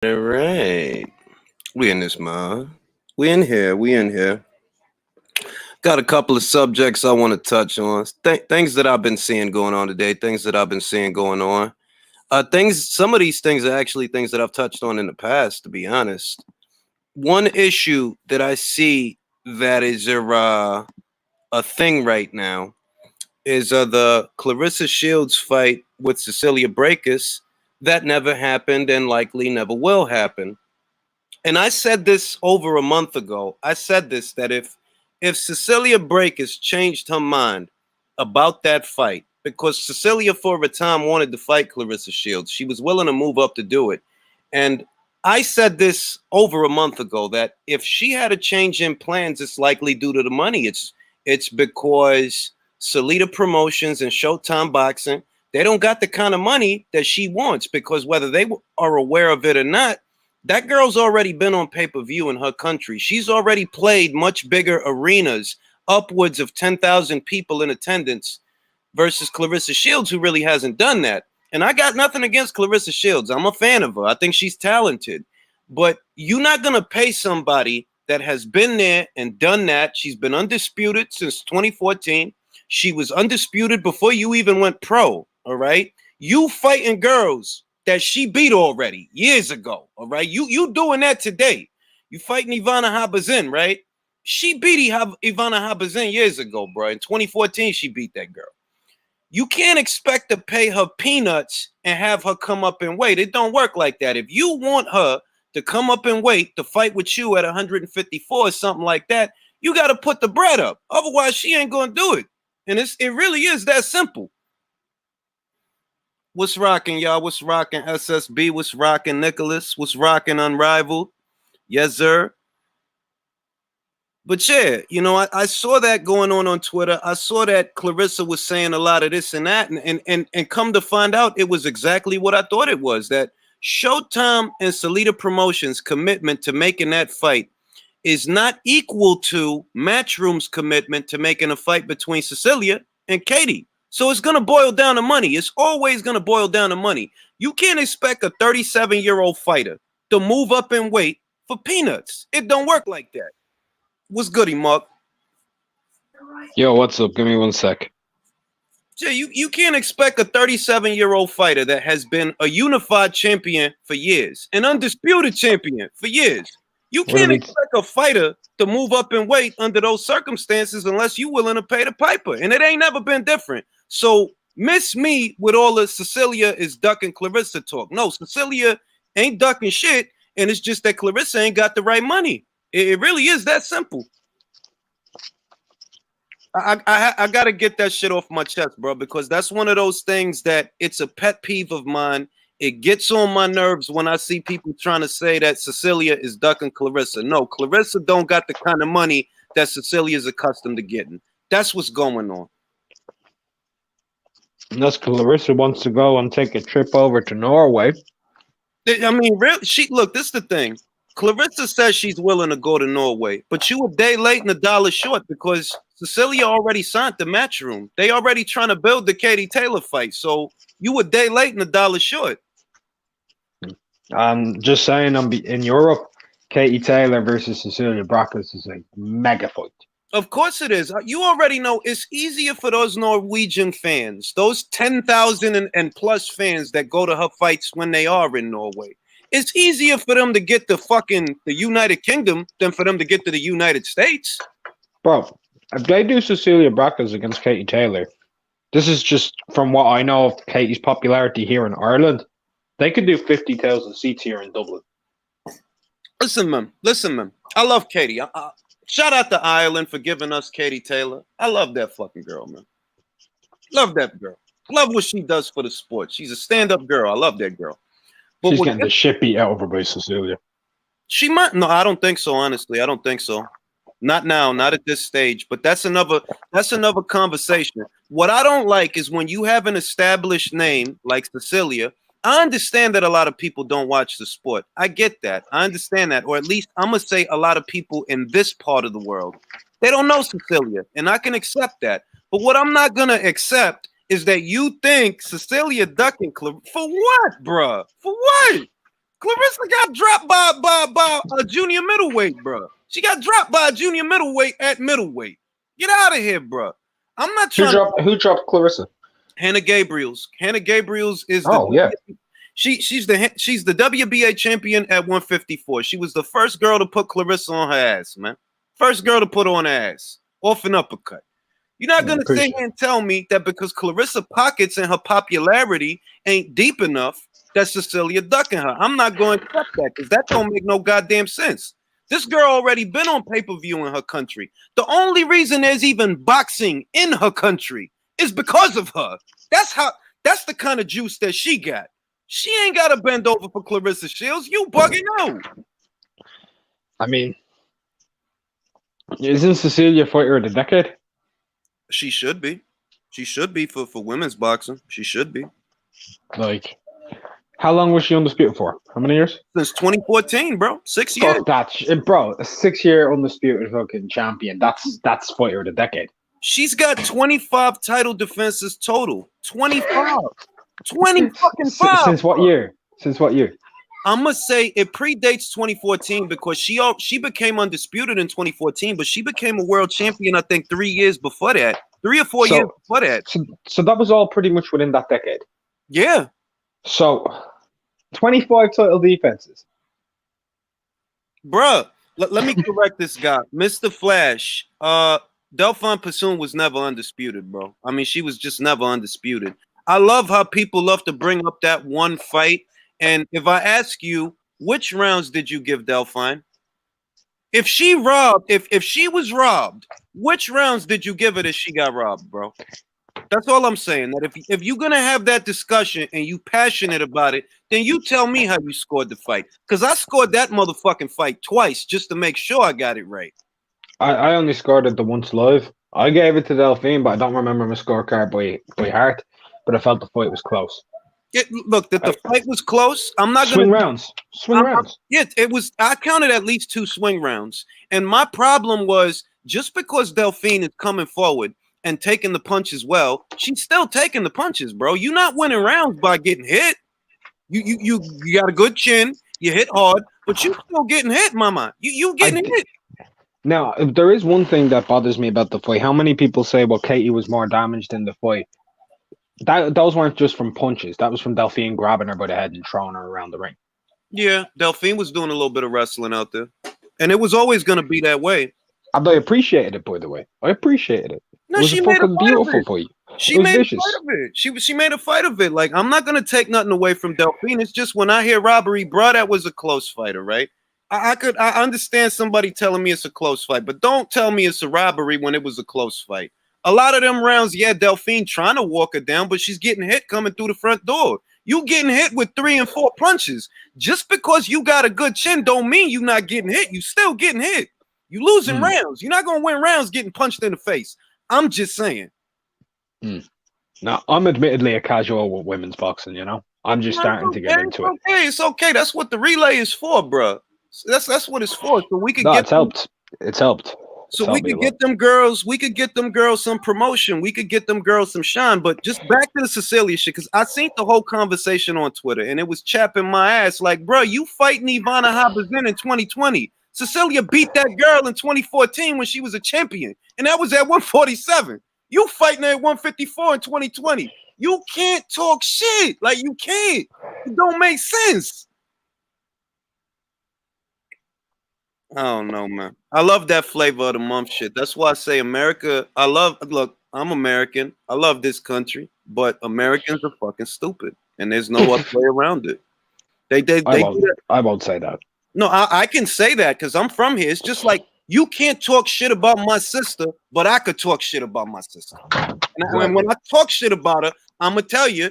All right. We in this, man. We in here. We in here. Got a couple of subjects I want to touch on. Things that I've been seeing going on today. Things that I've been seeing going on. Things. Some of these things are actually things that I've touched on in the past. To be honest, one issue that I see that is a thing right now is the Clarissa Shields fight with Cecilia Brækhus. That never happened and likely never will happen. And I said this over a month ago. I said this that if Cecilia Brækhus changed her mind about that fight, because Cecilia for a time wanted to fight Clarissa Shields, she was willing to move up to do it. And I said this over a month ago that if she had a change in plans, it's likely due to the money. It's because Salida Promotions and Showtime Boxing, they don't got the kind of money that she wants, because whether they are aware of it or not, that girl's already been on pay-per-view in her country. She's already played much bigger arenas, upwards of 10,000 people in attendance, versus Clarissa Shields, who really hasn't done that. And I got nothing against Clarissa Shields. I'm a fan of her. I think she's talented. But you're not going to pay somebody that has been there and done that. She's been undisputed since 2014. She was undisputed before you even went pro, all right? You fighting girls that she beat already years ago, all right? You doing that today. You fighting Ivana Habazin, right? She beat Ivana Habazin years ago, bro. In 2014, she beat that girl. You can't expect to pay her peanuts and have her come up in weight. It don't work like that. If you want her to come up in weight to fight with you at 154 or something like that, you got to put the bread up. Otherwise, she ain't going to do it. And it really is that simple. What's rocking, y'all? What's rocking, SSB? What's rocking, Nicholas? What's rocking, Unrivaled? Yes, sir. But yeah, you know, I saw that going on Twitter. I saw that Clarissa was saying a lot of this and that, and come to find out, it was exactly what I thought it was. That Showtime and Salida Promotions' commitment to making that fight is not equal to Matchroom's commitment to making a fight between Cecilia and Katie. So it's going to boil down to money. It's always going to boil down to money. You can't expect a 37-year-old fighter to move up in weight for peanuts. It don't work like that. What's goody, Mark? Yo, what's up? Give me 1 sec. Jay, you can't expect a 37-year-old fighter that has been a unified champion for years, an undisputed champion for years. You can't expect a fighter to move up in weight under those circumstances unless you're willing to pay the piper. And it ain't never been different. So miss me with all the Cecilia is ducking Clarissa talk. No, Cecilia ain't ducking shit. And it's just that Clarissa ain't got the right money. It really is that simple. I got to get that shit off my chest, bro, because that's one of those things that it's a pet peeve of mine. It gets on my nerves when I see people trying to say that Cecilia is ducking Clarissa. No, Clarissa don't got the kind of money that Cecilia is accustomed to getting. That's what's going on. Unless Clarissa wants to go and take a trip over to Norway. I mean, look, this is the thing. Clarissa says she's willing to go to Norway, but you a day late and a dollar short because Cecilia already signed the Matchroom. They already trying to build the Katie Taylor fight. So you a day late and a dollar short. I'm just saying, in Europe, Katie Taylor versus Cecilia Brækhus is a mega fight. Of course it is. You already know it's easier for those Norwegian fans, those 10,000 and plus fans that go to her fights when they are in Norway. It's easier for them to get the United Kingdom than for them to get to the United States. Bro, if they do Cecilia Brækhus against Katie Taylor, this is just from what I know of Katie's popularity here in Ireland. They could do 50,000 seats here in Dublin. Listen, man. I love Katie. Shout out to Ireland for giving us Katie Taylor. I love that fucking girl, man. Love that girl. Love what she does for the sport. She's a stand-up girl. I love that girl. But she's getting the shit beat out of her by Cecilia. She might. No, I don't think so, honestly. I don't think so. Not now, not at this stage. But that's another conversation. What I don't like is when you have an established name like Cecilia. I understand that a lot of people don't watch the sport. I get that. I understand that. Or at least I'm going to say a lot of people in this part of the world, they don't know Cecilia. And I can accept that. But what I'm not going to accept is that you think Cecilia ducking for what, bruh? For what? Clarissa got dropped by a junior middleweight, bro. She got dropped by a junior middleweight at middleweight. Get out of here, bro. I'm not trying Who dropped Clarissa? Hannah Gabriels. Hannah Gabriels is she's the WBA champion at 154. She was the first girl to put Clarissa on her ass, man. First girl to put her on her ass. Off an uppercut. You're not gonna sit here and tell me that because Clarissa pockets and her popularity ain't deep enough that Cecilia ducking her. I'm not going to accept that because that don't make no goddamn sense. This girl already been on pay-per-view in her country. The only reason there's even boxing in her country is because of her. That's the kind of juice that she got. She ain't got to bend over for Clarissa Shields. You bugging out. I mean, isn't Cecilia fighter of the decade? She should be. She should be for women's boxing. She should be. Like, how long was she undisputed for? How many years? Since 2014, bro. 6 years. Fuck that, bro. A 6-year undisputed fucking champion. That's fighter of the decade. She's got 25 title defenses total. 25. 20 fucking 5. Since what year? Since what year? I'm gonna say it predates 2014 because she became undisputed in 2014, but she became a world champion, I think, 3 years before that. 3 or 4 years before that. So that was all pretty much within that decade. Yeah. So 25 title defenses. Bruh, let me correct this guy. Mr. Flash. Delphine Passoon was never undisputed, bro. I mean, she was just never undisputed. I love how people love to bring up that one fight. And if I ask you, which rounds did you give Delphine? If she was robbed, which rounds did you give her that she got robbed, bro? That's all I'm saying. That if you're gonna have that discussion and you passionate about it, then you tell me how you scored the fight. Because I scored that motherfucking fight twice just to make sure I got it right. I only scored it the once live. I gave it to Delphine, but I don't remember my scorecard by heart. But I felt the fight was close. Look, that the fight was close. I'm not swing gonna rounds. Swing rounds. Yeah, it was. I counted at least 2 swing rounds, and my problem was just because Delphine is coming forward and taking the punches well, she's still taking the punches, bro. You're not winning rounds by getting hit. You got a good chin. You hit hard, but you still getting hit, mama. You getting hit. Now, if there is one thing that bothers me about the fight, how many people say, well, Katie was more damaged in the fight? Those weren't just from punches. That was from Delphine grabbing her by the head and throwing her around the ring. Yeah, Delphine was doing a little bit of wrestling out there. And it was always going to be that way. And I appreciated it, by the way. I appreciated it. No, it was she a made fucking beautiful fight. She made vicious. A fight of it. She made a fight of it. Like, I'm not going to take nothing away from Delphine. It's just when I hear robbery, bro, that was a close fighter, right? I understand somebody telling me it's a close fight, but don't tell me it's a robbery when it was a close fight. A lot of them rounds, yeah, Delphine trying to walk her down, but she's getting hit coming through the front door. You getting hit with 3 and 4 punches. Just because you got a good chin don't mean you not getting hit. You still getting hit. You losing rounds. You're not going to win rounds getting punched in the face. I'm just saying. Now, I'm admittedly a casual with women's boxing, you know? I'm just starting to get into it. It's okay. That's what the relay is for, bro. That's what it's for. So we could it's helped. It's helped. So we could get them girls, some promotion. We could get them girls some shine. But just back to the Cecilia shit, because I seen the whole conversation on Twitter and it was chapping my ass. Like, bro, you fighting Ivana Habazin in 2020. Cecilia beat that girl in 2014 when she was a champion. And that was at 147. You fighting her at 154 in 2020. You can't talk shit. Like, you can't. It don't make sense. I don't know, man. I love that flavor of the month shit. That's why I say America. Look, I'm American. I love this country, but Americans are fucking stupid, and there's no other way around it. I won't say that. No, I can say that because I'm from here. It's just like you can't talk shit about my sister, but I could talk shit about my sister. And when I talk shit about her, I'm gonna tell you,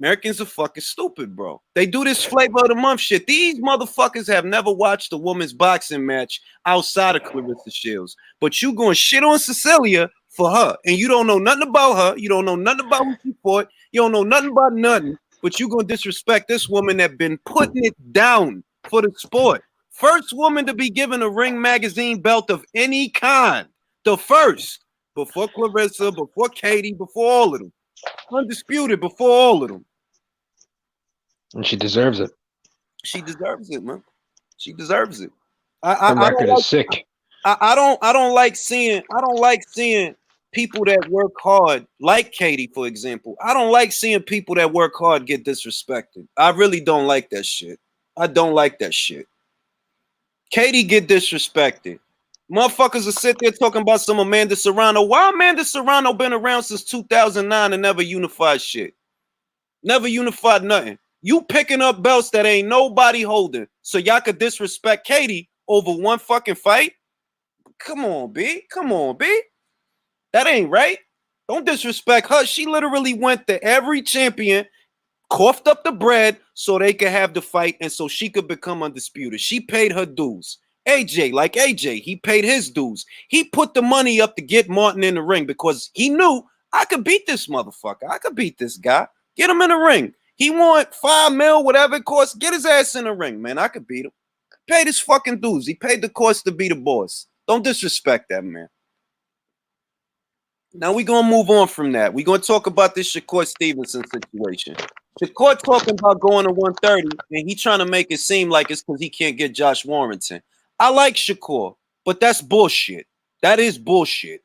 Americans are fucking stupid, bro. They do this flavor of the month shit. These motherfuckers have never watched a women's boxing match outside of Clarissa Shields. But you going shit on Cecilia for her. And you don't know nothing about her. You don't know nothing about who she fought. You don't know nothing about nothing. But you going to disrespect this woman that been putting it down for the sport. First woman to be given a Ring Magazine belt of any kind. The first. Before Clarissa, before Katie, before all of them. Undisputed before all of them. And she deserves it. She deserves it, man. She deserves it. The I don't record is like sick. I don't like seeing people that work hard, like Katie, for example. I don't like seeing people that work hard get disrespected. I really don't like that shit. I don't like that shit. Katie get disrespected. Motherfuckers will sit there talking about some Amanda Serrano. Why Amanda Serrano been around since 2009 and never unified shit? Never unified nothing. You picking up belts that ain't nobody holding, so y'all could disrespect Katie over one fucking fight? Come on, B. Come on, B. That ain't right. Don't disrespect her. She literally went to every champion, coughed up the bread so they could have the fight and so she could become undisputed. She paid her dues. AJ, he paid his dues. He put the money up to get Martin in the ring because he knew I could beat this motherfucker. I could beat this guy. Get him in the ring. He want 5 mil, whatever it costs. Get his ass in the ring, man. I could beat him. Paid his fucking dues. He paid the cost to be the boss. Don't disrespect that, man. Now we're gonna move on from that. We're gonna talk about this Shakur Stevenson situation. Shakur talking about going to 130, and he trying to make it seem like it's because he can't get Josh Warrington. I like Shakur, but that's bullshit. That is bullshit.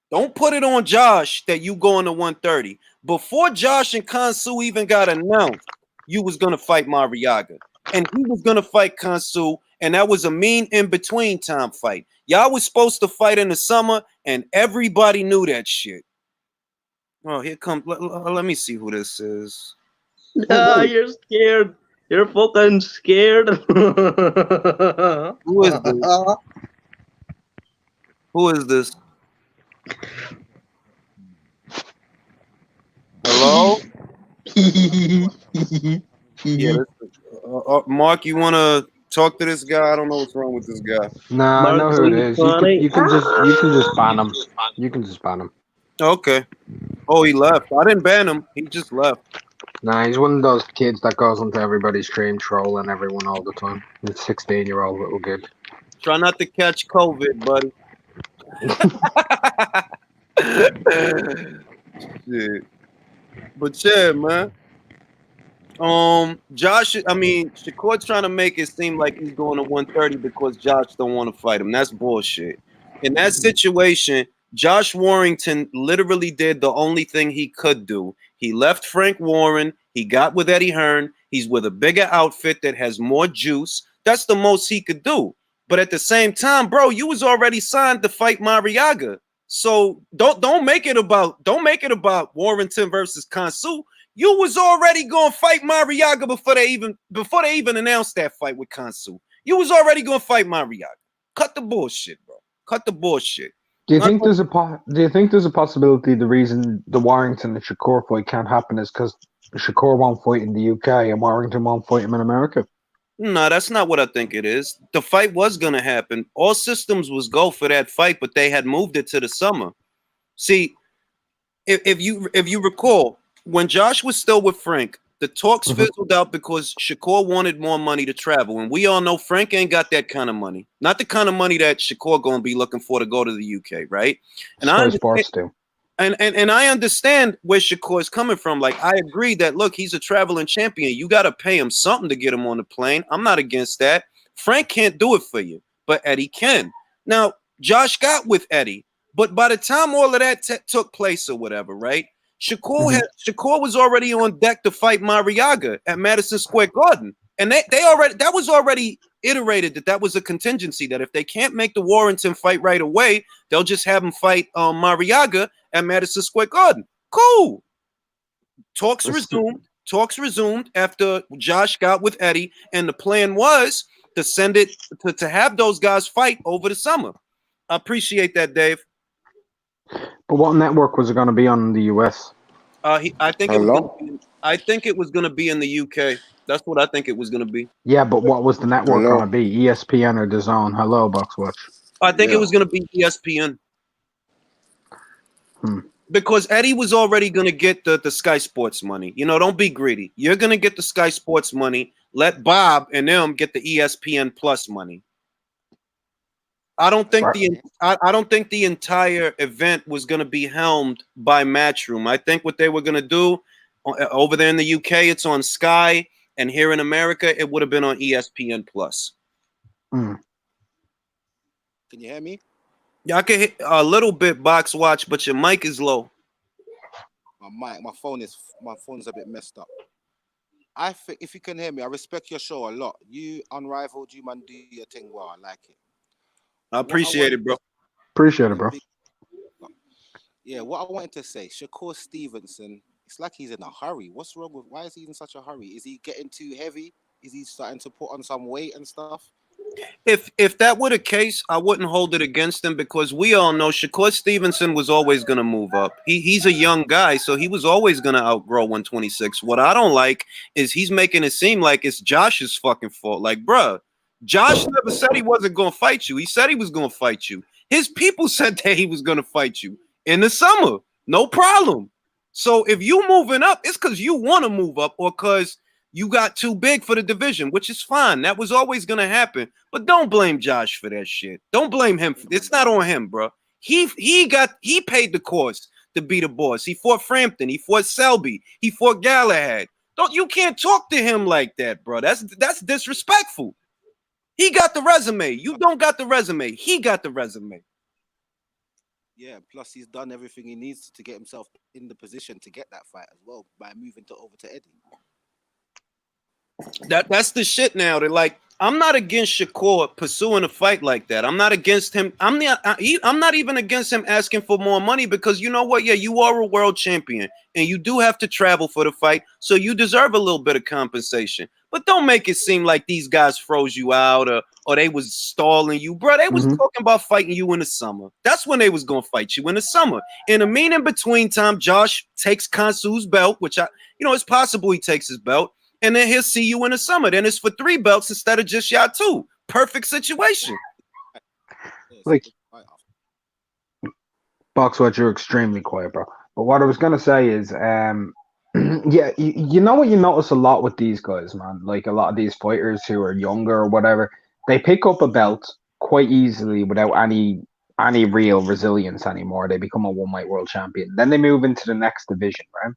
Don't put it on Josh that you going to 130. Before Josh and Kansu even got announced, you was gonna fight Mariaga, and he was gonna fight Kansu, and that was a mean in-between time fight. Y'all was supposed to fight in the summer, and everybody knew that shit. Oh, here comes. Let me see who this is. Ah, you're scared. You're fucking scared. Who is this? Who is this? Hello? Yeah, Mark, you want to talk to this guy? I don't know what's wrong with this guy. Nah, I know who it is. You can just ban him. You can just ban him. Okay. Oh, he left. I didn't ban him. He just left. Nah, he's one of those kids that goes onto everybody's stream trolling everyone all the time. He's a 16-year-old little kid. Try not to catch COVID, buddy. Shit. But yeah, man. Shakur's trying to make it seem like he's going to 130 because Josh don't want to fight him. That's bullshit. In that situation, Josh Warrington literally did the only thing he could do. He left Frank Warren. He got with Eddie Hearn. He's with a bigger outfit that has more juice. That's the most he could do. But at the same time, bro, you was already signed to fight Mariaga. So don't make it about Warrington versus Kansu. You was already going to fight Mariaga before they even announced that fight with Kansu. You was already going to fight Mariaga. Cut the bullshit, bro. Cut the bullshit. Do you think there's a possibility the reason the Warrington and Shakur fight can't happen is because Shakur won't fight in the UK and Warrington won't fight him in America? No, that's not what I think it is. The fight was going to happen. All systems was go for that fight, but they had moved it to the summer. See, if you recall, when Josh was still with Frank, the talks fizzled out because Shakur wanted more money to travel. And we all know Frank ain't got that kind of money. Not the kind of money that Shakur going to be looking for to go to the UK, right? And I understand where Shakur is coming from. Like, I agree that, look, he's a traveling champion. You got to pay him something to get him on the plane. I'm not against that. Frank can't do it for you, but Eddie can. Now, Josh got with Eddie, but by the time all of that took place or whatever, right? Shakur was already on deck to fight Mariaga at Madison Square Garden. And that was already iterated that was a contingency, that if they can't make the Warrington fight right away, they'll just have him fight Mariaga at Madison Square Garden. Cool. Talks resumed after Josh got with Eddie, and the plan was to send it to have those guys fight over the summer. I appreciate that, Dave. But what network was it going to be on in the US? I think it was going to be in the UK. That's what I think it was going to be. Yeah, but what was the network going to be? ESPN or DAZN? Hello, Boxwatch. I think it was going to be ESPN. Because Eddie was already going to get the Sky Sports money. You know, don't be greedy. You're going to get the Sky Sports money. Let Bob and them get the ESPN Plus money. I don't think the entire event was going to be helmed by Matchroom. I think what they were going to do over there in the UK, it's on Sky. and here in America, it would have been on ESPN Plus. Mm. Can you hear me? Yeah, I can hit a little bit box watch, but your mic is low. My phone's a bit messed up. I think if you can hear me, I respect your show a lot. You unrivaled, you man do your thing well. I like it. I appreciate it, bro. Appreciate it, bro. Yeah, what I wanted to say, Shakur Stevenson, it's like he's in a hurry. What's wrong with? Why is he in such a hurry? Is he getting too heavy? Is he starting to put on some weight and stuff? If that were the case, I wouldn't hold it against him because we all know Shakur Stevenson was always going to move up. He's a young guy, so he was always going to outgrow 126. What I don't like is he's making it seem like it's Josh's fucking fault. Like, bruh, Josh never said he wasn't going to fight you. He said he was going to fight you. His people said that he was going to fight you in the summer. No problem. So if you moving up, it's because you want to move up or because you got too big for the division, which is fine. That was always going to happen. But don't blame Josh for that shit. Don't blame him. It's not on him, bro. He paid the cost to be the boss. He fought Frampton. He fought Selby. He fought Galahad. You can't talk to him like that, bro. That's disrespectful. He got the resume. You don't got the resume. He got the resume. Yeah, plus he's done everything he needs to get himself in the position to get that fight as well by moving over to Eddie. That's the shit now. They're like, I'm not against Shakur pursuing a fight like that. I'm not against him. I'm not even against him asking for more money because you know what? Yeah, you are a world champion and you do have to travel for the fight, so you deserve a little bit of compensation. But don't make it seem like these guys froze you out or they was stalling you, bro. They was talking about fighting you in the summer. That's when they was gonna fight you in the summer. In the mean in between time, Josh takes Kansu's belt, which it's possible he takes his belt. And then he'll see you in the summer. Then it's for 3 belts instead of just y'all 2. Perfect situation. Like, Boxwatch, you're extremely quiet, bro. But what I was gonna say is, yeah, you know what you notice a lot with these guys, man. Like a lot of these fighters who are younger or whatever, they pick up a belt quite easily without any real resilience anymore. They become a one-weight world champion. Then they move into the next division, right?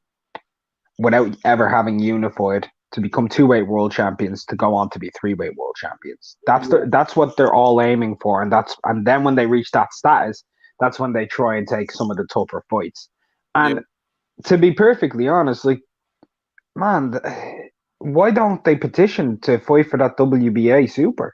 Without ever having unified to become 2-weight world champions to go on to be 3-weight world champions. That's what they're all aiming for, and then when they reach that status, that's when they try and take some of the tougher fights. And to be perfectly honest, like, man, why don't they petition to fight for that WBA super?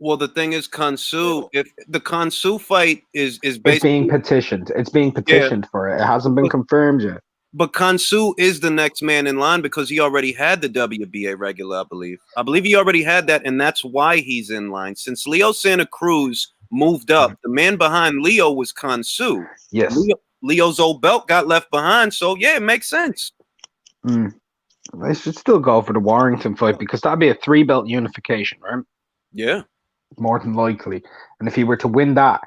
Well, the thing is, Kansu, if the Kansu fight is basically it's being petitioned. It's being petitioned for it. It hasn't been confirmed yet. But Kansu is the next man in line because he already had the WBA regular, I believe. I believe he already had that, and that's why he's in line. Since Leo Santa Cruz moved up, the man behind Leo was Kansu. Yes. Leo's old belt got left behind, so yeah, it makes sense. They should still go for the Warrington fight because that'd be a 3-belt unification, right? Yeah. More than likely. And if he were to win that,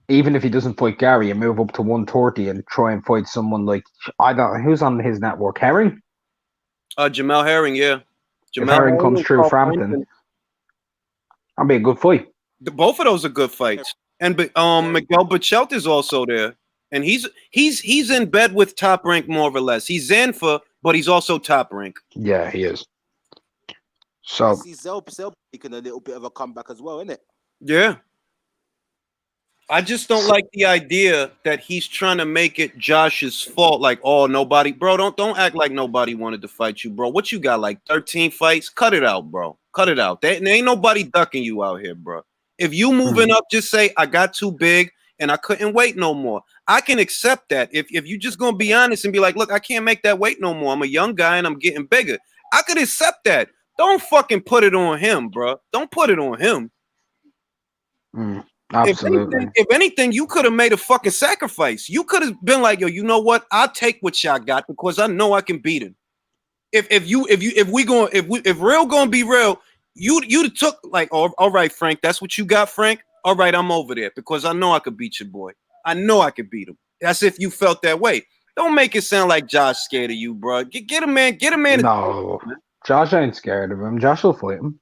even if he doesn't fight Gary and move up to 130 and try and fight someone like, I don't know, who's on his network? Herring? Jamel Herring, yeah. If Herring comes through Frampton, that'd be a good fight. Both of those are good fights. And Miguel Bachelt is also there. And he's in bed with Top Rank more or less. He's Zanfa, but he's also Top Rank. Yeah, he is. So I see Zelb making a little bit of a comeback as well, isn't it? Yeah. I just don't like the idea that he's trying to make it Josh's fault. Like, oh, nobody, bro, don't act like nobody wanted to fight you, bro. What you got, like 13 fights? Cut it out, bro. Cut it out. There ain't nobody ducking you out here, bro. If you moving up, just say I got too big and I couldn't wait no more. I can accept that. If you just gonna be honest and be like, look, I can't make that weight no more. I'm a young guy and I'm getting bigger. I could accept that. Don't fucking put it on him, bro. Don't put it on him. Absolutely. If anything, you could have made a fucking sacrifice. You could have been like, yo, you know what? I'll take what y'all got because I know I can beat him. If real gonna be real, you'd took like, oh, all right, Frank, that's what you got, Frank. All right, I'm over there because I know I could beat your boy. I know I could beat him. That's if you felt that way. Don't make it sound like Josh scared of you, bro. Get a man. No, Josh ain't scared of him. Josh will fight him.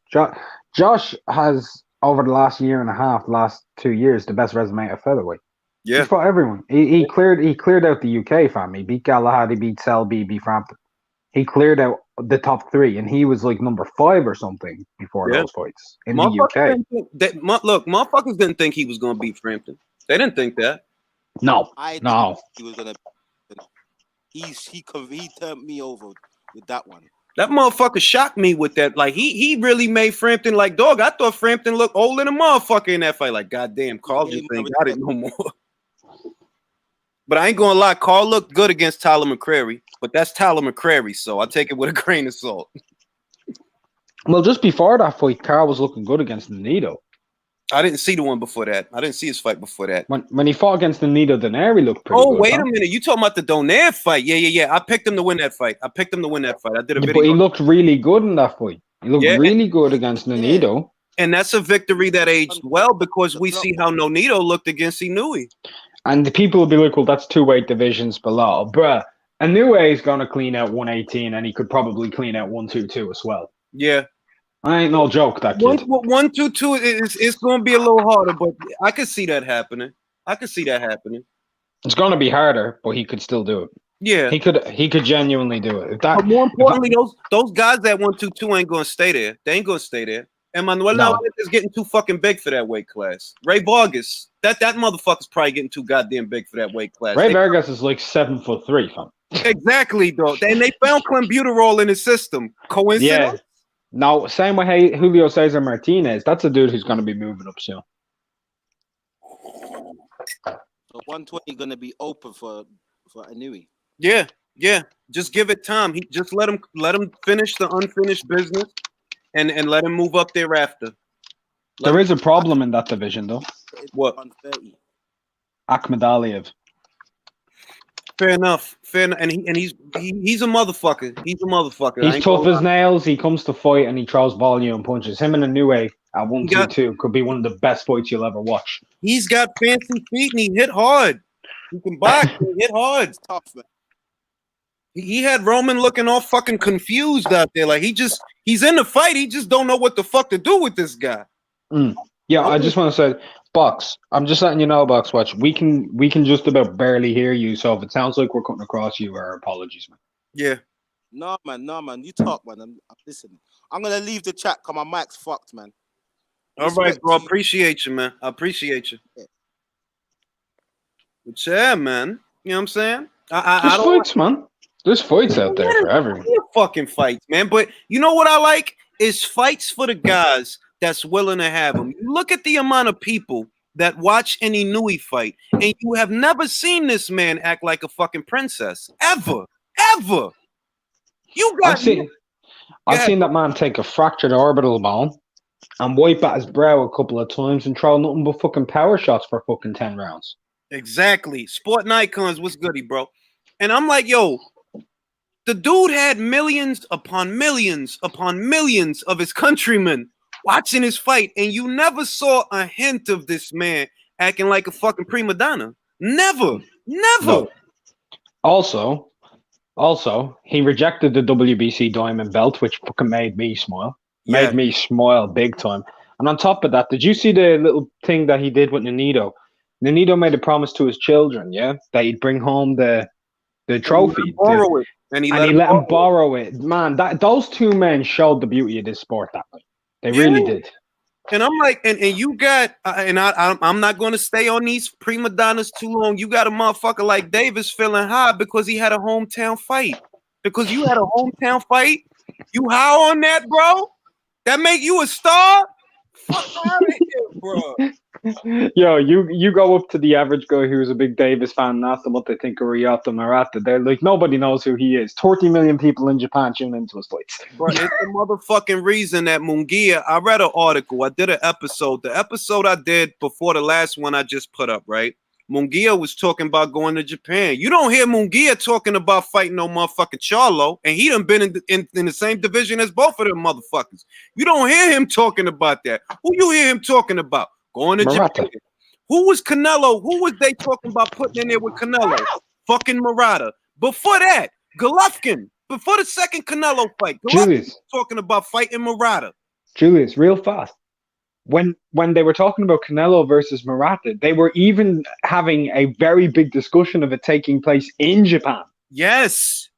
Josh has, over the last year and a half, last 2 years, the best resume at featherweight. Yeah, he's fought everyone. He cleared out the UK fam. He beat Galahad, he beat Selby, he beat Frampton. he cleared out the top 3, and he was like number 5 or something before Yeah. those fights in the Motherfuckers UK. didn't think look, motherfuckers didn't think he was gonna beat Frampton. They didn't think that. No, I didn't no. think he was gonna. He turned me over with that one. That motherfucker shocked me with that. Like he really made Frampton like, dog. I thought Frampton looked old in a motherfucker in that fight. Like, goddamn, Carl just ain't got it no more. But I ain't gonna lie, Carl looked good against Tyler McCreary, but that's Tyler McCreary, so I take it with a grain of salt. Well, just before that fight, Carl was looking good against Nonito. I didn't see the one before that. I didn't see his fight before that. When he fought against Nonito Donaire, he looked pretty good. Oh, wait a minute. You talking about the Donaire fight? Yeah. I picked him to win that fight. I did a video. But he looked really good in that fight. He looked really good against Nonito. And that's a victory that aged well because we see how Nonito looked against Inoue. And the people will be like, well, that's 2 weight divisions below. Bruh, Inoue is going to clean out 118, and he could probably clean out 122 as well. Yeah. I ain't no joke, that kid. 122 it's going to be a little harder, but I could see that happening. It's going to be harder, but he could still do it. Yeah. He could genuinely do it. But more importantly, those guys that 122 ain't going to stay there. They ain't going to stay there. And Manuel Navarrete is getting too fucking big for that weight class. Ray Vargas, that motherfucker's probably getting too goddamn big for that weight class. Ray Vargas is like 7'3", fam. Exactly, though. And they found clenbuterol in his system. Coincidence? Yeah. No, same way Julio Cesar Martinez. That's a dude who's going to be moving up soon. So 120 going to be open for Inoue. Yeah. Just give it time. He just let him finish the unfinished business, and let him move up thereafter. There is a problem in that division, though. What? 130. Akhmed Aliyev. Fair enough. And he's a motherfucker. He's a motherfucker. He's tough as nails. He comes to fight and he throws volume punches. Him and Inoue at 122 could be one of the best fights you'll ever watch. He's got fancy feet and he hit hard. He can box and he hit hard. It's tough, man. He had Roman looking all fucking confused out there. Like he's in the fight. He just don't know what the fuck to do with this guy. Yeah, I just want to say, Box, I'm just letting you know, Box Watch, we can just about barely hear you, so if it sounds like we're cutting across you, our apologies, man. Yeah. No, man. You talk, man. I'm listening. I'm going to leave the chat because my mic's fucked, man. All right, bro. Appreciate you, man. I appreciate you. Yeah. But yeah, man. You know what I'm saying? There's fights, man. There's fights out there for everyone. Fucking fights, man. But you know what I like? Is fights for the guys that's willing to have them. You look at the amount of people that watch an Inoue fight, and you have never seen this man act like a fucking princess. Ever. You got I've seen that man take a fractured orbital bone and wipe at his brow a couple of times and throw nothing but fucking power shots for fucking 10 rounds. Exactly. Sporting icons, what's goody, bro? And I'm like, yo, the dude had millions upon millions upon millions of his countrymen watching his fight, and you never saw a hint of this man acting like a fucking prima donna. Never. No. Also, he rejected the WBC diamond belt, which fucking made me smile. Yeah. Made me smile big time. And on top of that, did you see the little thing that he did with Nonito? Nonito made a promise to his children, yeah, that he'd bring home the trophy. And he let him borrow it. Man, those two men showed the beauty of this sport that night. They really did. And I'm like, and you got, I'm not going to stay on these prima donnas too long. You got a motherfucker like Davis feeling high because he had a hometown fight. Because you had a hometown fight, you high on that, bro? That make you a star? Fuck out of here, bro. Yo, you go up to the average guy who's a big Davis fan and ask them what they think of Ryota Murata. They're like, nobody knows who he is. 30 million people in Japan tune into his fights. Bro, it's the motherfucking reason that Munguia, I read an article, I did an episode. The episode I did before the last one I just put up, right? Munguia was talking about going to Japan. You don't hear Munguia talking about fighting no motherfucking Charlo, and he done been in the same division as both of them motherfuckers. You don't hear him talking about that. Who you hear him talking about? Going to Japan. Who was Canelo? Who was they talking about putting in there with Canelo? Fucking Murata. Before that, Golovkin. Before the second Canelo fight, Golovkin was talking about fighting Murata. Julius, real fast. When they were talking about Canelo versus Murata, they were even having a very big discussion of it taking place in Japan. Yes.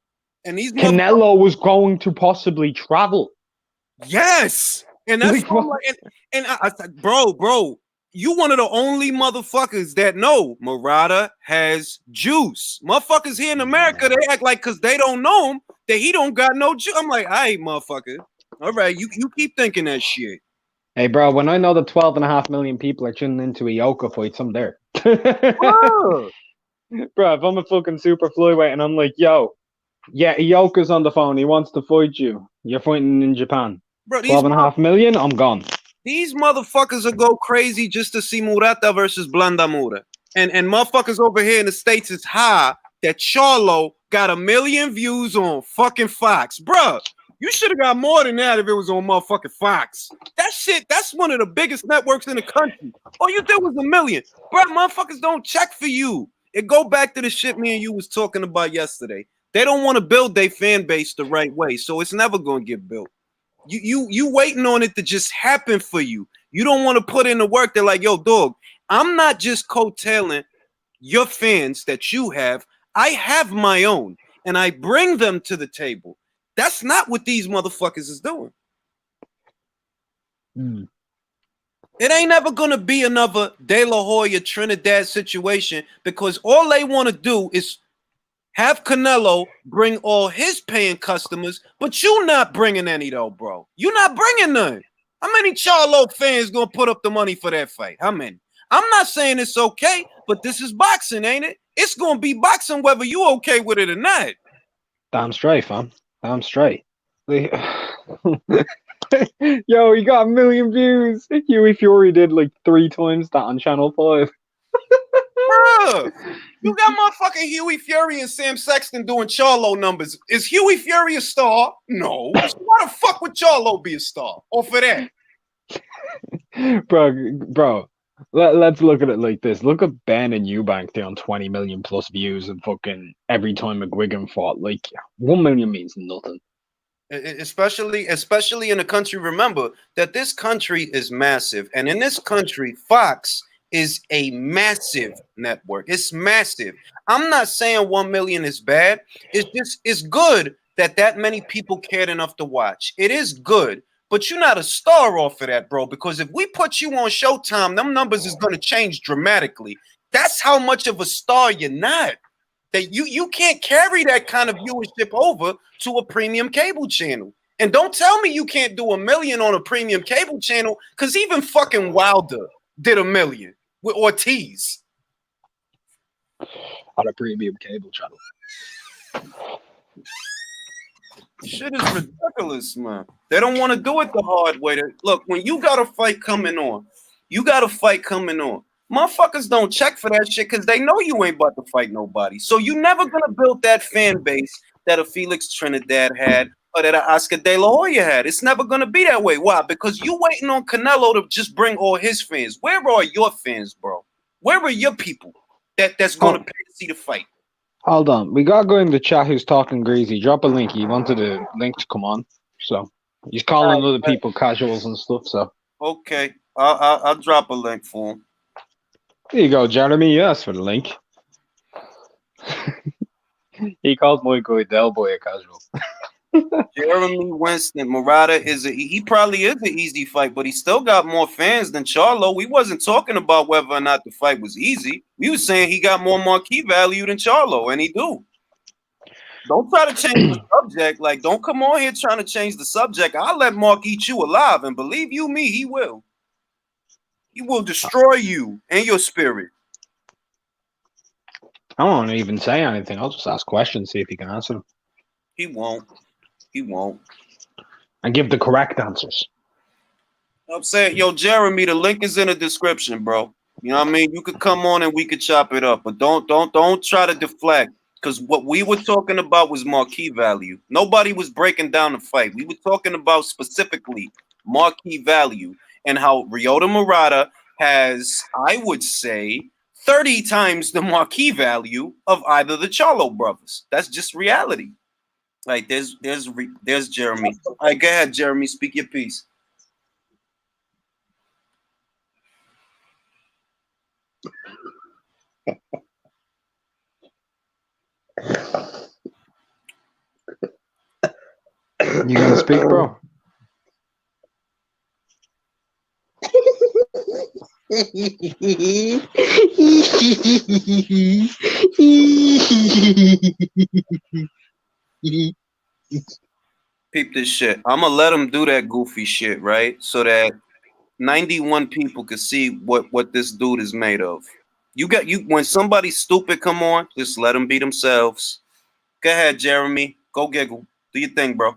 And these Canelo was going to possibly travel. yes. And that's Like, what I'm like, and I said, bro, you one of the only motherfuckers that know Murata has juice. Motherfuckers here in America, they act like because they don't know him that he don't got no juice. I'm like, all right, motherfucker. All right, you keep thinking that shit. hey, bro, when I know that 12.5 million people are tuning into a Yoka fight, I'm there. Bro, Bro, if I'm a fucking super flyweight and I'm like, yo, yeah, Yoka's on the phone, he wants to fight you. You're fighting in Japan. these 12.5 million, I'm gone. These motherfuckers will go crazy just to see Murata versus Blandamura. And motherfuckers over here in the States is high that Charlo got 1 million views on fucking Fox. Bruh, you should have got more than that if it was on motherfucking Fox. That shit, that's one of the biggest networks in the country. All you did was 1 million. Bruh, motherfuckers don't check for you. It go back to the shit me and you was talking about yesterday. They don't want to build their fan base the right way, so it's never going to get built. You waiting on it to just happen for you. You don't want to put in the work. They're like, yo, dog, I'm not just coattailing your fans that you have. I have my own, and I bring them to the table. That's not what these motherfuckers is doing. It ain't ever gonna be another De La Hoya Trinidad situation because all they want to do is have Canelo bring all his paying customers, but you not bringing any though, bro. You not bringing none. How many Charlo fans gonna put up the money for that fight? How many? I'm not saying it's okay, but this is boxing, ain't it? It's gonna be boxing whether you okay with it or not. Damn straight, fam. Damn straight. Like, yo, he got 1 million views. Huey Fury did like 3 times that on Channel 5. Bruh, you got motherfucking Huey Fury and Sam Sexton doing Charlo numbers. Is Huey Fury a star? No. So why the fuck would Charlo be a star? Or for that? Bro, let's look at it like this. Look at Ben and Eubank doing 20 million plus views and fucking every time McGuigan fought. Like, 1 million means nothing. Especially in a country, remember that this country is massive. And in this country, Fox is a massive network. It's massive. I'm not saying 1 million is bad. It's good that many people cared enough to watch. It is good, but you're not a star off of that, bro. Because if we put you on Showtime, them numbers is going to change dramatically. That's how much of a star you're not. That you can't carry that kind of viewership over to a premium cable channel. And don't tell me you can't do 1 million on a premium cable channel, because even fucking Wilder did 1 million with Ortiz On a premium cable channel. Shit is ridiculous, man. They don't want to do it the hard way. Look, when you got a fight coming on, motherfuckers don't check for that shit because they know you ain't about to fight nobody. So you never gonna build that fan base that a Felix Trinidad had or that a Oscar De La Hoya had. It's never gonna be that way. Why? Because you waiting on Canelo to just bring all his fans. Where are your fans, bro? Where are your people that's gonna pay to see the fight? Hold on. We got a guy in the chat who's talking greasy. Drop a link. He wanted a link to come on. So he's calling other people casuals and stuff. So okay. I'll drop a link for him. there you go, Jeremy. You asked for the link. He called my guy Del Boy a casual. Jeremy Winston, Murata he probably is an easy fight, but he still got more fans than Charlo. We wasn't talking about whether or not the fight was easy. We was saying he got more marquee value than Charlo, and he do. Don't try to change the subject. Like, don't come on here trying to change the subject. I'll let Mark eat you alive, and believe you me, he will. He will destroy you and your spirit. I don't want to even say anything. I'll just ask questions, see if he can answer them. He won't. He won't. And give the correct answers. I'm saying, yo, Jeremy, the link is in the description, bro. You know what I mean? You could come on and we could chop it up, but don't try to deflect, because what we were talking about was marquee value. Nobody was breaking down the fight. We were talking about specifically marquee value and how Ryota Murata has, I would say, 30 times the marquee value of either the Charlo brothers. That's just reality. Like, there's Jeremy. All right, go ahead, Jeremy. Speak your piece. You gonna speak, bro? Peep this shit. I'm gonna let him do that goofy shit, right? So that 91 people could see what this dude is made of. You when somebody stupid come on, just let them be themselves. Go ahead, Jeremy. Go giggle. Do your thing, bro.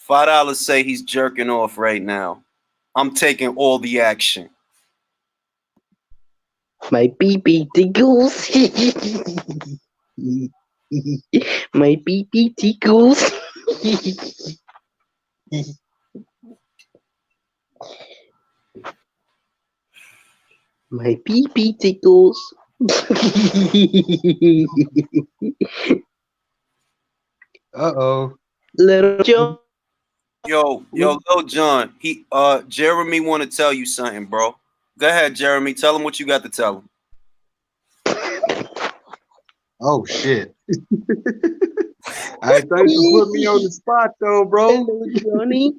$5 say he's jerking off right now. I'm taking all the action. My pee tickles. My pee tickles. My pee tickles. Uh-oh. Little Joe. Yo, Lil John. Jeremy want to tell you something, bro. Go ahead, Jeremy. Tell him what you got to tell him. Oh, shit. Hey, thanks for putting me on the spot, though, bro. Hello, Johnny.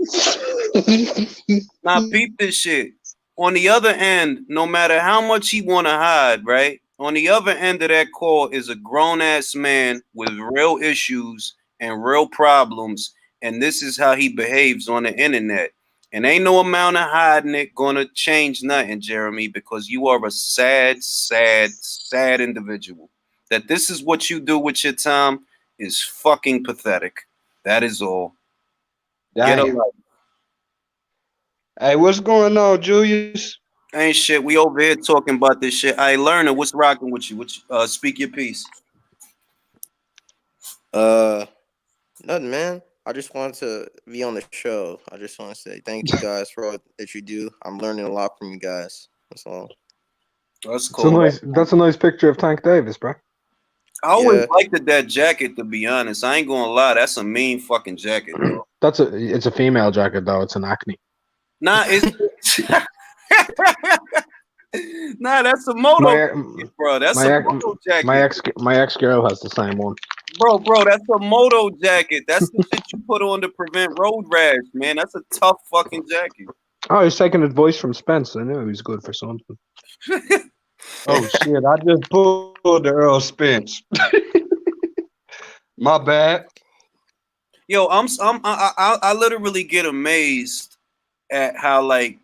Now, peep this shit. On the other end, no matter how much he want to hide, right? On the other end of that call is a grown-ass man with real issues and real problems, and this is how he behaves on the internet. And ain't no amount of hiding it gonna change nothing, Jeremy, because you are a sad, sad, sad individual. That this is what you do with your time is fucking pathetic. That is all. Get a Damn. life. Hey, what's going on, Julius? Ain't shit. We over here talking about this shit. I learning what's rocking with you. Speak your piece. Nothing, man. I just wanted to be on the show. I just want to say thank you guys for all that you do. I'm learning a lot from you guys. That's all. That's It's a cool. that's a nice picture of Tank Davis, bro. I always Yeah. liked that jacket, to be honest. I ain't gonna lie. That's a mean fucking jacket, though. It's a female jacket though. It's an acne. Nah, it's nah. That's a moto, jacket, bro. That's a moto jacket, My ex girl has the same one. bro. That's a moto jacket. That's the shit you put on to prevent road rash, man. That's a tough fucking jacket. Oh, he's taking advice from Spence. I knew he was good for something. Oh, shit. I just pulled the Earl Spence. My bad. Yo, I literally get amazed at how like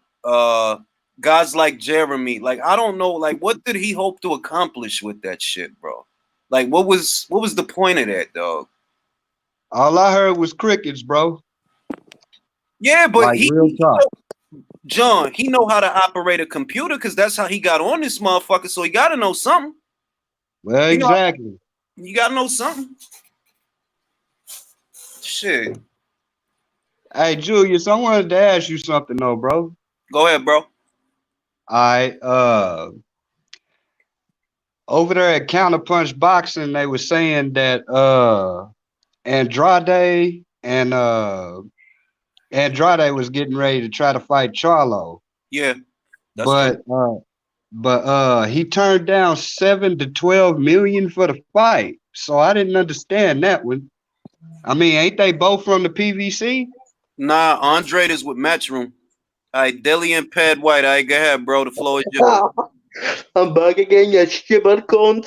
guys like Jeremy, like I don't know, like what did he hope to accomplish with that shit, bro? Like what was the point of that, dog? All I heard was crickets, bro. Yeah, but Like, real talk. John, he know how to operate a computer because that's how he got on this motherfucker. So he got to know something. Well, You know, exactly. you got to know something. Shit. Hey, Julius, I wanted to ask you something, though, bro. Go ahead, bro. Over there at Counterpunch Boxing, they were saying that Andrade was getting ready to try to fight Charlo. Yeah. But he turned down 7 to 12 million for the fight. So I didn't understand that one. I mean, ain't they both from the PVC? Nah, Andre is with Matchroom. All right, Deli and Pad White. All right, go ahead, bro. The floor is yours. I'm back again, you stupid cunt.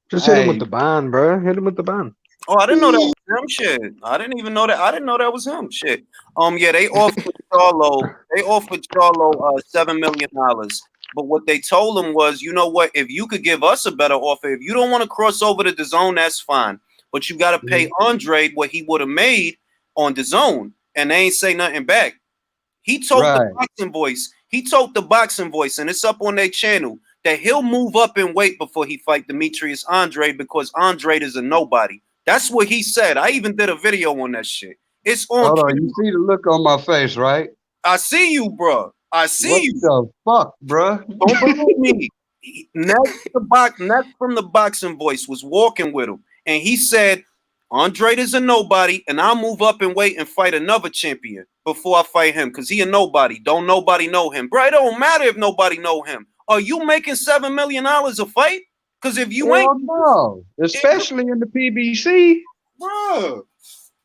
Just hit him with the ban, bro. Hit him with the ban. Oh, I didn't know that was him. Shit, I didn't even know that. I didn't know that was him. Shit. Yeah, they offered Charlo. They offered Charlo $7 million. But what they told him was, you know what? If you could give us a better offer, if you don't want to cross over to DAZN, that's fine. But you got to pay Andre what he would have made on DAZN, and they ain't say nothing back. He told the boxing voice. He told the boxing voice, and it's up on their channel, that he'll move up in weight before he fight Demetrius Andre because Andre is a nobody. That's what he said. I even did a video on that shit. It's on. Hold on, you see the look on my face, right? I see you, bro. I see what you. The fuck, bro? Don't believe me. Next from the boxing voice was walking with him, and he said, Andre is a nobody, and I'll move up and wait and fight another champion before I fight him, because he a nobody. Don't nobody know him. Bro, it don't matter if nobody know him. Are you making $7 million a fight? Because if you Hell ain't, no, especially in the PBC. bro,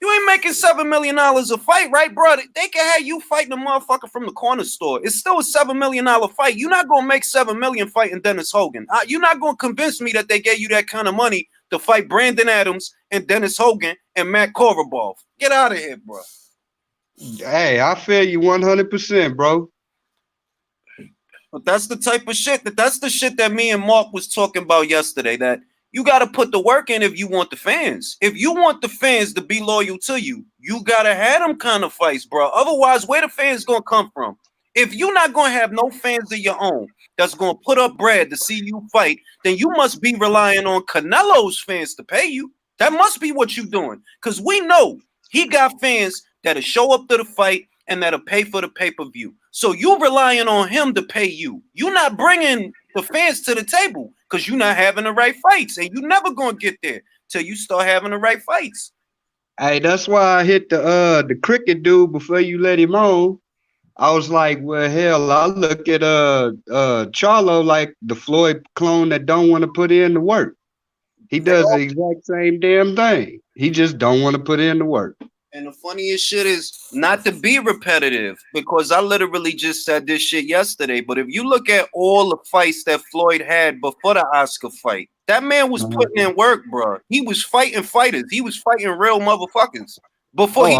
you ain't making $7 million a fight, right, bro? They can have you fighting a motherfucker from the corner store. It's still a $7 million fight. You're not gonna make $7 million fighting Dennis Hogan. You're not gonna convince me that they gave you that kind of money to fight Brandon Adams and Dennis Hogan and Matt Korobov. Get out of here, bro. Hey, I feel you 100%, bro. But that's the type of shit that's the shit that me and Mark was talking about yesterday, that you got to put the work in if you want the fans. If you want the fans to be loyal to you, you got to have them kind of fights, bro. Otherwise, where the fans going to come from? If you're not going to have no fans of your own that's going to put up bread to see you fight, then you must be relying on Canelo's fans to pay you. That must be what you're doing, because we know he got fans that'll show up to the fight and that'll pay for the pay-per-view. So you relying on him to pay you. You're not bringing the fans to the table because you're not having the right fights, and you're never going to get there till you start having the right fights. Hey, that's why I hit the cricket dude before you let him on. I was like, well, hell, I look at Charlo like the Floyd clone that don't want to put in the work. He does the exact same damn thing. He just don't want to put in the work. And the funniest shit is not to be repetitive, because I literally just said this shit yesterday. But if you look at all the fights that Floyd had before the Oscar fight, that man was putting in work, bro. He was fighting fighters. He was fighting real motherfuckers. Before he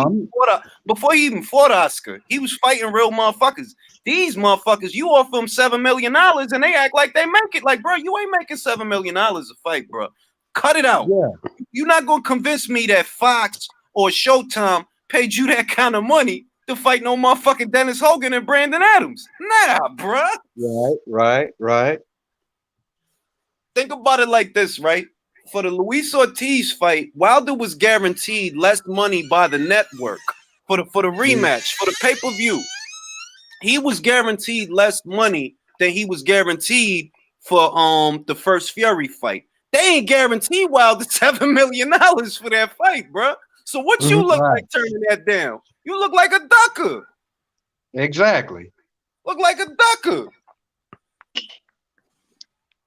even fought Oscar, he was fighting real motherfuckers. These motherfuckers, you offer them $7 million and they act like they make it. Like, bro, you ain't making $7 million a fight, bro. Cut it out. Yeah. You're not gonna convince me that Fox or Showtime paid you that kind of money to fight no motherfucking Dennis Hogan and Brandon Adams. Nah, bruh. Right. Think about it like this, right? For the Luis Ortiz fight, Wilder was guaranteed less money by the network for the rematch, for the pay-per-view. He was guaranteed less money than he was guaranteed for the first Fury fight. They ain't guaranteed Wilder $7 million for that fight, bro. So what you look like turning that down? You look like a ducker. Exactly. Look like a ducker.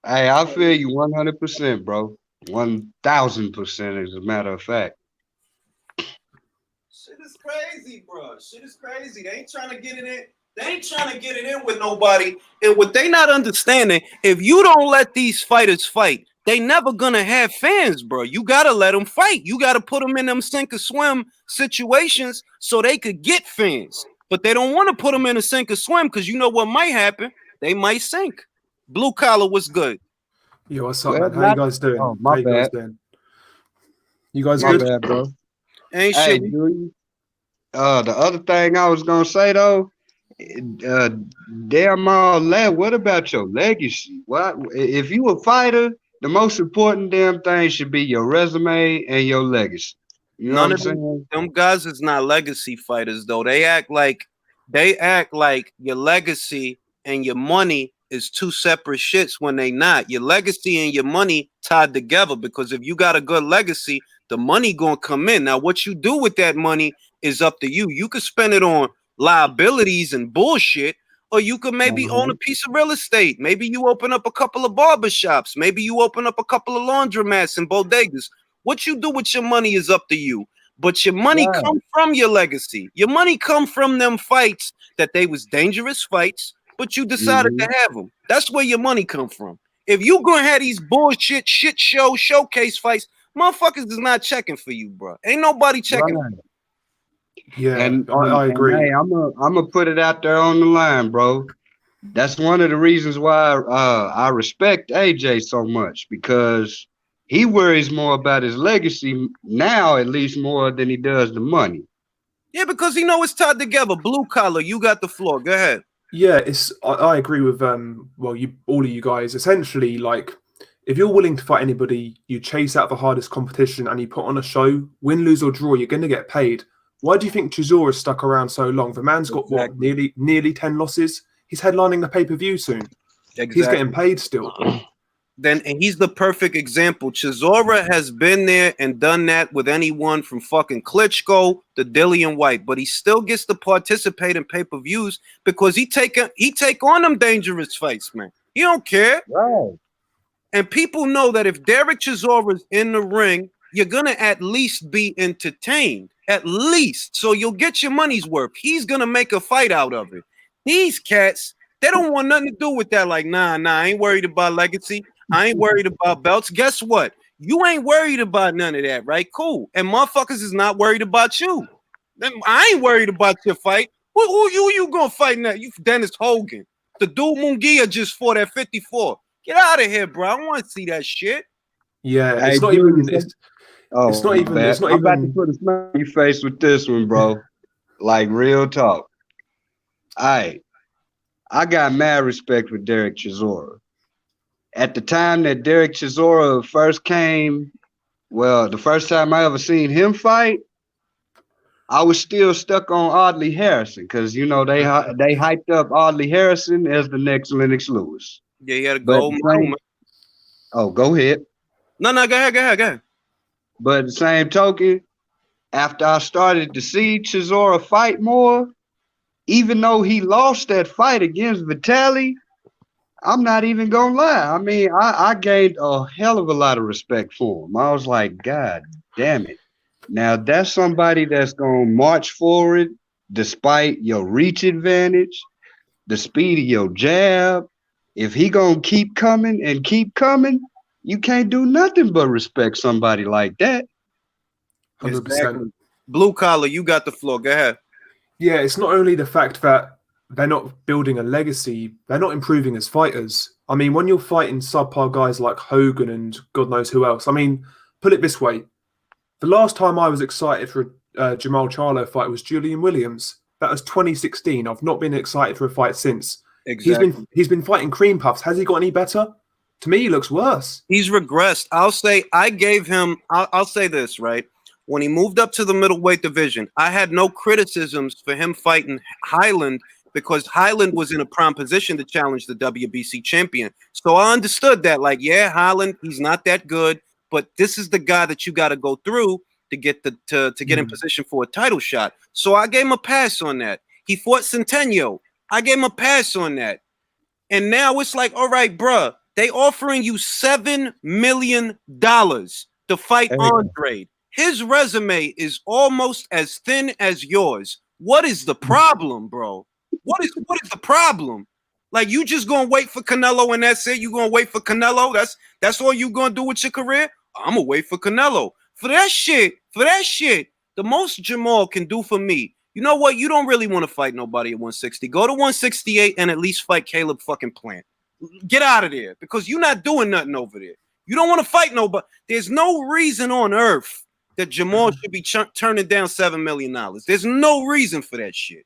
Hey, I feel you 100%, bro. 1,000%, as a matter of fact. Shit is crazy, bro. Shit is crazy. They ain't trying to get it in. They ain't trying to get it in with nobody. And what they not understanding, if you don't let these fighters fight, they never gonna have fans, bro. You gotta let them fight. You gotta put them in them sink or swim situations so they could get fans. But they don't want to put them in a sink or swim because you know what might happen. They might sink. Blue collar was good. Yo, what's up, man? How you guys doing? Oh, my bad. You guys My good? bad, bro. Ain't Hey, shit. the other thing I was gonna say though, damn all that. What about your legacy? What if you a fighter? The most important damn thing should be your resume and your legacy. You know None what of I'm saying? them guys is not legacy fighters though. They act like your legacy and your money is two separate shits when they not. Your legacy and your money tied together, because if you got a good legacy, the money gonna come in. Now, what you do with that money is up to you. You could spend it on liabilities and bullshit, or you could maybe own a piece of real estate. Maybe you open up a couple of barbershops. Maybe you open up a couple of laundromats and bodegas. What you do with your money is up to you. But your money come from your legacy. Your money come from them fights that they was dangerous fights, but you decided to have them. That's where your money come from. If you gonna have these bullshit showcase fights, motherfuckers is not checking for you, bro. Ain't nobody checking. Right. Yeah, And I agree. Hey, I'm gonna put it out there on the line, bro. That's one of the reasons why I respect AJ so much, because he worries more about his legacy now, at least more than he does the money. Yeah, because he know it's tied together. Blue collar, you got the floor. Go ahead. Yeah, I agree with all of you guys. Essentially, like, if you're willing to fight anybody, you chase out the hardest competition and you put on a show, win, lose or draw, you're going to get paid. Why do you think Chisora has stuck around so long? The man's got what, nearly 10 losses. He's headlining the pay-per-view soon. He's getting paid still. then he's the perfect example. Chisora has been there and done that with anyone from fucking Klitschko to Dillian White, but he still gets to participate in pay-per-views because he take on them dangerous fights, man. He don't care. Right. And people know that if Derek Chisora's in the ring, you're gonna at least be entertained. At least. So you'll get your money's worth. He's gonna make a fight out of it. These cats, they don't want nothing to do with that. Like, nah, I ain't worried about legacy. I ain't worried about belts. Guess what? You ain't worried about none of that, right? Cool. And motherfuckers is not worried about you. I ain't worried about your fight. Who you gonna fight now? You Dennis Hogan. The dude Munguia just fought at 54. Get out of here, bro. I don't want to see that shit. Yeah, Hey, it's not Julius, even. Oh, It's not even. man. It's not I'm about to even. put a smile on your face with this one, bro. Like real talk. I got mad respect for Derek Chisora. At the time that Derek Chisora first came, well, the first time I ever seen him fight, I was still stuck on Audley Harrison because they hyped up Audley Harrison as the next Lennox Lewis. Yeah, he had a But gold medal. go ahead. No, go ahead. But the same token, after I started to see Chisora fight more, even though he lost that fight against Vitaly, I'm not even gonna lie. I mean, I gained a hell of a lot of respect for him. I was like, God damn it. Now that's somebody that's gonna march forward despite your reach advantage, the speed of your jab. If he gonna keep coming, you can't do nothing but respect somebody like that. 100%. Exactly. Blue collar, you got the floor. Go ahead. Yeah, it's not only the fact that they're not building a legacy, they're not improving as fighters. I mean, when you're fighting subpar guys like Hogan and God knows who else, I mean, put it this way. The last time I was excited for a Jamal Charlo fight was Julian Williams. That was 2016. I've not been excited for a fight since. Exactly. He's been fighting cream puffs. Has he got any better? To me, he looks worse. He's regressed. I'll say I'll say this, right? When he moved up to the middleweight division, I had no criticisms for him fighting Highland because Highland was in a prime position to challenge the WBC champion. So I understood that, like, yeah, Highland, he's not that good, but this is the guy that you got to go through to get to get in position for a title shot. So I gave him a pass on that. He fought Centennial. I gave him a pass on that. And now it's like, all right, bruh, they offering you $7 million to fight Andre. His resume is almost as thin as yours. What is the problem, bro? What is the problem? Like, you just gonna wait for Canelo and that's it? You gonna wait for Canelo? That's all you gonna do with your career? I'm gonna wait for Canelo. For that shit, the most Jamal can do for me, you know what? You don't really want to fight nobody at 160. Go to 168 and at least fight Caleb fucking Plant. Get out of there because you're not doing nothing over there. You don't want to fight nobody. There's no reason on earth that Jamal should be turning down $7 million. There's no reason for that shit.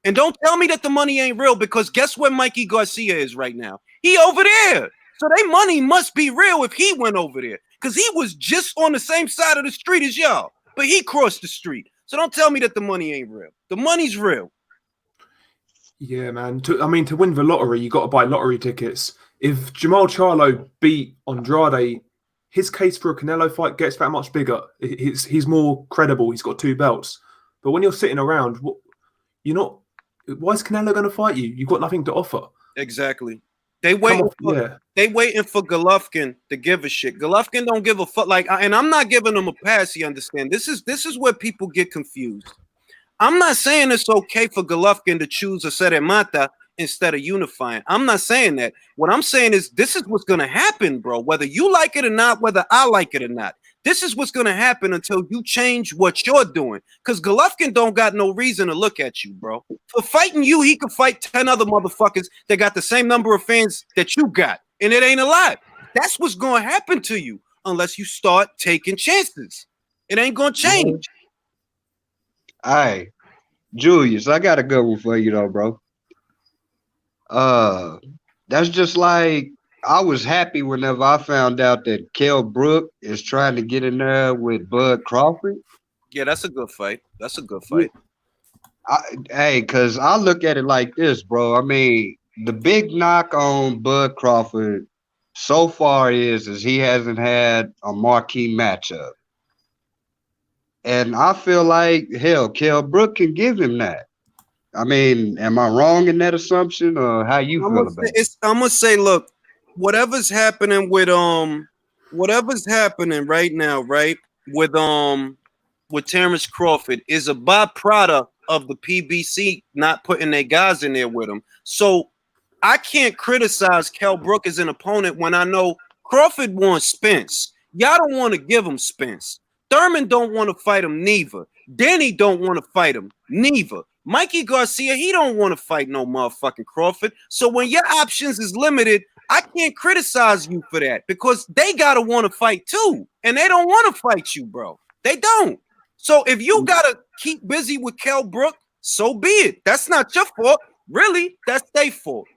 And don't tell me that the money ain't real because guess where Mikey Garcia is right now? He over there. So their money must be real if he went over there because he was just on the same side of the street as y'all, but he crossed the street. So don't tell me that the money ain't real. The money's real. Yeah, man. To win the lottery, you got to buy lottery tickets. If Jamal Charlo beat Andrade, his case for a Canelo fight gets that much bigger. He's more credible. He's got 2 belts. But when you're sitting around, you're not. Why is Canelo going to fight you? You've got nothing to offer. Exactly. They waiting for Golovkin to give a shit. Golovkin don't give a fuck. And I'm not giving him a pass. You understand? This is where people get confused. I'm not saying it's okay for Golovkin to choose a Seremata instead of unifying. I'm not saying that. What I'm saying is this is what's going to happen, bro. Whether you like it or not, whether I like it or not. This is what's going to happen until you change what you're doing. Because Golovkin don't got no reason to look at you, bro. For fighting you, he could fight 10 other motherfuckers that got the same number of fans that you got. And it ain't a lot. That's what's going to happen to you unless you start taking chances. It ain't going to change. All right. Julius, I got a good one for you, though, bro. That's just like I was happy whenever I found out that Kell Brook is trying to get in there with Bud Crawford. Yeah, that's a good fight. Because I look at it like this, bro. I mean, the big knock on Bud Crawford so far is he hasn't had a marquee matchup. And I feel like, hell, Kell Brook can give him that. I mean, am I wrong in that assumption, or how you feel about it? I'm gonna say, look, whatever's happening right now, right, with Terrence Crawford is a byproduct of the PBC not putting their guys in there with him. So I can't criticize Kell Brook as an opponent when I know Crawford wants Spence. Y'all don't want to give him Spence. Thurman don't want to fight him neither. Danny don't want to fight him neither. Mikey Garcia, he don't want to fight no motherfucking Crawford. So when your options is limited, I can't criticize you for that because they gotta want to fight too, and they don't want to fight you, bro. They don't. So if you gotta keep busy with Kell Brook, so be it. That's not your fault. Really, that's their fault.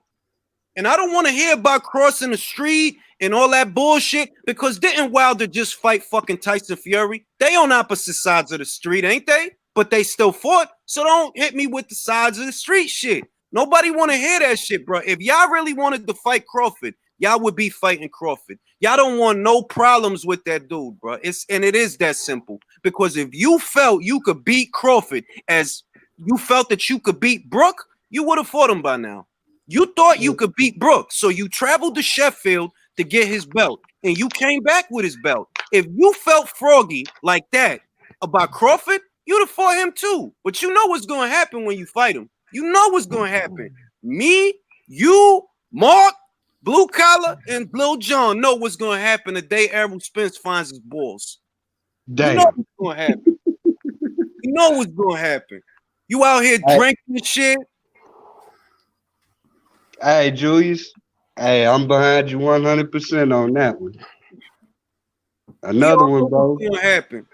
And I don't want to hear about crossing the street and all that bullshit because didn't Wilder just fight fucking Tyson Fury? They on opposite sides of the street, ain't they? But they still fought. So don't hit me with the sides of the street shit. Nobody want to hear that shit, bro. If y'all really wanted to fight Crawford, y'all would be fighting Crawford. Y'all don't want no problems with that dude, bro. It is that simple. Because if you felt you could beat Crawford as you felt that you could beat Brook, you would have fought him by now. You thought you could beat Brook, so you traveled to Sheffield to get his belt, and you came back with his belt. If you felt froggy like that about Crawford, you'd have fought him too. But you know what's going to happen when you fight him. You know what's going to happen. Me, you, Mark, Blue Collar, and Lil John know what's going to happen the day Errol Spence finds his balls. Damn. You know what's going to happen. You know what's going to happen. You out here drinking shit. Hey, Julius. Hey, I'm behind you 100% on that one. Another one, bro. What's going to happen.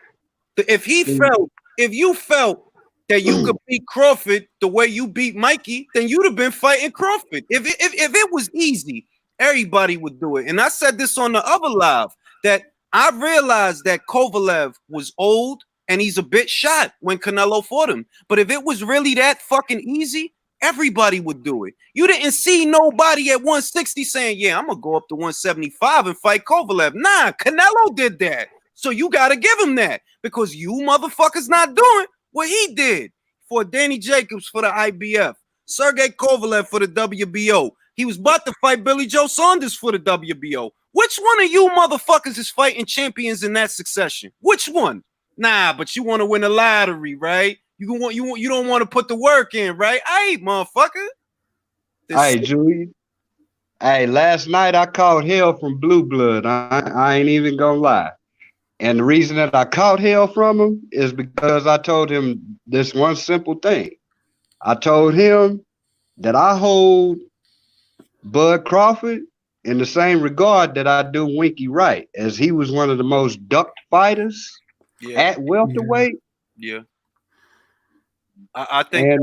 If you felt that you could beat Crawford the way you beat Mikey, then you'd have been fighting Crawford. If it was easy, everybody would do it. And I said this on the other live, that I realized that Kovalev was old and he's a bit shot when Canelo fought him. But if it was really that fucking easy, everybody would do it. You didn't see nobody at 160 saying, yeah, I'm going to go up to 175 and fight Kovalev. Nah, Canelo did that. So you got to give him that because you motherfuckers not doing what he did. For Danny Jacobs for the IBF, Sergey Kovalev for the WBO. He was about to fight Billy Joe Saunders for the WBO. Which one of you motherfuckers is fighting champions in that succession? Which one? Nah, but you want to win the lottery, right? You don't want to put the work in, right? Hey, motherfucker. Hey, Julius. Hey, last night I caught hell from Blue Blood. I ain't even gonna lie. And the reason that I caught hell from him is because I told him this one simple thing. I told him that I hold Bud Crawford in the same regard that I do Winky Wright, as he was one of the most ducked fighters at welterweight. Yeah. I think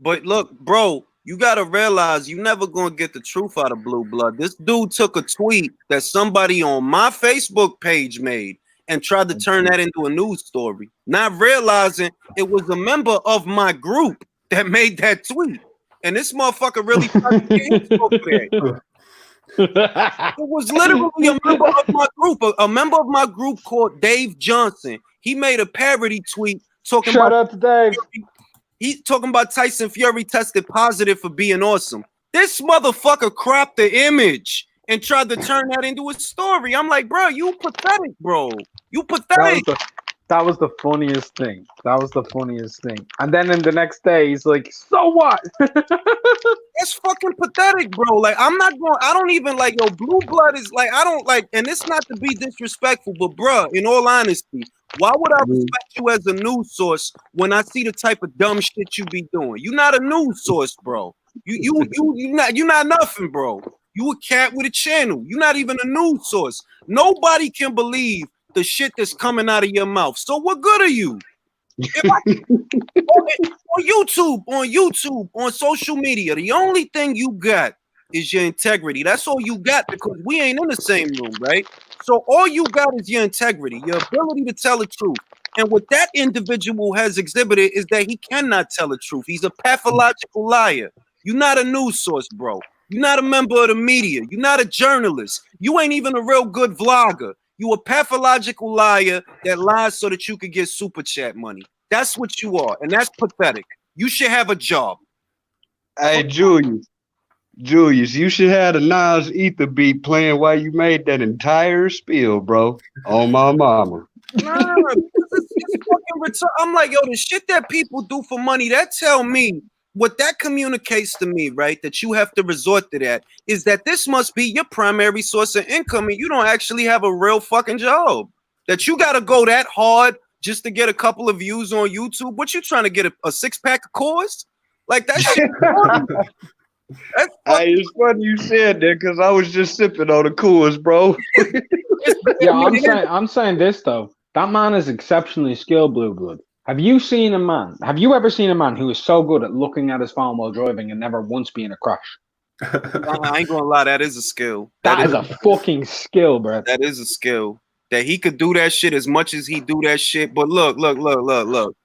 but look, bro, you gotta realize you never gonna get the truth out of Blue Blood. This dude took a tweet that somebody on my Facebook page made and tried to turn that into a news story, not realizing it was a member of my group that made that tweet. And this motherfucker really tried to get his smoke there. It was literally a member of my group, a member of my group called Dave Johnson. He made a parody tweet talking Shout about out to Dave. He's talking about Tyson Fury tested positive for being awesome. This motherfucker cropped the image and tried to turn that into a story. I'm like, bro, you pathetic, bro. You pathetic. That was the funniest thing. That was the funniest thing. And then in the next day, he's like, so what? That's fucking pathetic, bro. Like, I don't even like, yo, Blue Blood is like, I don't like, and it's not to be disrespectful, but bro, in all honesty, why would I respect you as a news source when I see the type of dumb shit you be doing? You're not a news source, bro. You're not nothing, bro. You a cat with a channel. You're not even a news source. Nobody can believe the shit that's coming out of your mouth. So what good are you? On YouTube, on social media, the only thing you got is your integrity. That's all you got because we ain't in the same room, right? So all you got is your integrity, your ability to tell the truth. And what that individual has exhibited is that he cannot tell the truth. He's a pathological liar. You're not a news source, bro. You're not a member of the media. You're not a journalist. You ain't even a real good vlogger. You a pathological liar that lies so that you could get super chat money. That's what you are, and that's pathetic. You should have a job. Hey, Julius, you should have the Nas Ether beat playing while you made that entire spiel, bro. On my mama. Nah, it's fucking return. I'm like, yo, the shit that people do for money, that tell me what that communicates to me, right? That you have to resort to that is that this must be your primary source of income and you don't actually have a real fucking job. That you got to go that hard just to get a couple of views on YouTube. What you trying to get a 6-pack of Coors? Like that shit. Hey, it's funny you said that because I was just sipping on the Coors, bro. Yeah, I'm saying this though. That man is exceptionally skilled, Blue Blood. Have you ever seen a man who is so good at looking at his phone while driving and never once be in a crash? I ain't gonna lie, that is a skill. That is a fucking skill, bro. That is a skill. That he could do that shit as much as he do that shit. But look.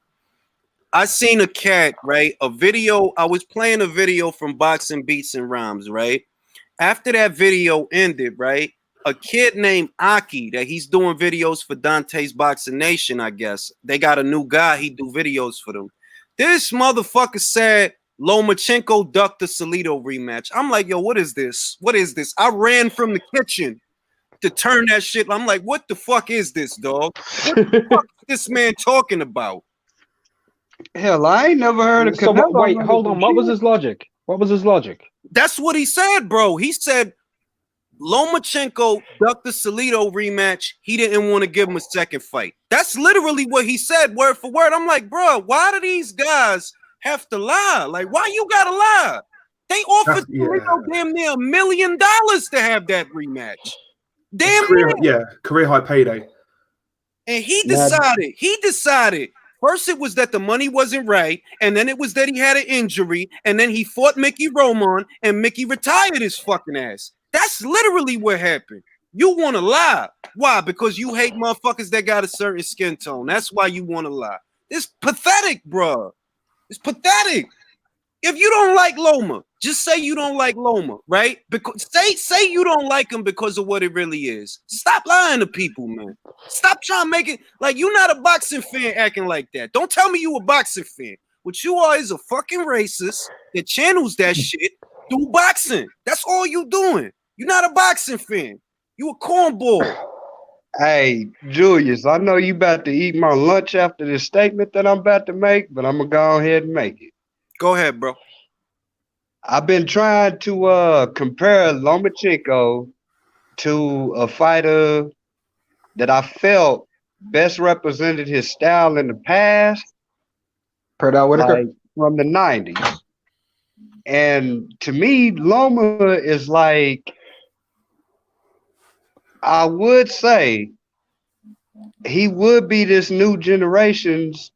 I seen a cat, right? A video. I was playing a video from Boxing Beats and Rhymes, right? After that video ended, right? A kid named Aki that he's doing videos for Dante's Boxing Nation, I guess. They got a new guy. He do videos for them. This motherfucker said Lomachenko ducked the Salido rematch. I'm like, yo, what is this? What is this? I ran from the kitchen to turn that shit. I'm like, what the fuck is this, dog? What the fuck is this man talking about? Hell, I ain't never heard of. So wait, hold on. What was his logic? That's what he said, bro. He said Lomachenko ducked the Salido rematch. He didn't want to give him a second fight. That's literally what he said, word for word. I'm like, bro, why do these guys have to lie? Like, why you gotta lie? They offered Salido damn near $1 million to have that rematch. Damn career high payday. And he decided. First, it was that the money wasn't right, and then it was that he had an injury, and then he fought Mickey Roman, and Mickey retired his fucking ass. That's literally what happened. You want to lie. Why? Because you hate motherfuckers that got a certain skin tone. That's why you want to lie. It's pathetic, bro. It's pathetic. If you don't like Loma, just say you don't like Loma, right? Because say you don't like him because of what it really is. Stop lying to people, man. Stop trying to make it like you're not a boxing fan acting like that. Don't tell me you a boxing fan. What you are is a fucking racist that channels that shit through boxing. That's all you doing. You're not a boxing fan. You a cornball. Hey, Julius, I know you about to eat my lunch after this statement that I'm about to make, but I'm gonna go ahead and make it. Go ahead, bro. I've been trying to compare Lomachenko to a fighter that I felt best represented his style in the past, like from the 90s. And to me, Loma is like, I would say he would be this new generation's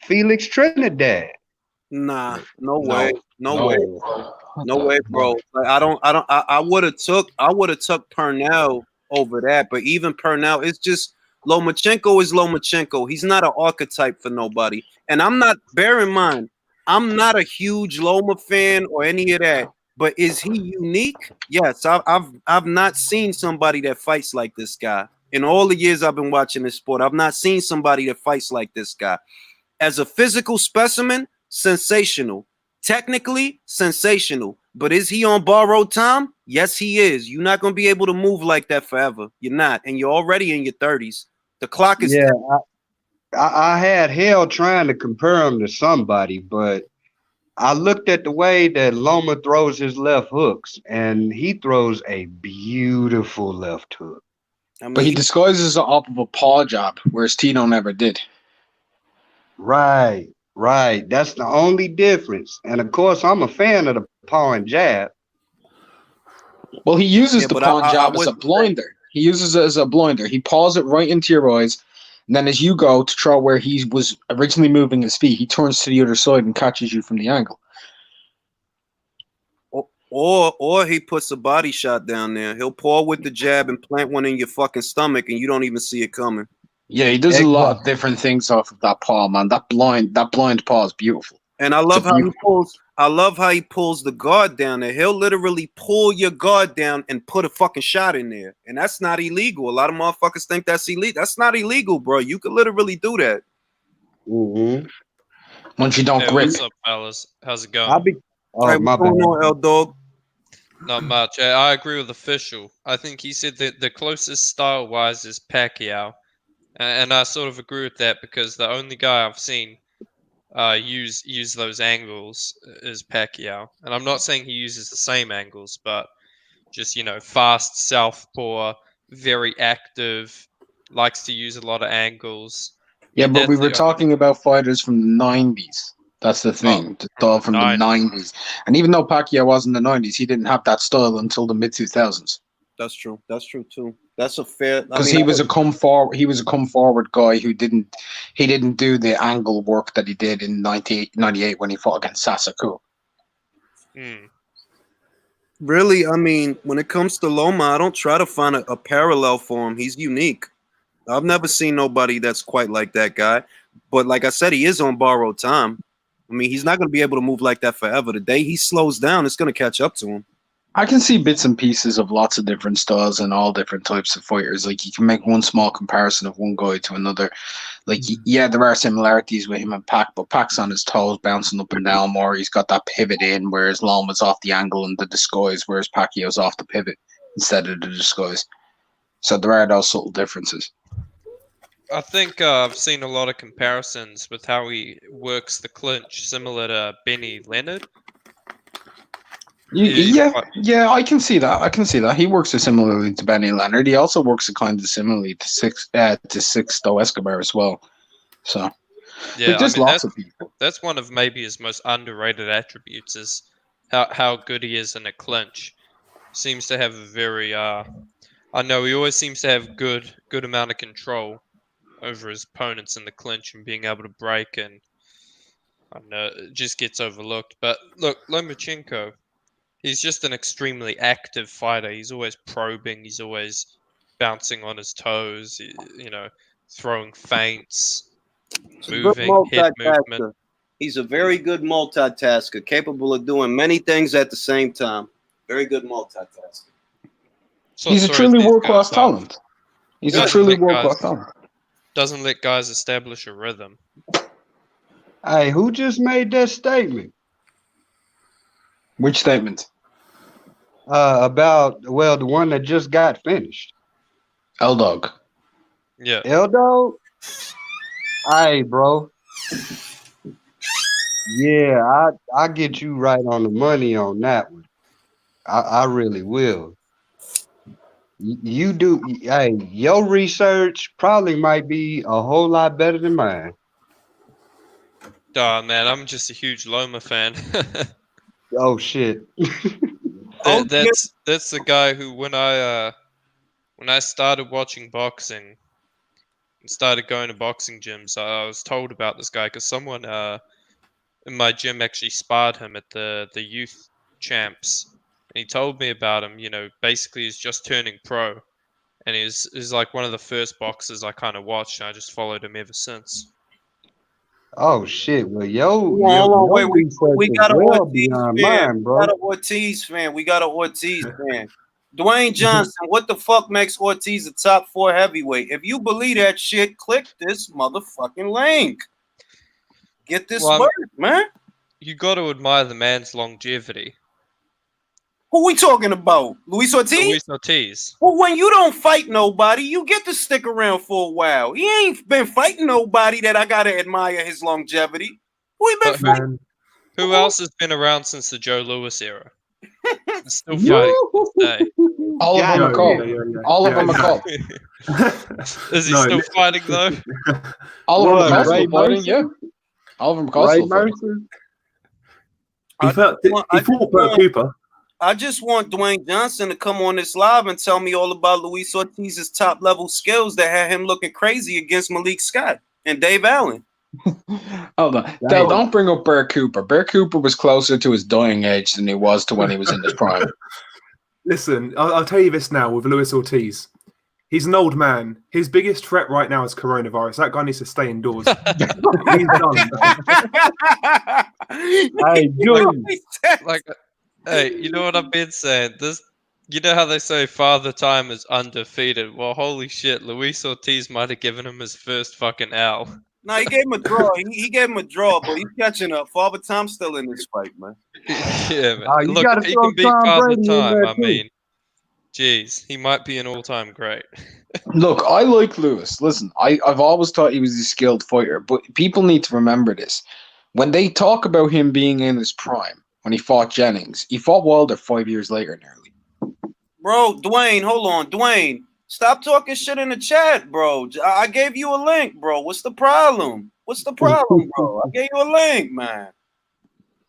Felix Trinidad. Nah, no way, bro. Like, I would have took Purnell over that, but even Purnell, it's just Lomachenko is Lomachenko. He's not an archetype for nobody. And bear in mind, I'm not a huge Loma fan or any of that. But is he unique? Yes, I've not seen somebody that fights like this guy. In all the years I've been watching this sport, I've not seen somebody that fights like this guy. As a physical specimen, sensational. Technically, sensational. But is he on borrowed time? Yes, he is. You're not going to be able to move like that forever. You're not. And you're already in your 30s. The clock is... Yeah, I had hell trying to compare him to somebody, but I looked at the way that Loma throws his left hooks, and he throws a beautiful left hook. I mean, but he disguises it off of a paw jab, whereas Tito never did. Right. That's the only difference. And of course, I'm a fan of the paw and jab. Well, he uses the paw and jab as a blinder. He uses it as a blinder. He paws it right into your eyes. And then as you go to throw where he was originally moving his feet, he turns to the other side and catches you from the angle. Or he puts a body shot down there. He'll paw with the jab and plant one in your fucking stomach, and you don't even see it coming. Yeah, he does a lot of different things off of that paw, man. That blind paw is beautiful. And I love how he pulls. I love how he pulls the guard down there. He'll literally pull your guard down and put a fucking shot in there. And that's not illegal. A lot of motherfuckers think that's illegal. That's not illegal, bro. You could literally do that. Mm-hmm. Once you don't Hey, grip. what's up, fellas? How's it going? I'll be. Oh, Hey, my what's going bad. on, L Dog? Not much. I agree with Official. I think he said that the closest style-wise is Pacquiao. And I sort of agree with that because the only guy I've seen use those angles is Pacquiao. And I'm not saying he uses the same angles, but just, fast southpaw, very active, likes to use a lot of angles. Yeah, but we That's were the- talking about fighters from the 90s. That's the thing. The style from the 90s. And even though Pacquiao was in the 90s, he didn't have that style until the mid 2000s. That's true. That's true too. That's a fair. Because he was a come forward guy who didn't do the angle work that he did in 98 when he fought against Sasaku. Really, I mean, when it comes to Loma, I don't try to find a parallel for him. He's unique. I've never seen nobody that's quite like that guy. But like I said, he is on borrowed time. I mean, he's not going to be able to move like that forever. The day he slows down, it's going to catch up to him. I can see bits and pieces of lots of different styles and all different types of fighters. Like, you can make one small comparison of one guy to another. Like, yeah, there are similarities with him and Pac, but Pac's on his toes, bouncing up and down more. He's got that pivot in, whereas Loma's off the angle and the disguise, whereas Pacquiao's off the pivot instead of the disguise. So there are those subtle differences. I think I've seen a lot of comparisons with how he works the clinch, similar to Benny Leonard. Yeah, I can see that. He works it similarly to Benny Leonard. He also works it kind of similarly to Sixto Escobar as well. So Yeah, there's lots of people. That's one of maybe his most underrated attributes is how good he is in a clinch. Seems to have a very I know he always seems to have good amount of control over his opponents in the clinch and being able to break, and I know it just gets overlooked. But look, Lomachenko, he's just an extremely active fighter. He's always probing. He's always bouncing on his toes. Throwing feints, moving, head movement. He's a very good multitasker, capable of doing many things at the same time. Very good multitasker. He's a truly world-class talent. He's a truly world-class talent. Doesn't let guys establish a rhythm. Hey, who just made that statement? Which statement? About the one that just got finished. L-Dog. Yeah. L-Dog? Hey, bro. Yeah, I get you right on the money on that one. I really will. You do. Hey, your research probably might be a whole lot better than mine. Oh man, I'm just a huge Loma fan. Oh shit. That's the guy who when I started watching boxing and started going to boxing gyms, I was told about this guy because someone in my gym actually sparred him at the youth champs. And he told me about him, basically he's just turning pro. And he's like one of the first boxers I kind of watched, and I just followed him ever since. Oh shit! Well, we got an Ortiz fan. Mine, bro. We got an Ortiz fan. Dwayne Johnson, what the fuck makes Ortiz a top 4 heavyweight? If you believe that shit, click this motherfucking link. Get this work, man. You got to admire the man's longevity. Who we talking about? Luis Ortiz? Luis Ortiz. Well, when you don't fight nobody, you get to stick around for a while. He ain't been fighting nobody that I gotta admire his longevity. Who he been fighting? Who else has been around since the Joe Louis era? Still fighting today. All of them are called. All of them are called. Is he still fighting though? All of them are still fighting. Yeah. All of them are still fighting. He fought Bert Cooper. I just want Dwayne Johnson to come on this live and tell me all about Luis Ortiz's top level skills that had him looking crazy against Malik Scott and Dave Allen. Hold on. Don't bring up Bert Cooper. Bert Cooper was closer to his dying age than he was to when he was in his prime. Listen, I'll tell you this now with Luis Ortiz. He's an old man. His biggest threat right now is coronavirus. That guy needs to stay indoors. He's done. Hey, Julius. Like, hey, you know what I've been saying? You know how they say Father Time is undefeated? Well, holy shit, Luis Ortiz might have given him his first fucking L. No, he gave him a draw. He gave him a draw, but he's catching up. Father Time's still in this fight, man. Yeah, man. You Look, gotta if he throw can beat Tom Father Brady in Time, there, I too. mean, geez, he might be an all-time great. Look, I like Lewis. Listen, I've always thought he was a skilled fighter, but people need to remember this. When they talk about him being in his prime, when he fought Jennings, he fought Wilder 5 years later nearly. Bro, Dwayne, hold on. Dwayne, stop talking shit in the chat, bro. I gave you a link, bro. What's the problem? What's the problem, bro? I gave you a link, man.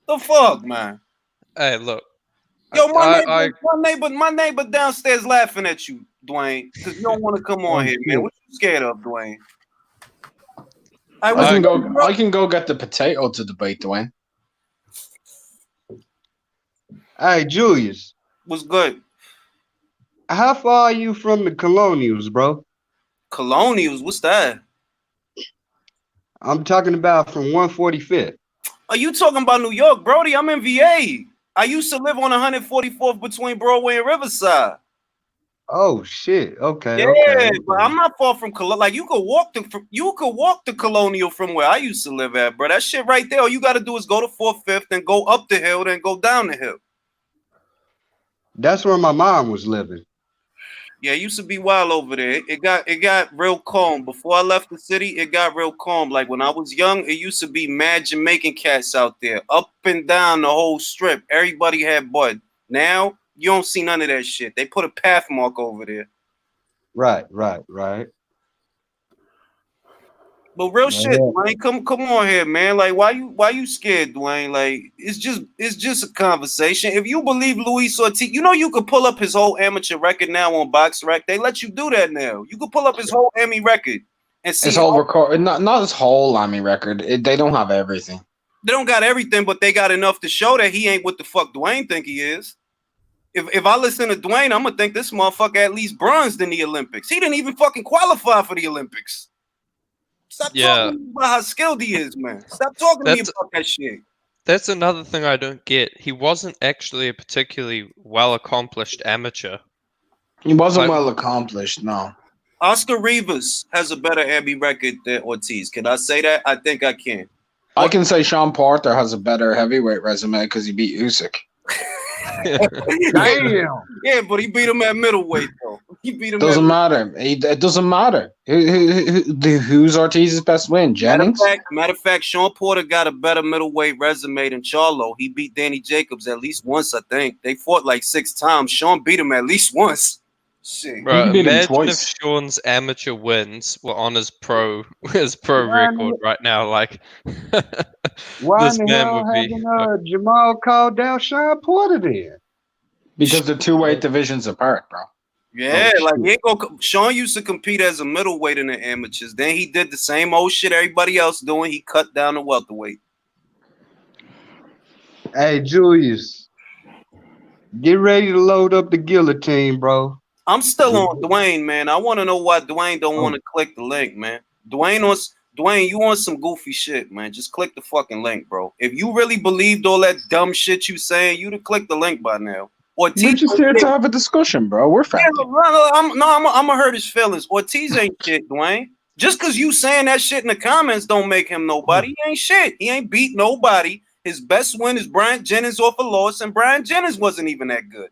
The fuck, man? Hey, look. Yo, my neighbor downstairs laughing at you, Dwayne, because you don't want to come on here, man. What you scared of, Dwayne? I can go get the potato to debate, Dwayne. Hey, Julius. What's good? How far are you from the Colonials, bro? Colonials? What's that? I'm talking about from 145th. Are you talking about New York, Brody? I'm in VA. I used to live on 144th between Broadway and Riverside. Oh shit! Okay, Yeah, okay. but I'm not far from like you could walk the Colonial from where I used to live at, bro. That shit right there. All you got to do is go to 4th, and go up the hill, then go down the hill. That's where my mom was living. Yeah, it used to be wild over there. It got real calm. Before I left the city, it got real calm. Like when I was young, it used to be mad Jamaican cats out there, up and down the whole strip. Everybody had bud. Now you don't see none of that shit. They put a path mark over there. Right. But real shit, Dwayne, come on here, man. Like, why you scared, Dwayne? Like, it's just a conversation. If you believe Luis Ortiz, you know you could pull up his whole amateur record now on BoxRec. They let you do that now. You could pull up his whole Emmy record and see his whole record, not his whole Emmy record. They don't have everything. They don't got everything, but they got enough to show that he ain't what the fuck Dwayne think he is. If I listen to Dwayne, I'm gonna think this motherfucker at least bronzed in the Olympics. He didn't even fucking qualify for the Olympics. Stop talking to me about how skilled he is, man. Stop talking to me about that shit. That's another thing I don't get. He wasn't actually a particularly well-accomplished amateur. He wasn't well accomplished, no. Oscar Rivas has a better Emmy record than Ortiz. Can I say that? I think I can. I can say Sean Porter has a better heavyweight resume because he beat Usyk. Damn. Yeah, but he beat him at middleweight though. He beat him. Doesn't matter. It doesn't matter. Who's Ortiz's best win? Jennings. Matter of fact, Sean Porter got a better middleweight resume than Charlo. He beat Danny Jacobs at least once, I think. They fought like 6 times. Sean beat him at least once. Shit. Bro, imagine if Sean's amateur wins were on his pro record right now. Like, why this in the man hell would be. having Jamal called down Sean Porter then? Because they're 2 weight divisions apart, bro. Yeah, like he ain't gonna. Sean used to compete as a middleweight in the amateurs. Then he did the same old shit everybody else doing. He cut down to welterweight. Hey, Julius, get ready to load up the guillotine, bro. I'm still on Dwayne, man. I want to know why Dwayne don't want to click the link, man. Dwayne, you want some goofy shit, man. Just click the fucking link, bro. If you really believed all that dumb shit you saying, you'd have clicked the link by now. Ortiz, we're just here to have a discussion, bro. We're family. Yeah, I'm gonna hurt his feelings. Ortiz ain't shit, Dwayne. Just because you saying that shit in the comments don't make him nobody. He ain't shit. He ain't beat nobody. His best win is Brian Jennings off a loss, and Brian Jennings wasn't even that good.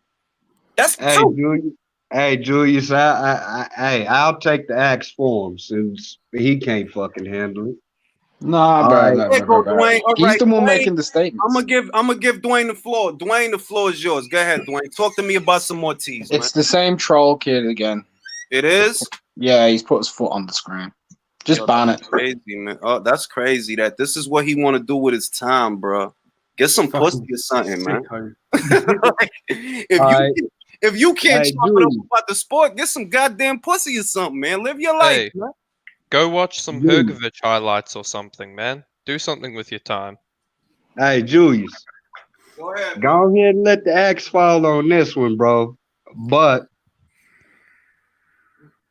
That's true. Julius, I'll take the axe for him since he can't fucking handle it. Nah, bro. Dwayne. He's the one making the statements. I'm gonna give Dwayne the floor. Dwayne, the floor is yours. Go ahead, Dwayne. Talk to me about some Ortiz. It's the same troll kid again. It is? Yeah, he's put his foot on the screen. Just ban it. Crazy, man. Oh, that's crazy. That this is what he want to do with his time, bro. Get some pussy or something, man. If you can't talk it up about the sport, get some goddamn pussy or something, man. Live your life, man. Go watch some Hergovich highlights or something, man. Do something with your time. Hey, Julius. Go ahead. Go ahead and let the axe fall on this one, bro. But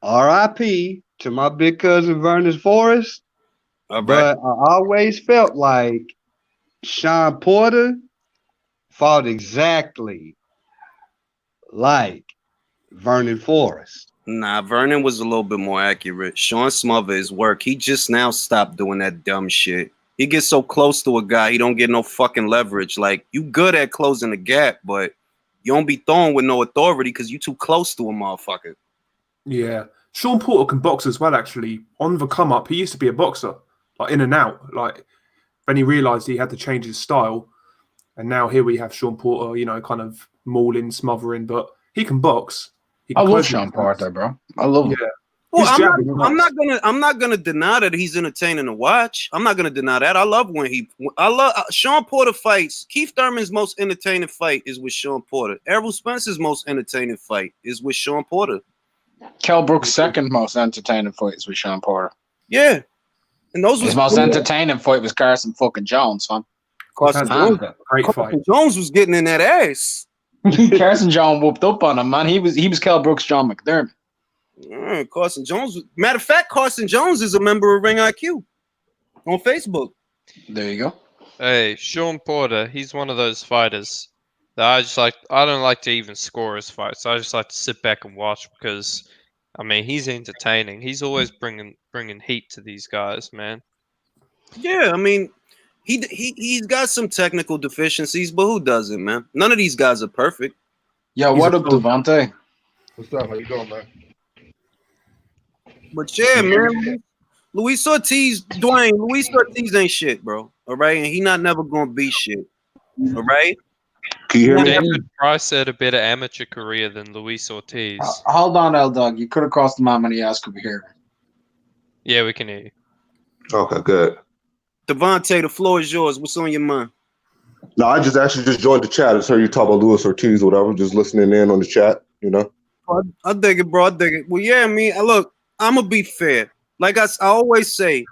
R.I.P. to my big cousin Vernon Forrest. All right. But I always felt like Sean Porter fought exactly like Vernon Forrest. Nah, Vernon was a little bit more accurate. Sean smother his work. He just now stopped doing that dumb shit. He gets so close to a guy, he don't get no fucking leverage. Like, you good at closing the gap, but you don't be throwing with no authority because you too close to a motherfucker. Yeah. Sean Porter can box as well, actually. On the come up, he used to be a boxer, like in and out. Like, then he realised he had to change his style. And now here we have Sean Porter, you know, kind of mauling, smothering, but he can box. He I can love close Sean his Porter, bro. I love him. Yeah. Well, His jab is nuts. I'm not gonna deny that he's entertaining to watch. I'm not gonna deny that. I love Sean Porter fights. Keith Thurman's most entertaining fight is with Sean Porter. Errol Spence's most entertaining fight is with Sean Porter. Kell Brook's second most entertaining fight is with Sean Porter. Yeah, and those His was most entertaining fight was Carson fucking Jones, fam. Carson Jones. Great fight. Carson Jones was getting in that ass. Carson Jones whooped up on him, man. He was Kell Brook's John McDermott. Carson Jones. Matter of fact, Carson Jones is a member of Ring IQ on Facebook. There you go. Hey, Sean Porter, he's one of those fighters that I don't like to even score his fights. I just like to sit back and watch because, I mean, he's entertaining. He's always bringing heat to these guys, man. Yeah, I mean, he's got some technical deficiencies, but who doesn't, man? None of these guys are perfect. Yo, what up, Devontae? What's up? How you doing, man? But yeah, man, Luis Ortiz ain't shit, bro. All right, and he not never gonna be shit. All right. Can you hear me? David Price had a better amateur career than Luis Ortiz. Hold on, L-Dog. You could have crossed the mom when he asked could be here. Yeah, we can hear you. Okay, good. Devontae, the floor is yours. What's on your mind? No, I just joined the chat. I just heard you talk about Luis Ortiz or whatever. Just listening in on the chat, you know. I dig it, bro. I dig it. Well, yeah, I mean, look, I'm gonna be fair. Like I always say,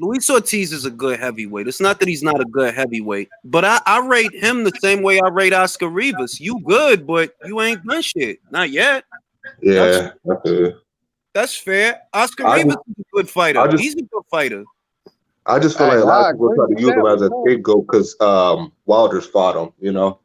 Luis Ortiz is a good heavyweight. It's not that he's not a good heavyweight, but I rate him the same way I rate Oscar Rivas. You good, but you ain't done shit. Not yet. Yeah, that's fair. Oscar Rivas is a good fighter. He's a good fighter. I just feel like a lot of people try to use him as a scapegoat because Wilder's fought him, you know.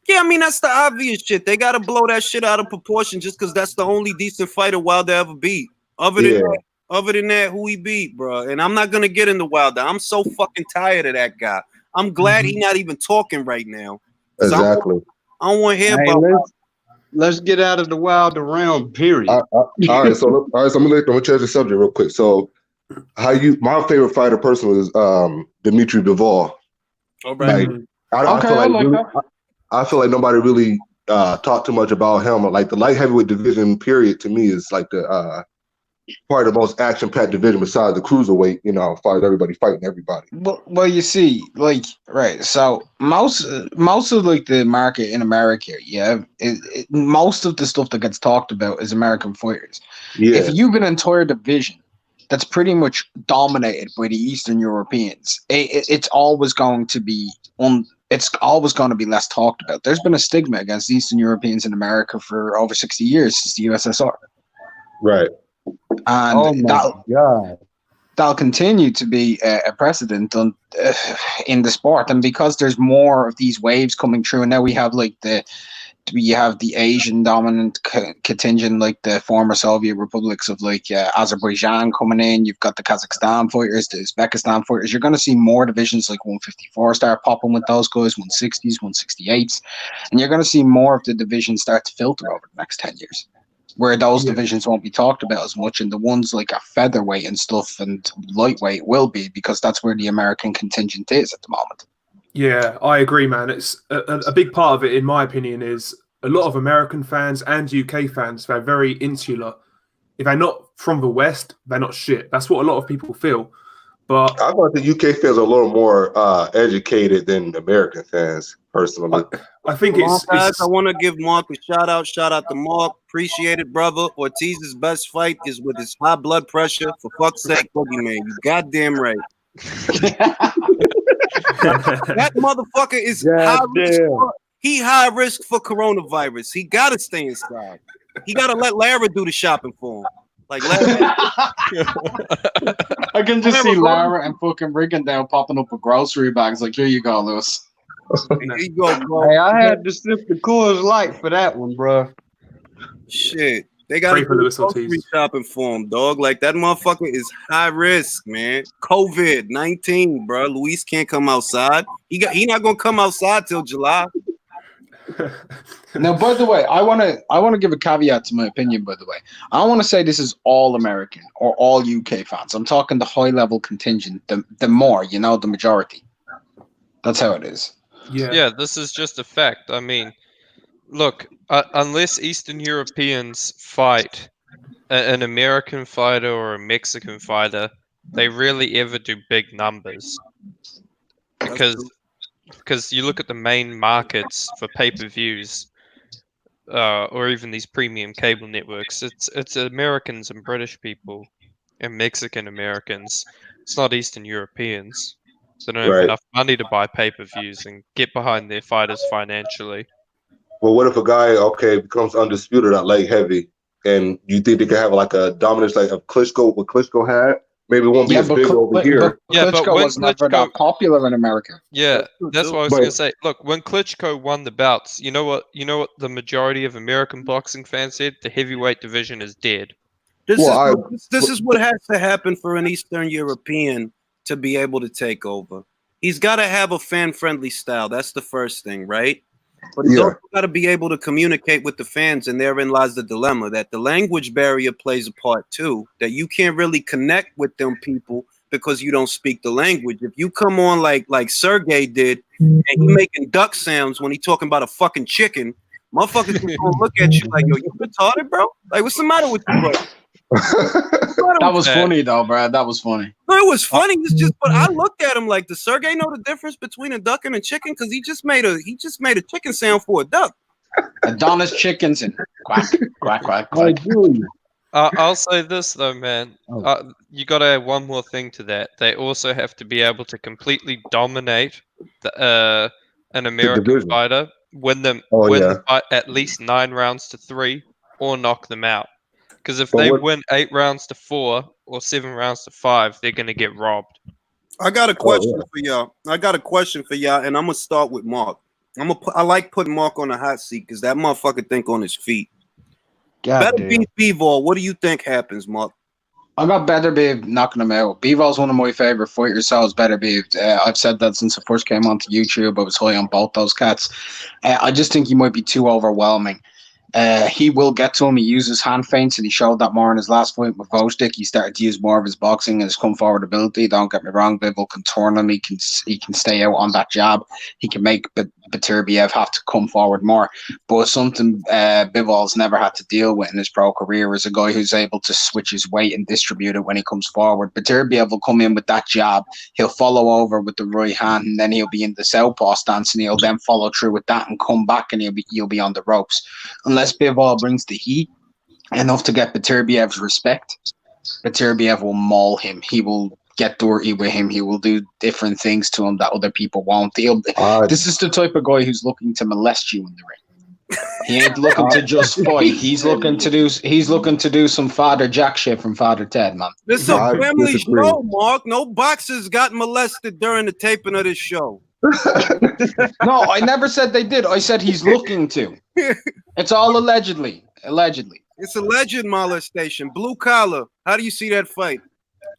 Yeah, I mean, that's the obvious shit. They got to blow that shit out of proportion just because that's the only decent fighter Wilder ever beat. Other than that, who he beat, bro. And I'm not going to get into Wilder. I'm so fucking tired of that guy. I'm glad he's not even talking right now. Exactly. I don't want to hear about Let's get out of the Wilder realm, period. All right, so I'm gonna change the subject real quick. So, my favorite fighter personally is Dimitri Bivol. All right. I feel like nobody really talked too much about him. Like the light heavyweight division, period, to me is like the probably the most action-packed division besides the cruiserweight. You know, as far as everybody fighting everybody. Well, you see, like, right. So most of like the market in America, most of the stuff that gets talked about is American fighters. Yeah. If you've an entire division that's pretty much dominated by the Eastern Europeans, it's always going to be it's always going to be less talked about. There's been a stigma against Eastern Europeans in America for over 60 years since the USSR. Right. And that'll continue to be a precedent in the sport. And because there's more of these waves coming through, and now we have the Asian dominant contingent, like the former Soviet republics of like Azerbaijan coming in. You've got the Kazakhstan fighters, the Uzbekistan fighters. You're going to see more divisions like 154 start popping with those guys, 160s, 168s. And you're going to see more of the divisions start to filter over the next 10 years, where those divisions won't be talked about as much. And the ones like a featherweight and stuff and lightweight will be, because that's where the American contingent is at the moment. Yeah, I agree, man. It's a big part of it, in my opinion, is a lot of American fans and UK fans, they're very insular. If they're not from the West, they're not shit. That's what a lot of people feel. But I thought the UK fans are a little more educated than American fans, personally. I think guys, I want to give Mark a shout out. Shout out to Mark. Appreciate it, brother. Ortiz's best fight is with his high blood pressure. For fuck's sake, Boogeyman. You goddamn right. That motherfucker is high risk. He high risk for coronavirus. He gotta stay inside. He gotta let Lara do the shopping for him. Like Lara, I can just see Remember, Lara and fucking Riggindale popping up with grocery bags. Like, here you go, Lewis. here you go, bro. Hey, I had to sip the Coors Light for that one, bro. Shit. They gotta Pray for do Lewis grocery Ortiz. shopping for him, dog. Like that motherfucker is high risk, man. COVID-19, bro. Luis can't come outside. He not gonna come outside till July. Now, by the way, I wanna give a caveat to my opinion. By the way, I want to say this is all American or all UK fans. I'm talking the high level contingent, the more, you know, the majority. That's how it is. Yeah, this is just a fact. I mean, look, unless Eastern Europeans fight an American fighter or a Mexican fighter, they rarely ever do big numbers. Because you look at the main markets for pay-per-views, or even these premium cable networks, it's Americans and British people and Mexican Americans. It's not Eastern Europeans. They don't have enough money to buy pay-per-views and get behind their fighters financially. Well, what if a guy becomes undisputed at light heavy, and you think they could have like a dominance like of Klitschko? What Klitschko had, maybe it won't be as big over here. But Klitschko was never that popular in America. Yeah, that's what I was going to say. Look, when Klitschko won the bouts, you know what the majority of American boxing fans said? The heavyweight division is dead. This is what has to happen for an Eastern European to be able to take over. He's got to have a fan-friendly style. That's the first thing, right? But he's also got to be able to communicate with the fans, and therein lies the dilemma that the language barrier plays a part too. That you can't really connect with them people because you don't speak the language. If you come on like Sergey did, and he making duck sounds when he talking about a fucking chicken, motherfuckers just gonna look at you like, yo, you retarded, bro? Like, what's the matter with you, bro? That was funny though, bro. That was funny. No, it was funny. It's just, but I looked at him like, does Sergey know the difference between a duck and a chicken? Because he just made a chicken sound for a duck. Adonis chickens and quack, quack, quack, quack. I'll say this though, man. You got to add one more thing to that. They also have to be able to completely dominate an American fighter, win the fight at least 9 rounds to 3, or knock them out. Because if they win 8 rounds to 4 or 7 rounds to 5, they're gonna get robbed. I got a question for y'all. And I'm gonna start with Mark. I like putting Mark on the hot seat because that motherfucker think on his feet. Better beat Bivol. What do you think happens, Mark? I got Better Beef knocking him out. Bivol's one of my favorite fighters, so is Better Beef. I've said that since I first came onto YouTube. I was high on both those cats. I just think he might be too overwhelming. He will get to him. He uses hand feints, and he showed that more in his last fight with Vostik. He started to use more of his boxing and his come forward ability. Don't get me wrong, Bivol can turn him. He can stay out on that jab. He can make Beterbiev have to come forward more. But something Bivol's never had to deal with in his pro career is a guy who's able to switch his weight and distribute it when he comes forward. Beterbiev will come in with that jab. He'll follow over with the right hand, and then he'll be in the southpaw stance, and he'll then follow through with that and come back, and you'll be on the ropes. Unless Bivol brings the heat enough to get Beterbiev's respect, Beterbiev will maul him. He will get dirty with him. He will do different things to him that other people won't. This is the type of guy who's looking to molest you in the ring. He ain't looking to just fight. He's looking to do some Father Jack shit from Father Ted, man. This is a family show, Mark. No boxers got molested during the taping of this show. No, I never said they did. I said he's looking to. It's all allegedly. Allegedly. It's alleged molestation. Blue collar. How do you see that fight?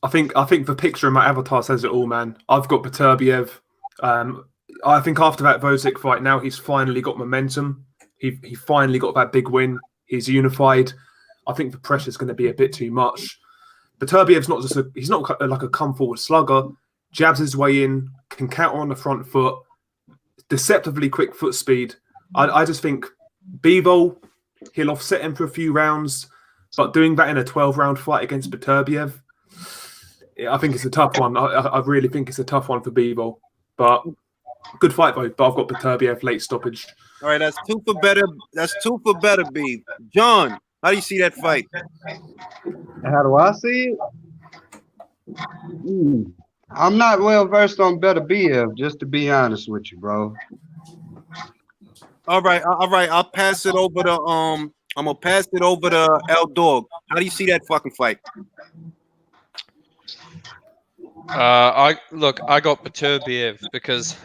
I think the picture in my avatar says it all, man. I've got Beterbiev. I think after that Vosik fight, now he's finally got momentum. He finally got that big win. He's unified. I think the pressure's going to be a bit too much. Beterbiev's not like a come forward slugger. Jabs his way in, can counter on the front foot, deceptively quick foot speed. I just think Bivol, he'll offset him for a few rounds, but doing that in a 12-round fight against Beterbiev, I think it's a tough one. I really think it's a tough one for Bivol. But good fight though. But I've got Beterbiev late stoppage. All right, that's two for better. That's 2 for better, Beef. John, how do you see that fight? How do I see it? I'm not well versed on Better BF, just to be honest with you, bro. All right. I'll pass it over to I'm gonna pass it over to L Dog. How do you see that fucking fight? I got Beterbiev because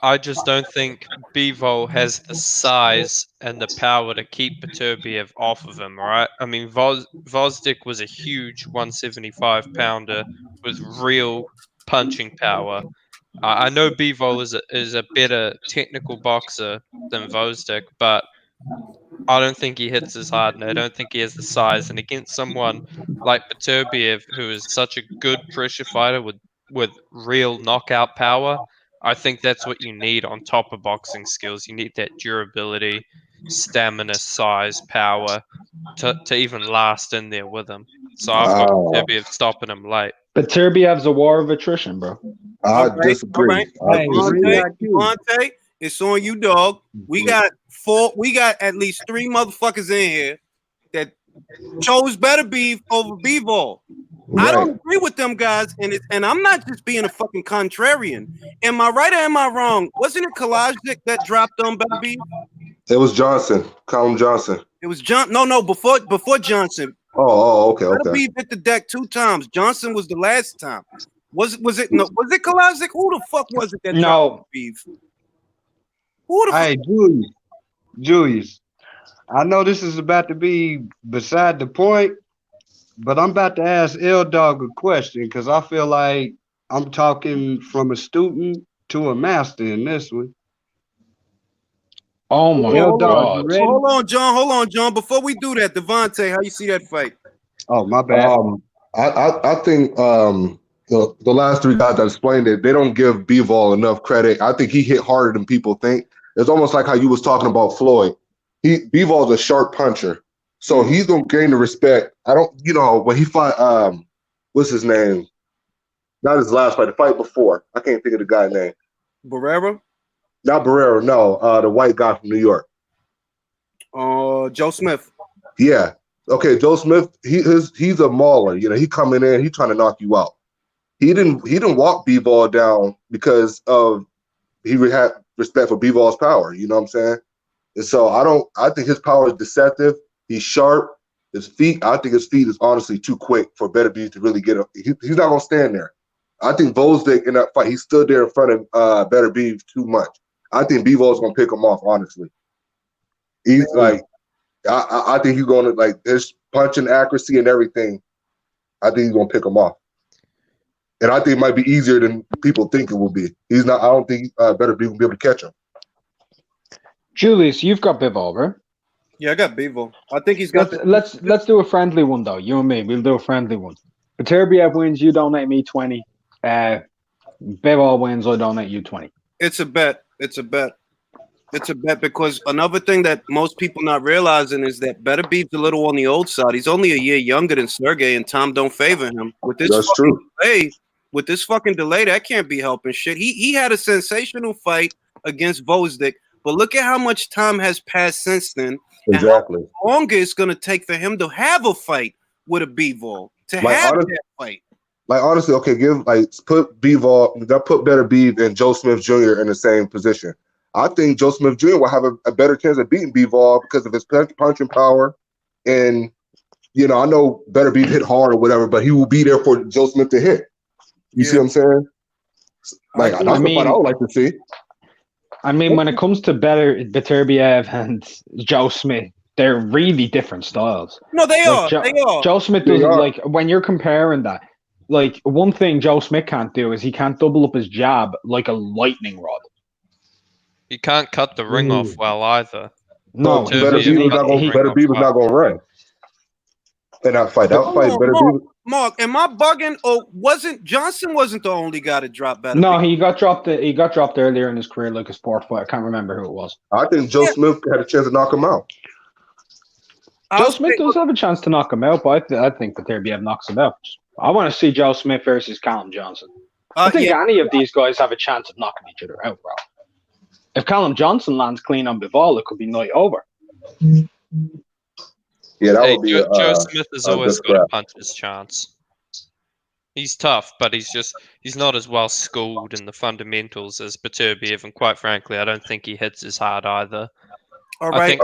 I just don't think Bivol has the size and the power to keep Beterbiev off of him, right? I mean, Vosdik was a huge 175 pounder with real punching power. I know Bivol is a better technical boxer than Vosdik, but I don't think he hits as hard, and I don't think he has the size. And against someone like Beterbiev, who is such a good pressure fighter with real knockout power, I think that's what you need on top of boxing skills. You need that durability, stamina, size, power to even last in there with him. So I've got Beterbiev stopping him late. But Terbiev's a war of attrition, bro. I disagree. Hey, Devontae, it's on you, dog. We got at least 3 motherfuckers in here that chose better beef over Bivol. I don't agree with them guys, and I'm not just being a fucking contrarian. Am I right or am I wrong? Wasn't it Kalajic that dropped on better beef? It was Johnson, Colin Johnson. It was John. No, before Johnson. Okay. Better beef hit the deck 2 times. Johnson was the last time. Was it Kalajic? Who the fuck was it that dropped beef? Who the Hey, Julius, I know this is about to be beside the point, but I'm about to ask L Dog a question because I feel like I'm talking from a student to a master in this one. Oh my God! Hold on, John. Before we do that, Devontae, how you see that fight? Oh, my bad. I think the last 3 guys that explained it, they don't give Bivol enough credit. I think he hit harder than people think. It's almost like how you was talking about Floyd. Bivol's a sharp puncher, so he's gonna gain the respect. I don't, when he fought, what's his name? Not his last fight, the fight before. I can't think of the guy's name. Barrera? Not Barrera, no. The white guy from New York. Joe Smith. Yeah. Okay, Joe Smith. He's a mauler. He coming in. He trying to knock you out. He didn't walk Bivol down because of he had respect for Bivol's power. You know what I'm saying? And so I think his power is deceptive. He's sharp. I think his feet is honestly too quick for Better Beef to really get him. He's not gonna stand there. I think Vosdik in that fight, he stood there in front of Better Beef too much. I think Bivol's gonna pick him off, honestly. He's like, I think he's gonna his punching accuracy and everything. I think he's gonna pick him off. And I think it might be easier than people think it will be. He's not. I don't think Better Beef will be able to catch him. Julius, you've got Bivol, right? Yeah, I got Bivol. I think he's got. Let's do a friendly one though. You and me, we'll do a friendly one. Beterbiev wins, you donate me 20. Bivol wins, I donate you 20. It's a bet. It's a bet because another thing that most people not realizing is that Better Beef's a little on the old side. He's only a year younger than Sergey, and time don't favor him. With this fucking delay, that can't be helping shit. He had a sensational fight against Vosdik, but look at how much time has passed since then. Exactly. And how long it's going to take for him to have a fight with a Bivol, to have that fight. Honestly, okay, put Bivol, put Better Beef and Joe Smith Jr. in the same position. I think Joe Smith Jr. will have a better chance of beating Bivol because of his punching power. And, I know Better Beef hit hard or whatever, but he will be there for Joe Smith to hit. You see what I'm saying? That's the part I would like to see. I mean, when it comes to Beterbiev and Joe Smith, they're really different styles. No, they are. Joe Smith doesn't, when you're comparing that, one thing Joe Smith can't do is he can't double up his jab like a lightning rod. He can't cut the ring off well either. No, Better Beef is not going to run. In that fight, Better Beef. Mark, am I bugging? Or Johnson wasn't the only guy to drop Better No, Beef? he got dropped earlier in his career, like a sport fight. I can't remember who it was. I think Joe Smith had a chance to knock him out. Joe Smith does have a chance to knock him out, but I think Beterbiev knocks him out. I want to see Joe Smith versus Callum Johnson. I think any of these guys have a chance of knocking each other out, bro. If Callum Johnson lands clean on Bivol, it could be night over. Yeah, that would be Joe Smith has always got a puncher's chance. He's tough, but he's not as well schooled in the fundamentals as Beterbiev, and quite frankly, I don't think he hits as hard either. All right.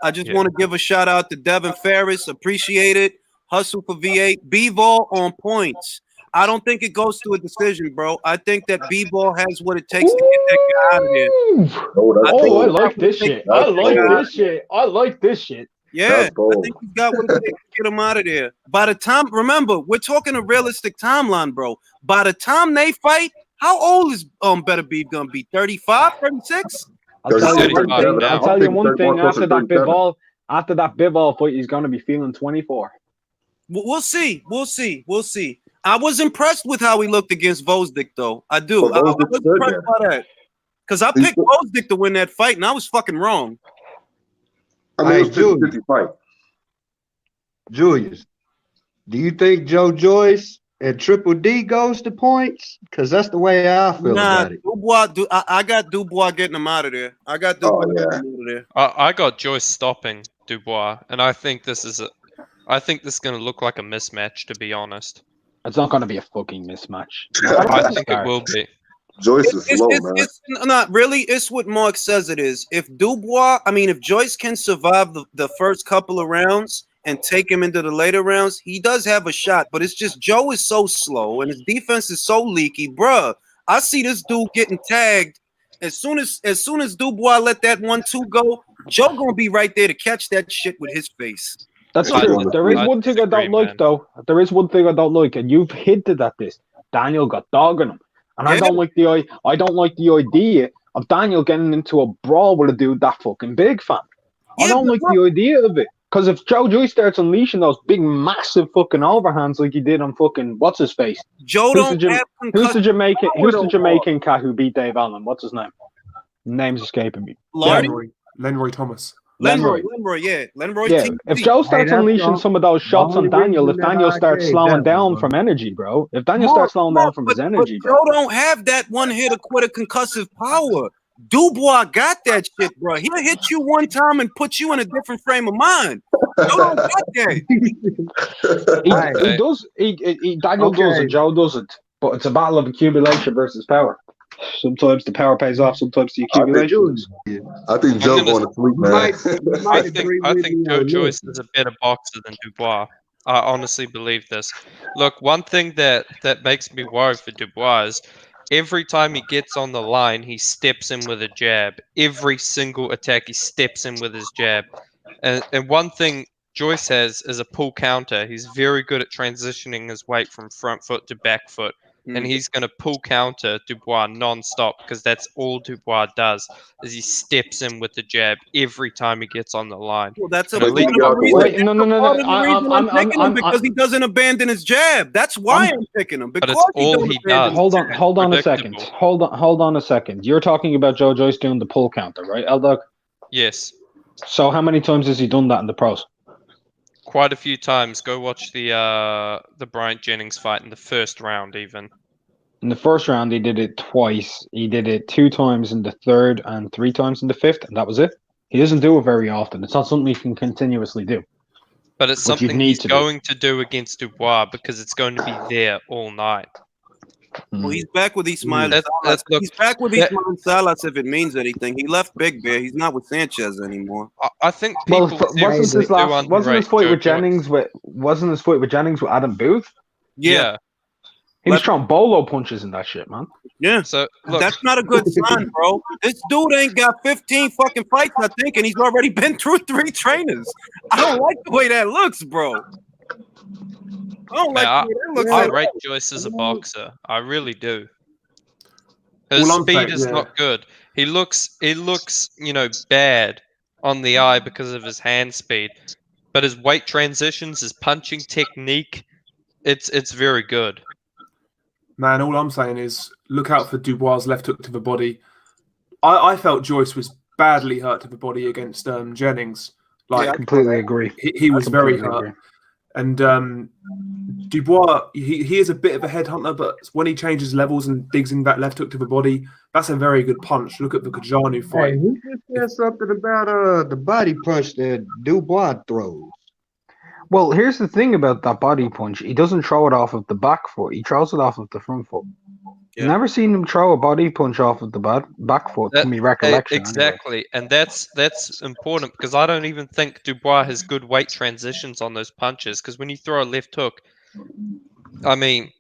I just want to give a shout out to Devin Ferris. Appreciate it. Hustle for V8. B-Ball on points. I don't think it goes to a decision, bro. I think that B-Ball has what it takes to get that guy out of there. I like this shit. I like this shit. I like this shit. Yeah, I think he's got what it takes to get him out of there. By the time, remember, we're talking a realistic timeline, bro. By the time they fight, how old is Better Beef gonna be? 35, 36? I'll tell you one thing. After that Bivol fight, he's gonna be feeling 24. We'll see. I was impressed with how he looked against Vosdick, though. I do. I was impressed by that. Because I picked Vosdick to win that fight, and I was fucking wrong. I mean, it was a 50-50 fight. Julius, do you think Joe Joyce and Triple D goes to points? Because that's the way I feel about it. Dubois, I got Dubois getting him out of there. I got Dubois getting him out of there. I got Joyce stopping Dubois, and I think this is going to look like a mismatch, to be honest. It's not going to be a fucking mismatch. I think it will be. Joyce is slow, man. It's not really. It's what Mark says it is. If Joyce can survive the first couple of rounds and take him into the later rounds, he does have a shot. But it's just Joe is so slow and his defense is so leaky, bruh. I see this dude getting tagged. As soon as Dubois let that 1-2 go, Joe gonna be right there to catch that shit with his face. That's true. There is one thing I don't like, though. There is one thing I don't like, and you've hinted at this. Daniel got dog on him, and I don't like the idea of Daniel getting into a brawl with a dude that fucking big, fam. I don't like the idea of it. Because if Joe Joyce starts unleashing those big, massive fucking overhands like he did on fucking what's his face? Who's the Jamaican cat who beat Dave Allen? What's his name? Name's escaping me. Lenroy Thomas. Lenroy, yeah. If Joe starts unleashing some of those shots on Daniel, if Daniel starts slowing down from energy, bro. If Daniel starts slowing down from his energy, bro. Joe don't have that one hit quitter concussive power. Dubois got that shit, bro. He'll hit you one time and put you in a different frame of mind. Joe don't got that. He does. Daniel does it. Joe doesn't. But it's a battle of accumulation versus power. Sometimes the power pays off. Sometimes the accumulation. I think Joe going to sleep, man. I think Joe Joyce is a better boxer than Dubois. I honestly believe this. Look, one thing that makes me worried for Dubois is every time he gets on the line, he steps in with a jab. Every single attack, he steps in with his jab. And one thing Joyce has is a pull counter. He's very good at transitioning his weight from front foot to back foot. And he's going to pull counter Dubois non-stop because that's all Dubois does is he steps in with the jab every time he gets on the line. Well, that's part of the reason. I'm picking him because he doesn't abandon his jab. That's why I'm picking him. But it's all he does. Hold on a second. Hold on a second. You're talking about Joe Joyce doing the pull counter, right, L-Dog? Yes. So how many times has he done that in the pros? Quite a few times. Go watch the Bryant Jennings fight in the first round, even. In the first round, he did it twice. He did it 2 times in the third and 3 times in the fifth, and that was it. He doesn't do it very often. It's not something he can continuously do. But it's something he's going to do against Dubois because it's going to be there all night. Well, he's back with Ismail Salas. He's back with Ismail Salas if it means anything. He left Big Bear. He's not with Sanchez anymore. I think people wasn't his fight with Jennings with Adam Booth? Yeah. He was throwing bolo punches in that shit, man. Yeah. So look, that's not a good sign, bro. This dude ain't got 15 fucking fights, I think, and he's already been through 3 trainers. I don't like the way that looks, bro. I rate Joyce as a boxer. I really do. His speed is not good. He looks, bad on the eye because of his hand speed. But his weight transitions, his punching technique, it's very good. Man, all I'm saying is look out for Dubois' left hook to the body. I felt Joyce was badly hurt to the body against Jennings. I completely agree. He was very hurt. And Dubois, he is a bit of a headhunter, but when he changes levels and digs in that left hook to the body, that's a very good punch. Look at the Kajanu fight. Hey, he just said something about the body punch that Dubois throws. Well, here's the thing about that body punch. He doesn't throw it off of the back foot. He throws it off of the front foot. Yeah. Never seen him throw a body punch off of the back foot, to me recollection. Exactly, and that's important because I don't even think Dubois has good weight transitions on those punches. Because when you throw a left hook, I mean,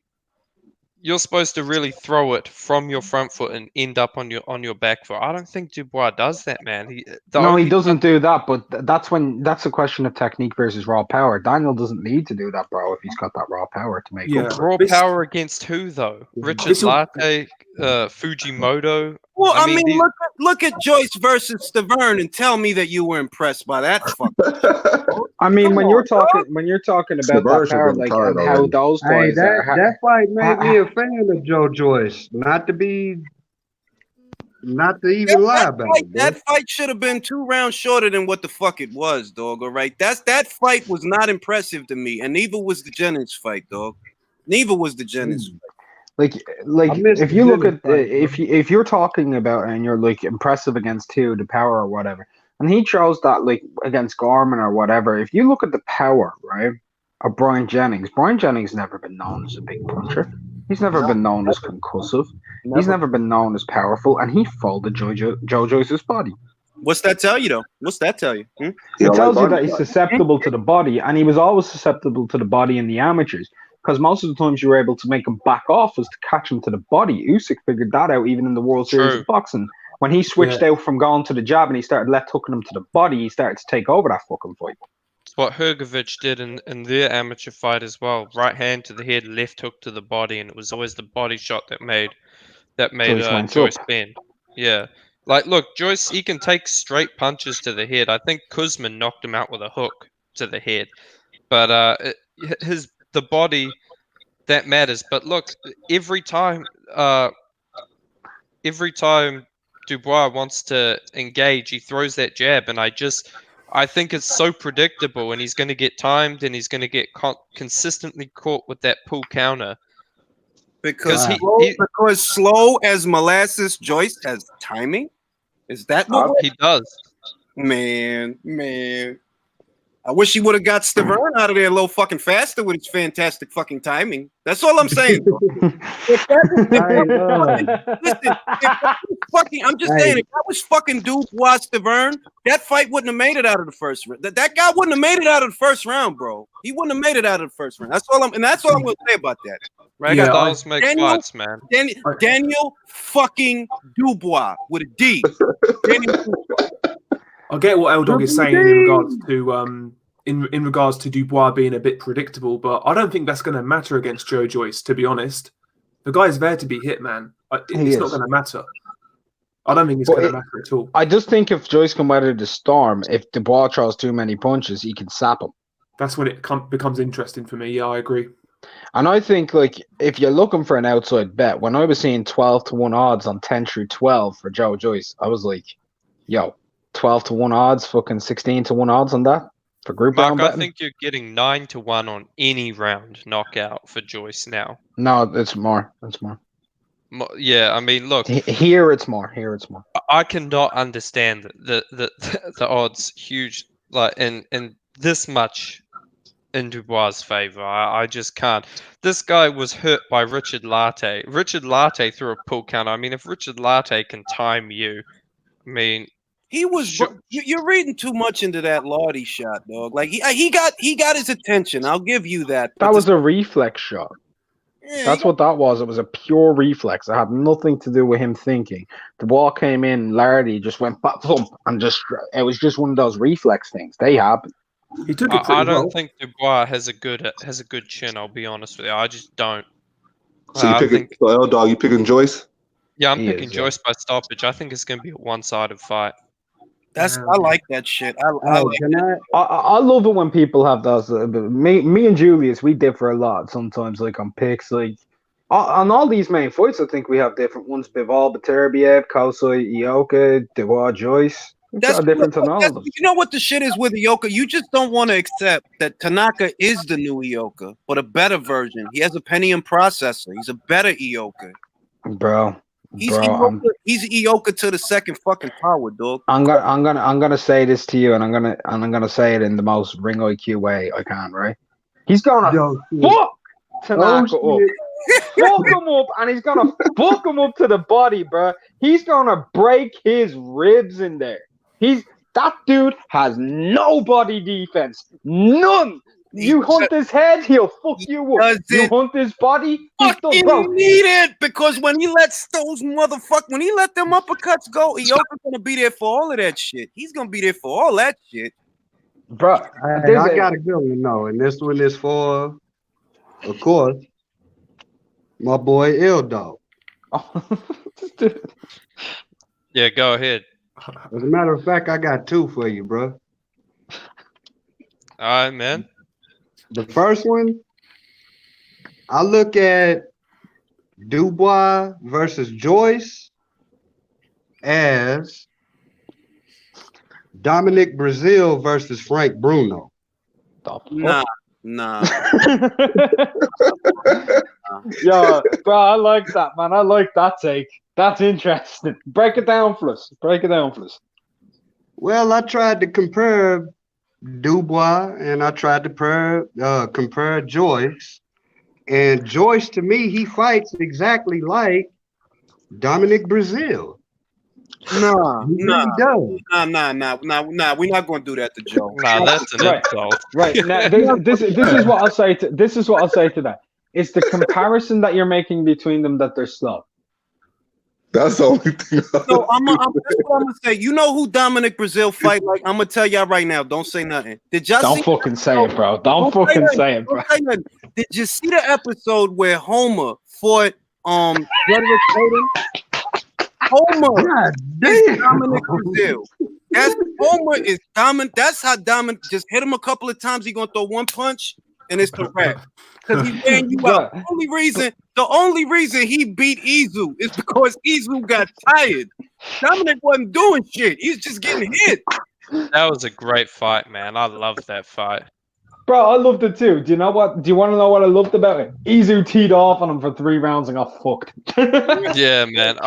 you're supposed to really throw it from your front foot and end up on your back foot. I don't think Dubois does that, man. He doesn't do that, but that's a question of technique versus raw power. Daniel doesn't need to do that, bro, if he's got that raw power to make up. Raw power against who, though? Richard Latte, Fujimoto? Well, I mean look at Joyce versus Stavern and tell me that you were impressed by that fucker. I mean, when you're talking about that power, like, and how those guys that fight made me a fan of Joe Joyce. Not to even lie about it. That fight should have been 2 rounds shorter than what the fuck it was, dog. All right, that fight was not impressive to me, and neither was the Jennings fight, dog. Neither was the Jennings fight. Like if you look at if you're talking about and you're like impressive against the power or whatever, and he chose that like against Gorman or whatever. If you look at the power, right, of Brian Jennings never been known as a big puncher. He's never been known as concussive. He's never been known as powerful, and he folded Joe Joyce's body. What's that tell you, though? What's that tell you? It tells you that he's susceptible to the body, and he was always susceptible to the body in the amateurs. Because most of the times you were able to make him back off was to catch him to the body. Usyk figured that out even in the World Series of Boxing. When he switched out from going to the jab and he started left hooking him to the body, he started to take over that fucking fight. It's what Hrgovic did in their amateur fight as well. Right hand to the head, left hook to the body, and it was always the body shot that made Joyce bend. Yeah. Like, look, Joyce, he can take straight punches to the head. I think Kuzmin knocked him out with a hook to the head. But the body, that matters. But look, every time Dubois wants to engage, he throws that jab, and I think it's so predictable, and he's going to get timed, and he's going to get consistently caught with that pull counter. Because slow as molasses, Joyce has timing. Is that what he does? Man. I wish he would have got Stavern out of there a little fucking faster with his fantastic fucking timing. That's all I'm saying. I'm just saying, if that was fucking Dubois Stavern, that fight wouldn't have made it out of the first round. That guy wouldn't have made it out of the first round, bro. He wouldn't have made it out of the first round. That's all I'm going to say about that. Right? Yeah, styles make fights, man. Daniel fucking Dubois with a D. I get what L-Dog is saying in regards to Dubois being a bit predictable, but I don't think that's going to matter against Joe Joyce, to be honest. The guy's there to be hit, man. It's not going to matter. I don't think it's going to matter at all. I just think if Joyce can weather the storm, if Dubois throws too many punches, he can sap him. That's when it becomes interesting for me. Yeah, I agree. And I think, like, if you're looking for an outside bet, when I was seeing 12-1 odds on 10 through 12 for Joe Joyce, I was like, yo, 12-1 odds, fucking 16-1 odds on that for group round betting. I think you're getting 9-1 on any round knockout for Joyce now. No, it's more. It's more. Yeah, I mean, look. Here it's more. I cannot understand the odds huge, like, in this much in Dubois' favor. I just can't. This guy was hurt by Richard Latte. Richard Latte threw a pull counter. I mean, if Richard Latte can time you, I mean, he was. You're reading too much into that Lottie shot, dog. Like he got his attention. I'll give you that. That was a reflex shot. Yeah, that's what that was. It was a pure reflex. It had nothing to do with him thinking. The ball came in, Lardy just went thump, and it was just one of those reflex things. They happen. He took it I don't think Dubois has a good chin. I'll be honest with you. I just don't. So L-Dog, you picking Joyce? Yeah, I'm picking Joyce by stoppage. I think it's going to be a one-sided fight. I like that shit. I love it when people have those. Me and Julius, we differ a lot sometimes, like on picks. Like on all these main fights, I think we have different ones. Bivol, Beterbiev, Kosoi, Ioka, Dubois, Joyce. That's a difference on all of them. You know what the shit is with Ioka? You just don't want to accept that Tanaka is the new Ioka, but a better version. He has a Pentium processor. He's a better Ioka. Bro. He's Ioka to the second fucking power, dog. I'm gonna say this to you, and I'm gonna say it in the most ring IQ way I can, right? He's gonna fuck Tanaka up. fuck him up, and he's gonna fuck him up to the body, bro. He's gonna break his ribs in there. That dude has no body defense, none. You hunt his head, he'll fuck you up. You hunt his body, he's done, fucking bro. need it because when he lets those when he let them uppercuts go, Ioka's gonna be there for all of that shit. He's gonna be there for all that shit, bro. Hey, I got a good one though, and this one is for, of course, my boy L Dog. Yeah, go ahead. As a matter of fact, I got two for you, bro. All right, man. The first one, I look at Dubois versus Joyce as Dominic Brazil versus Frank Bruno. Nah. Yo, bro, I like that, man. I like that take. That's interesting. Break it down for us. Well, I tried to compare Dubois and I tried to compare Joyce. And Joyce, to me, he fights exactly like Dominic Brazil. Nah. We're not going to do that to Joe. Nah, that's an insult. Right. Now, this is what I'll say to that. It's the comparison that you're making between them that they're slow. That's the only thing. So that's what I'm gonna say. You know who Dominic Brazil fight like? I'm gonna tell y'all right now. Don't say nothing. Did y'all Don't fucking say it, bro. Don't fucking say it, bro. Did you see the episode where Homer fought Frederick Odom? Homer is Dominic Brazil. Homer is Dominic. That's how Dominic just hit him a couple of times. He gonna throw one punch and it's the wrap. Because he's wearing you out. The only reason he beat Izu is because Izu got tired. Dominic wasn't doing shit. He's just getting hit. That was a great fight, man. I loved that fight. Bro, I loved it too. Do you know what? Do you want to know what I loved about it? Izu teed off on him for 3 rounds and got fucked. Yeah, man.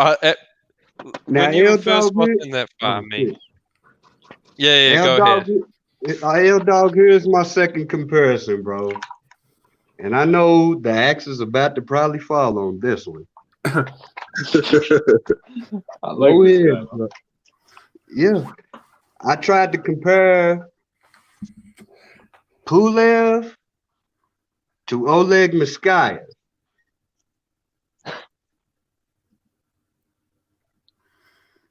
When you were first watching that fight, me. Yeah, go ahead. L-Dog, here's my second comparison, bro. And I know the axe is about to probably fall on this one. Yeah. I tried to compare Pulev to Oleg Miskaya.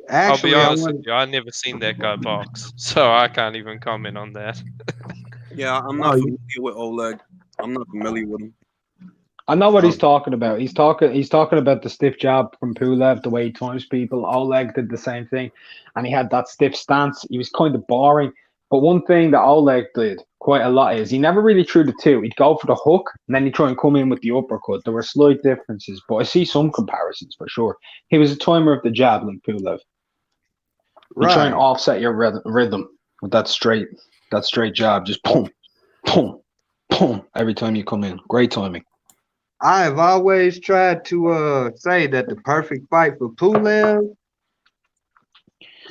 I'll be Actually, honest with you, I never seen that guy box, so I can't even comment on that. Yeah, I'm not familiar with Oleg. I'm not familiar with him. I know what he's talking about. He's talking about the stiff jab from Pulev, the way he times people. Oleg did the same thing, and he had that stiff stance. He was kind of boring. But one thing that Oleg did quite a lot is he never really threw the two. He'd go for the hook, and then he'd try and come in with the uppercut. There were slight differences, but I see some comparisons for sure. He was a timer of the jab like Pulev. You try and offset your rhythm with that straight jab. Just boom, boom, boom every time you come in. Great timing. I have always tried to say that the perfect fight for Pulev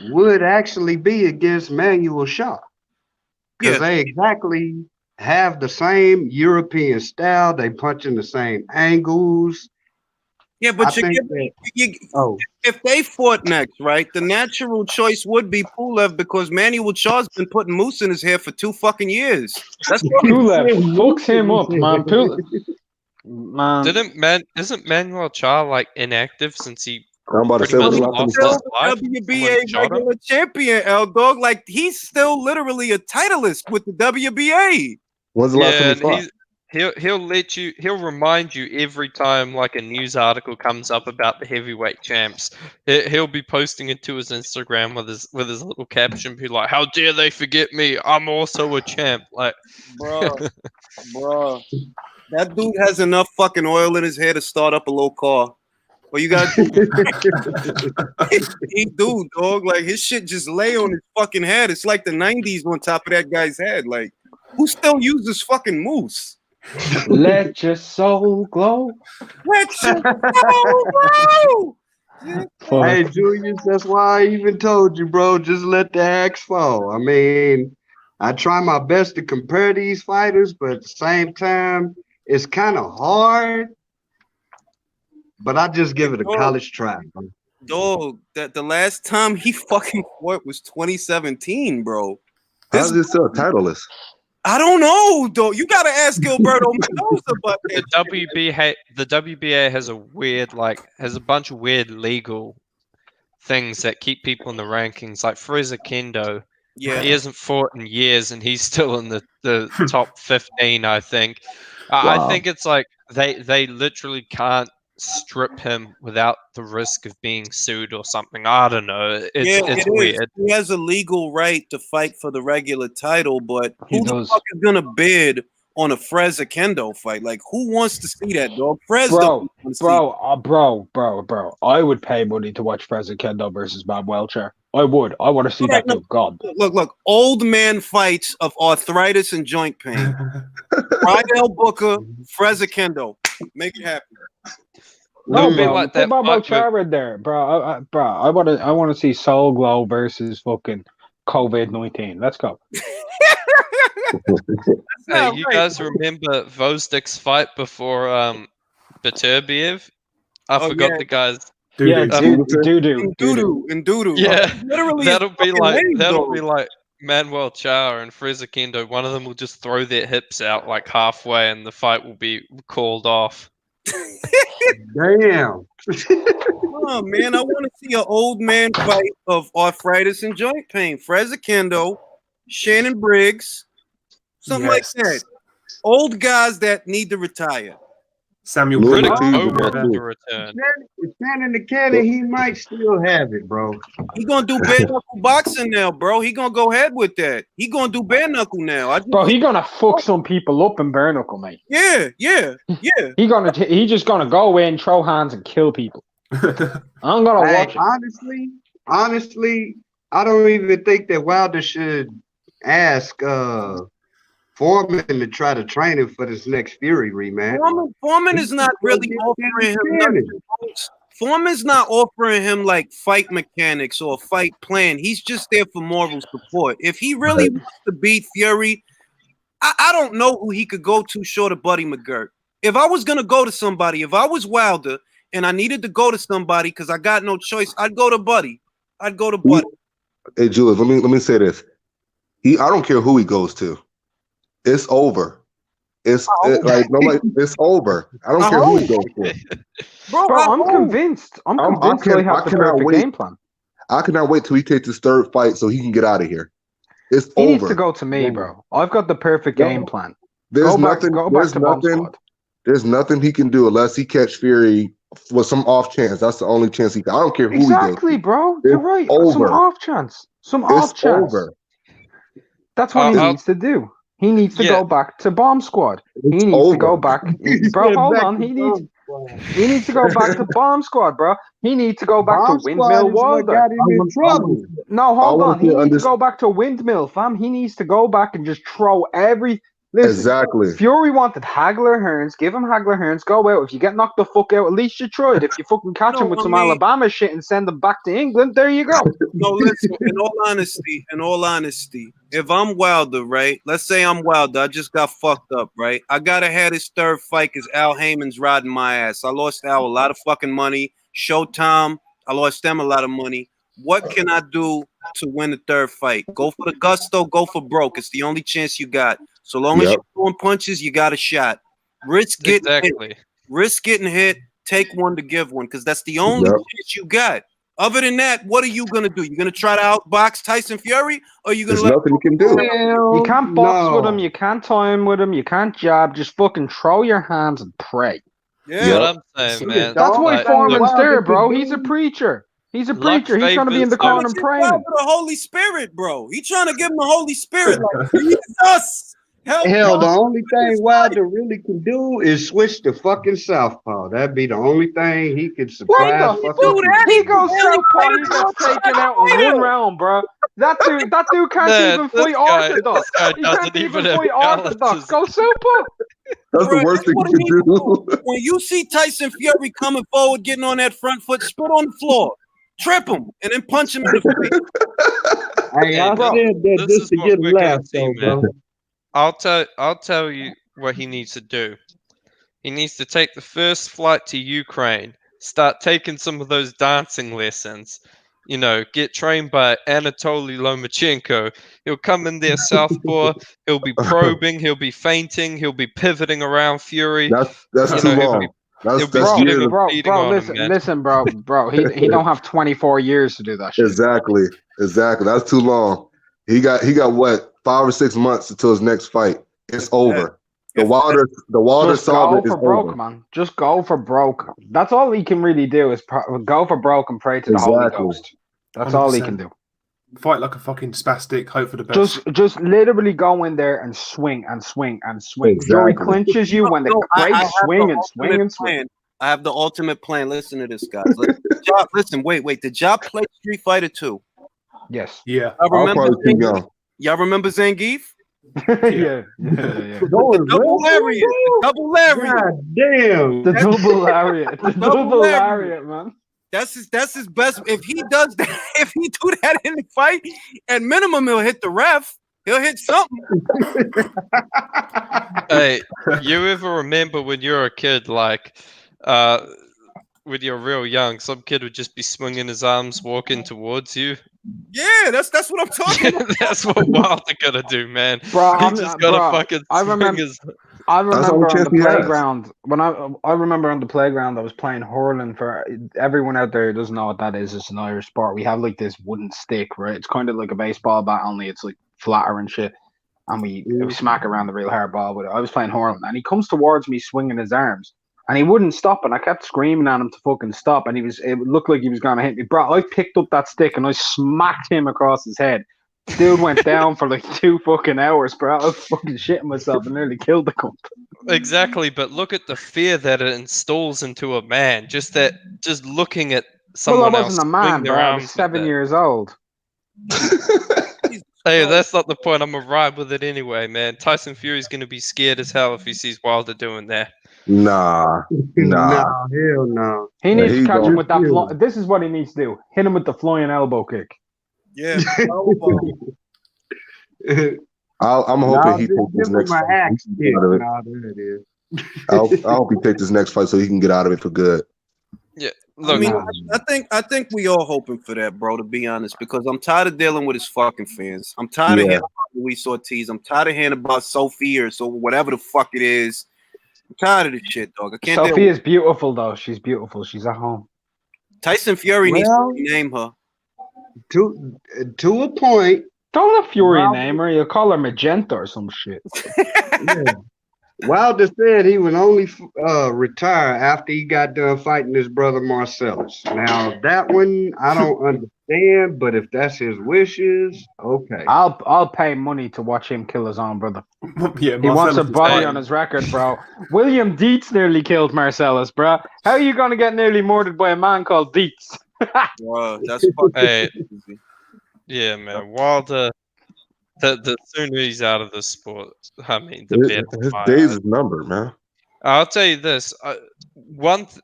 would actually be against Manuel Shaw. Because they exactly have the same European style. They punch in the same angles. Yeah, but if they fought next, right, the natural choice would be Pulev because Manuel Shaw's been putting moose in his hair for 2 fucking years. That's Pulev fucks him up, man. Man. Isn't Manuel Shaw like inactive since he I'm about to say lost his his life? WBA regular champion, L-Dog. Like, he's still literally a titleist with the WBA. When's the last time he fought? He'll remind you every time like a news article comes up about the heavyweight champs. He'll be posting it to his Instagram with his little caption, be like, "How dare they forget me? I'm also a champ." Like, bro, that dude has enough fucking oil in his hair to start up a little car. Well, you got he do, dog. Like, his shit just lay on his fucking head. It's like the 90s on top of that guy's head. Like, who still uses fucking mousse? Let your soul glow. Let your soul glow. Hey, Julius, that's why I even told you, bro, just let the axe fall. I mean, I try my best to compare these fighters, but at the same time, it's kind of hard but I just give it a Dog, college try, bro. dog, that the last time he fucking fought was 2017, bro. How's This it still titleless? I don't know, though. You gotta ask Gilberto Mendoza about The that. WBA has a weird, has a bunch of weird legal things that keep people in the rankings. Like Fraser Kendo, Yeah. he hasn't fought in years, and he's still in the top 15, I think. I Wow. think it's like they literally can't strip him without the risk of being sued or something. I don't know. It's weird. He has a legal right to fight for the regular title, but He who the does. fuck is gonna bid on a Freza Kendo fight? Like, who wants to see that, dog? Frez Bro, don't want to see bro. I would pay money to watch Fraser Kendo versus Bob Welcher. I would. I want to see that give God. Look, old man fights of arthritis and joint pain. Rydell Booker, Freza Kendo. Make it happen. No, It'll be bro. like Put that Bob fight with- Welcher in there, bro. I want to see Soul Glow versus fucking COVID-19. Let's go. Hey, you guys remember Vozdik's fight before Beterbiev? I forgot the guys. Yeah, Doo-doo. Doo-doo. Yeah, literally that'll be fucking like legs, that'll though. be like Manuel Char and Fraser Kendo. One of them will just throw their hips out like halfway, and the fight will be called off. Damn. Oh man, I want to see an old man fight of arthritis and joint pain. Freza Kendo, Shannon Briggs, something like that. Old guys that need to retire. Samuel Louis Riddick Ortiz Bowe is wants good, to too. return. If Shannon the Cannon, he might still have it, bro. He gonna do bare knuckle boxing now, bro. He gonna go ahead with that. He gonna do bare knuckle now. Bro, he gonna fuck some people up in bare knuckle, mate. Yeah. He just gonna go in, throw hands, and kill people. I'm gonna Hey, watch it. honestly, I don't even think that Wilder should ask Foreman to try to train him for this next Fury rematch. Foreman is not really offering him nothing. Foreman's not offering him like fight mechanics or fight plan. He's just there for moral support. If he really wants to beat Fury, I don't know who he could go to short of Buddy McGirt. If I was gonna go to somebody, if I was Wilder and I needed to go to somebody because I got no choice, I'd go to Buddy. Hey, Julius, let me say this. I don't care who he goes to. It's over. It's over. I don't care who he goes to. Bro, I'm convinced. I'm convinced they have the perfect game plan. I cannot wait till he takes his third fight so he can get out of here. It's He over. needs to go to me, bro. I've got the perfect game plan. There's Go back to Bomb Squad. There's nothing he can do unless he catch Fury with some off chance. That's the only chance he can. I don't care who Exactly, he goes. bro. You're right. Over. Some off chance. It's over. That's what he needs to do. He needs to go back to Bomb Squad. He needs to go back. Bro, hold on. He needs to go back to Bomb Squad, bro. He needs to go back to Windmill Wilder. No, hold on. He needs to go back to Windmill, fam. He needs to go back and just throw every. Listen, exactly. Fury wanted Hagler Hearns. Give him Hagler Hearns. Go out. If you get knocked the fuck out, at least you tried. If you fucking catch him with some Alabama shit and send him back to England, there you go. No, listen. In all honesty, if I'm Wilder, right? Let's say I'm Wilder. I just got fucked up, right? I gotta have his third fight because Al Heyman's riding my ass. I lost Al a lot of fucking money. Showtime, I lost them a lot of money. What can I do to win the third fight? Go for the gusto, go for broke. It's the only chance you got. So long as you're throwing punches, you got a shot. Risk getting hit, take one to give one, because that's the only chance you got. Other than that, what are you gonna do? You're gonna try to outbox Tyson Fury, or are you gonna There's nothing you can do? You can't box with him, you can't time with him, you can't jab, just fucking throw your hands and pray. Yeah, what I'm saying, man. That's why Foreman's there, bro. He's a preacher. He's a preacher. He's trying to be in the corner and praying. The Holy Spirit, bro. He's trying to give him the Holy Spirit. Like, Jesus, Hell, the only thing Wilder really can do is switch to fucking southpaw. That'd be the only thing he could surprise. He goes southpaw. He gets taken out in one round, bro. That dude can't even fight orthodox. He can't even fight orthodox. Go southpaw. That's the worst thing you can do. When you see Tyson Fury coming forward, getting on that front foot, spit on the floor, trip him, and then punch him in the face. Hey, I said that just to get a laugh, though, bro. I'll tell you what he needs to do. He needs to take the first flight to Ukraine, start taking some of those dancing lessons. You know, get trained by Anatoly Lomachenko. He'll come in there southpaw. He'll be probing. He'll be feinting. He'll be pivoting around Fury. That's You too know, he'll long. be That's putting years. a Bro, beating on him, man. listen, bro. He don't have 24 years to do that shit. Exactly. That's too long. He got what 5 or 6 months until his next fight. It's over. The Wilder Just saga go is for broke, over. man. Just go for broke. That's all he can really do is go for broke and pray to the Holy Exactly. Ghost. That's all he can do. Fight like a fucking spastic. Hope for the best. Just literally go in there and swing and swing and swing. Exactly. Fury clinches you when the breaks have swing the and swing and swing. plan. I have the ultimate plan. Listen to this, guys. Listen, wait. Did y'all play Street Fighter 2? Yes. Yeah. I remember probably too young. Y'all remember Zangief? yeah. Going Double lariat. The double lariat. God damn. The double lariat. The Double double lariat. lariat, man. That's his best. If he does that, if he do that in the fight, at minimum he'll hit the ref. He'll hit something. Hey, you ever remember when you were a kid, like, when you're real young, some kid would just be swinging his arms, walking towards you? Yeah, that's what I'm talking about. That's what Wilder gonna do, man. Bro, He just gotta fucking I swing remember. his. I remember the on chance the he has. playground when I remember on the playground I was playing hurling. For everyone out there who doesn't know what that is, it's an Irish sport. We have like this wooden stick, right? It's kind of like a baseball bat, only it's like flatter and shit. And we smack around the real hard ball with it. I was playing hurling, and he comes towards me swinging his arms, and he wouldn't stop. And I kept screaming at him to fucking stop, and it looked like he was gonna hit me. Bro, I picked up that stick and I smacked him across his head. Dude went down for like 2 fucking hours, bro. I was fucking shitting myself and nearly killed the cunt. Exactly, but look at the fear that it installs into a man. Just looking at someone Well, I else wasn't a man, swing their bro. I was arms like 7 that. years old. Hey, that's not the point. I'm gonna ride with it anyway, man. Tyson Fury's gonna be scared as hell if he sees Wilder doing that. Nah. Hell no. He needs he to catch him don't with that. feel This is what he needs to do: hit him with the flying elbow kick. Yeah. I'm hoping he takes give this him next my fight. axe He can get out of it. Nah, there it is. I hope he takes this next fight so he can get out of it for good. Yeah, I look, mean, I think we all hoping for that, bro. To be honest, because I'm tired of dealing with his fucking fans. I'm tired of hearing about Luis Ortiz. I'm tired of hearing about Sophie or so whatever the fuck it is. I'm tired of this shit, dog. I can't. Sophie is beautiful, though. She's beautiful. She's at home. Tyson Fury needs to rename her. To a point. Don't let Fury name her. You'll call her Magenta or some shit. Yeah. Wilder said he would only retire after he got done fighting his brother Marcellus. Now that one I don't understand, but if that's his wishes, okay. I'll pay money to watch him kill his own brother. Yeah, He wants a Marcellus is body fine. on his record, bro. William Dietz nearly killed Marcellus, bro. How are you gonna get nearly murdered by a man called Dietz? Bro, that's fucking Hey. crazy. yeah, man. Wilder, the sooner he's out of the sport, I mean, the better. His days is numbered, man. I'll tell you this: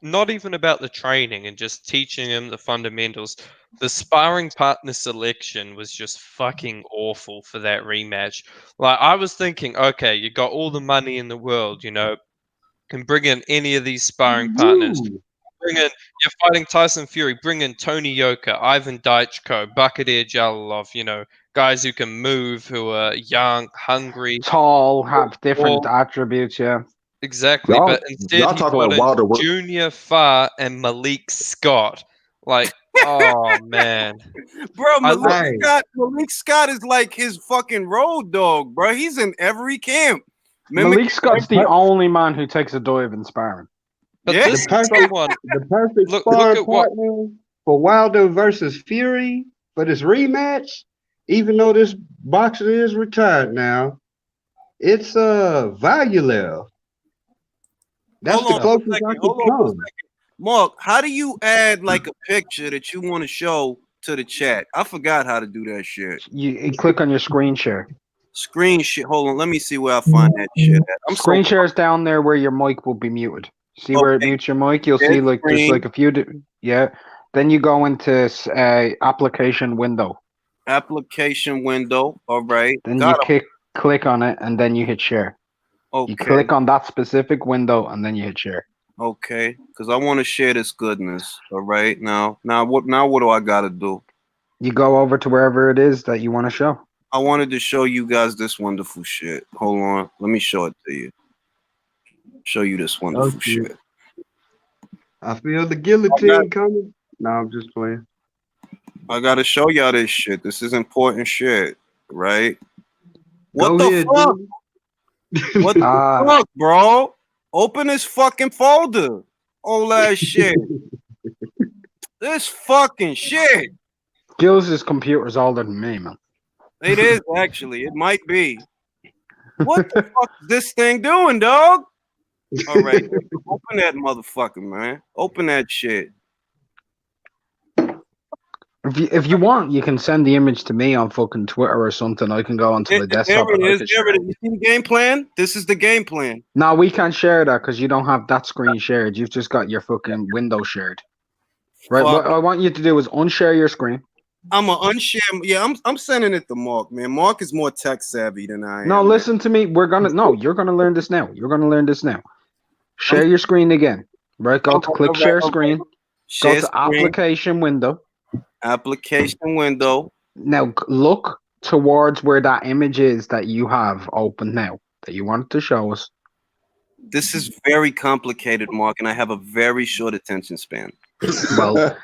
not even about the training and just teaching him the fundamentals. The sparring partner selection was just fucking awful for that rematch. Like, I was thinking, okay, you got all the money in the world, you know, can bring in any of these sparring partners. You're fighting Tyson Fury. Bring in Tony Yoka, Ivan Daichko, Bakadir Jalilov. You know, guys who can move, who are young, hungry, Tall, have different attributes, yeah. Exactly, Y'all- but instead y'all he talking brought about Wilder in work- Junior Farr and Malik Scott. Like, oh man, Bro, I- Malik Scott is like his fucking road dog, bro. He's in every camp. Malik Scott's the only man who takes a dive in sparring. but Yeah. this The is perfect- someone. The perfect Look sparring at what- partner for Wilder versus Fury for this rematch, even though this boxer is retired now, it's Valulev. That's Hold the on closest for a I second, could hold on for a come. second. Mark, how do you add like a picture that you want to show to the chat? I forgot how to do that shit. You click on your screen share. Screen shit. Hold on, let me see where I find that shit at. I'm Screen so share is down there where your mic will be muted. See where it Okay. mutes your mic? You'll There's see like there's screen. like a few. Yeah. Then you go into application window. application window. All right. Then Got you 'em. click on it, and then you hit share. Okay. You click on that specific window, and then you hit share. Okay, because I want to share this goodness. All right, now what do I gotta do? You go over to wherever it is that you want to show. I wanted to show you guys this wonderful shit. Hold on, let me show it to you. Show you this wonderful shit. I feel the guillotine coming. No, I'm just playing. I gotta show y'all this shit. This is important shit, right? What Go the ahead, fuck? dude. What the fuck, bro? Open this fucking folder. All that shit. This fucking shit. Gills' computer's older than me, man. It is actually. It might be. What the fuck is this thing doing, dog? All right, open that motherfucker, man. Open that shit. If you want, you can send the image to me on fucking Twitter or something. I can go onto the desktop. There it and I is. can There share it it. is. You see the game plan? This is the game plan. No, we can't share that because you don't have that screen shared. You've just got your fucking window shared. Right. Fuck. What I want you to do is unshare your screen. I'm a unshare. Yeah, I'm sending it to Mark, man. Mark is more tech savvy than I am. No, man. listen to me. You're gonna learn this now. You're gonna learn this now. Share your screen again. Right. Go to click share screen. Share Go to screen. application window. Application window. Now look towards where that image is that you have open now that you wanted to show us. This is very complicated, Mark, and I have a very short attention span. Well,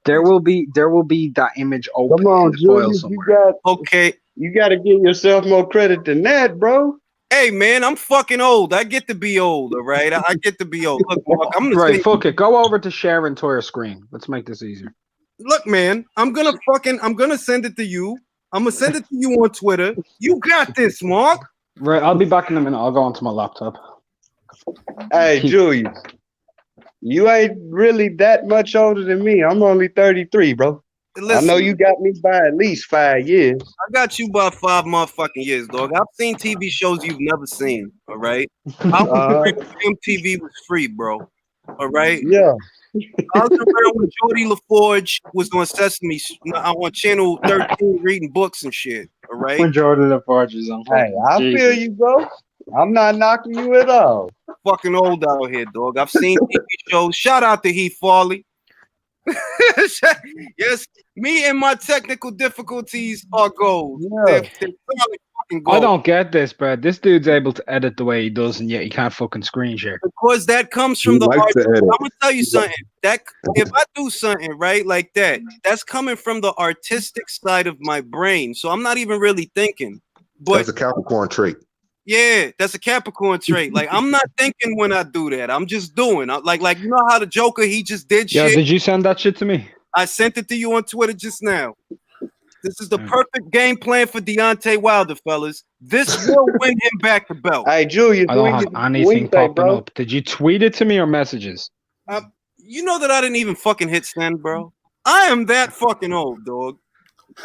there will be that image open. Come on, in the file Julius. somewhere. You got to give yourself more credit than that, bro. Hey, man, I'm fucking old. I get to be old, all right? I get to be old. Look, Mark, I'm gonna Right, say, fuck it. Go over to share entire screen. Let's make this easier. look, man, I'm gonna send it to you. I'm gonna send it to you on Twitter. You got this, Mark. Right, I'll be back in a minute. I'll go onto my laptop. Hey, Julius, you ain't really that much older than me. I'm only 33, bro. Listen, I know you got me by at least 5 years. I got you by 5 motherfucking years, dog. I've seen TV shows you've never seen, all right? I was around TV was free, bro. All right? Yeah. I was around when Jordy LaForge was on Sesame on Channel 13 reading books and shit, all right? When Jordan LaForge is on. Hey, I feel you, bro. I'm not knocking you at all. Fucking old out here, dog. I've seen TV shows. Shout out to Heath Farley. Yes, me and my technical difficulties are gold. Yeah. They're solid fucking gold. I don't get this, bro. This dude's able to edit the way he does, and yet he can't fucking screen share. Because that comes from He the likes art. to edit. I'm gonna tell you something. That if I do something right like that, that's coming from the artistic side of my brain. So I'm not even really thinking. But That's a Capricorn trait. yeah, that's a Capricorn trait. Like I'm not thinking when I do that. I'm just doing. Like you know how the Joker he just did Yeah, shit. did you send that shit to me? I sent it to you on Twitter just now. This is the perfect game plan for Deontay Wilder, fellas. This will win him back the belt. Hey, Julius, I don't have anything popping up. Did you tweet it to me or messages? You know that I didn't even fucking hit send, bro. I am that fucking old, dog.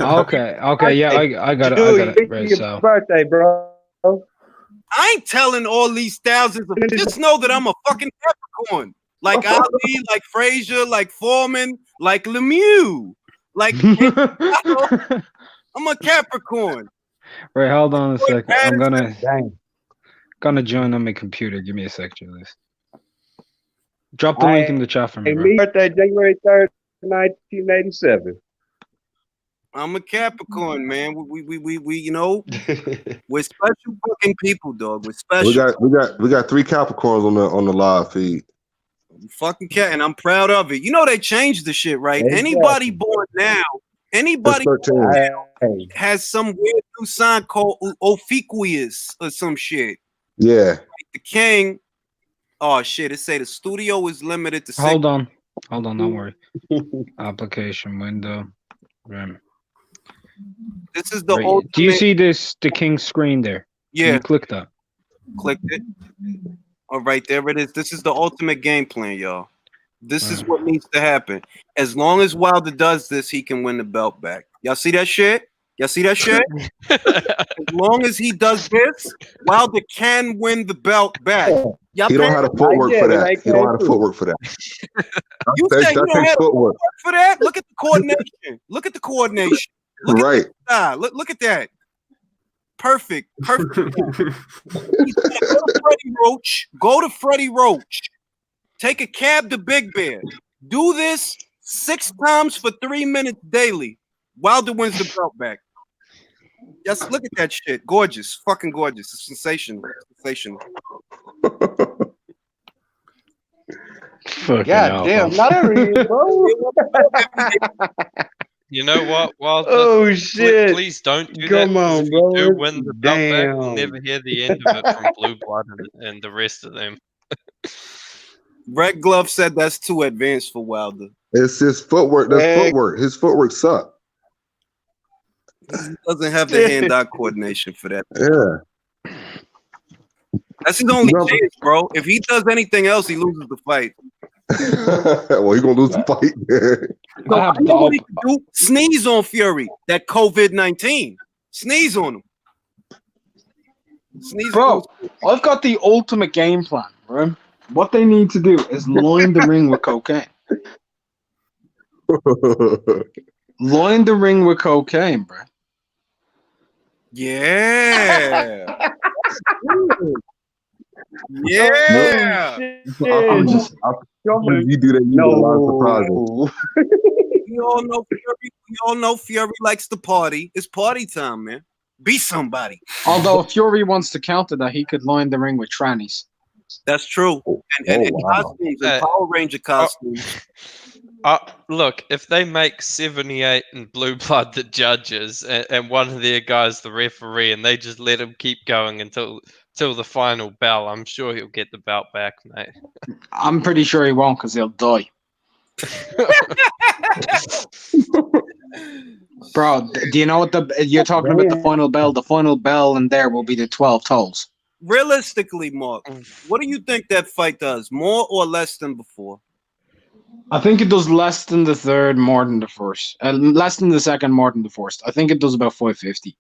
Okay, yeah, I got Julius, it. Right, your so birthday, bro. I ain't telling all these thousands of just know that I'm a fucking Capricorn. Like Ali, like Frazier, like Foreman, like Lemieux. Like I'm a Capricorn. Right, hold on a second. I'm Dang. gonna join on my computer. Give me a sec, Julius. Drop the link in the chat for me, Hey, bro. me birthday, January 3rd, 1987. I'm a Capricorn, man. We you know, we're special fucking people, dog. We're special. We got 3 Capricorns on the live feed. Fucking cat, and I'm proud of it. You know they changed the shit, right? Exactly. Anybody born now, anybody That's 13. born now has some weird new sign called Ophiuchus or some shit. Yeah. The king. Oh shit! It say the studio is limited to. Hold on, don't worry. Application window. This is the Right. ultimate. Do you see the king's screen there? Can Yeah, you click that. clicked it. All right, there it is. This is the ultimate game plan, y'all. This is what needs to happen. As long as Wilder does this, he can win the belt back. Y'all see that shit? Y'all see that shit? As long as he does this, Wilder can win the belt back. Y'all He don't have the footwork for that. He don't have the footwork for that. You say you don't have the footwork. footwork for that? Look at the coordination. Look at the coordination. Look Right. at look at that. Perfect. Go to Freddie Roach. Go to Freddie Roach. Take a cab to Big Bear. Do this 6 times for 3 minutes daily. Wilder wins the belt back. Just look at that shit. Gorgeous. Fucking gorgeous. It's sensational. Sensational. Fucking God hell, damn, bro. serious, bro. You know what? Wilder, Oh shit! please don't do Come that. 'Cause on, if bro. you do win the belt back, we'll Damn. never hear the end of it from Blue Blood and the rest of them. Red Glove said that's too advanced for Wilder. It's his footwork. That's Hey. footwork. His footwork suck. He doesn't have the hand-eye coordination for that. Yeah. That's his only chance, bro. If he does anything else, he loses the fight. Well, he's gonna lose the fight. So I know what he can do. Sneeze on Fury. That COVID-19. Sneeze on him. Sneeze Bro, I've got the ultimate game plan, right? What they need to do is line the ring with cocaine. Line the ring with cocaine, bro. Yeah. Yeah. I'm just, you do that, you get a lot of surprises. We all know Fury likes to party. It's party time, man. Be somebody. Although if Fury wants to counter that, he could line the ring with trannies. That's true. And wow. costumes and Power Ranger costumes. Look, if they make 78 and Blue Blood the judges and one of their guys the referee, and they just let him keep going until the final bell, I'm sure he'll get the belt back, mate. I'm pretty sure he won't because he'll die. Bro, do you know what you're talking about the final bell? The final bell and there will be the 12 toes. Realistically, Mark, what do you think that fight does? More or less than before? I think it does less than the third, more than the first. Less than the second, more than the first. I think it does about 550.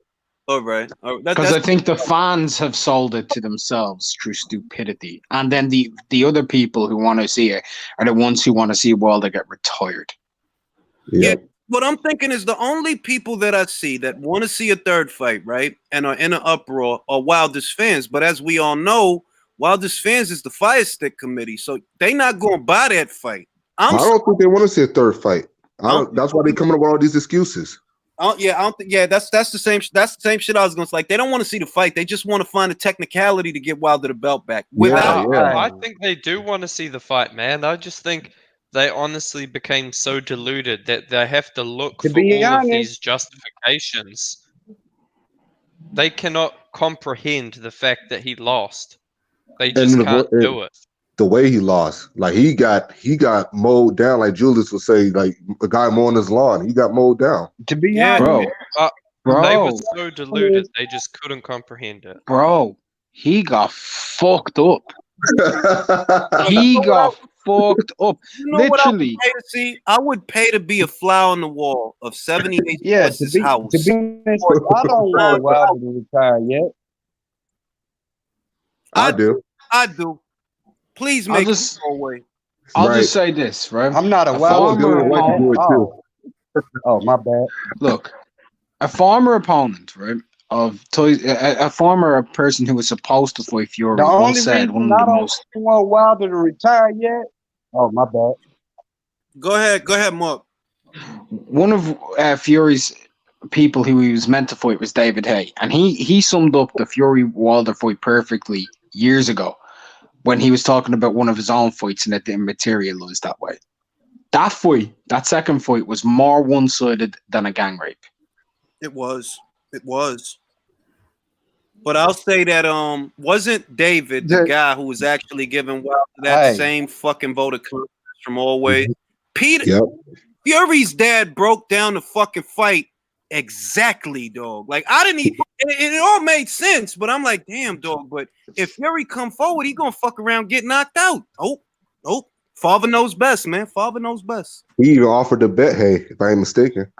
All right. Because I think the fans have sold it to themselves through stupidity. And then the other people who want to see it are the ones who want to see Wilder get retired. Yeah. What I'm thinking is the only people that I see that want to see a third fight, right, and are in an uproar are Wilder's fans. But as we all know, Wilder's fans is the Fire Stick Committee, so they not going to buy that fight. I don't think they want to see a third fight. That's why they coming up with all these excuses. I don't think. Yeah, that's the same. That's the same shit I was going to say. Like, they don't want to see the fight. They just want to find a technicality to get Wilder the belt back. I think they do want to see the fight, man. I just think they honestly became so deluded that they have to look for all of these justifications. They cannot comprehend the fact that he lost. They just can't do it. The way he lost, like he got mowed down, like Julius would say, like a guy mowing his lawn. He got mowed down. To be honest, bro, they were so deluded they just couldn't comprehend it. Bro, he got fucked up. He got fucked up. You know Literally. What I would pay to see? I would pay to be a fly on the wall of 78 Joyce's house. To be honest, I don't want Wilder to retire yet. I do. Please make it go away. I'll just say this, right? I'm not a Wilder opponent. Oh, my bad. Look, a former opponent, right? A former person who was supposed to fight Fury The only once said reason one of I the don't most. want Wilder to retire yet. Oh, my bad. Go ahead, Mark. One of Fury's people who he was meant to fight was David Hay, and he summed up the Fury Wilder fight perfectly years ago when he was talking about one of his own fights and it didn't materialize that way. That fight, that second fight, was more one-sided than a gang rape. It was. But I'll say that wasn't David the guy who was actually giving Wilder that same fucking vote of confidence from always? Peter Fury's dad broke down the fucking fight exactly, dog. Like I didn't even it all made sense, but I'm like, damn, dog. But if Fury come forward, he gonna fuck around, get knocked out. Oh, father knows best, man. Father knows best. He even offered to bet, hey, if I ain't mistaken.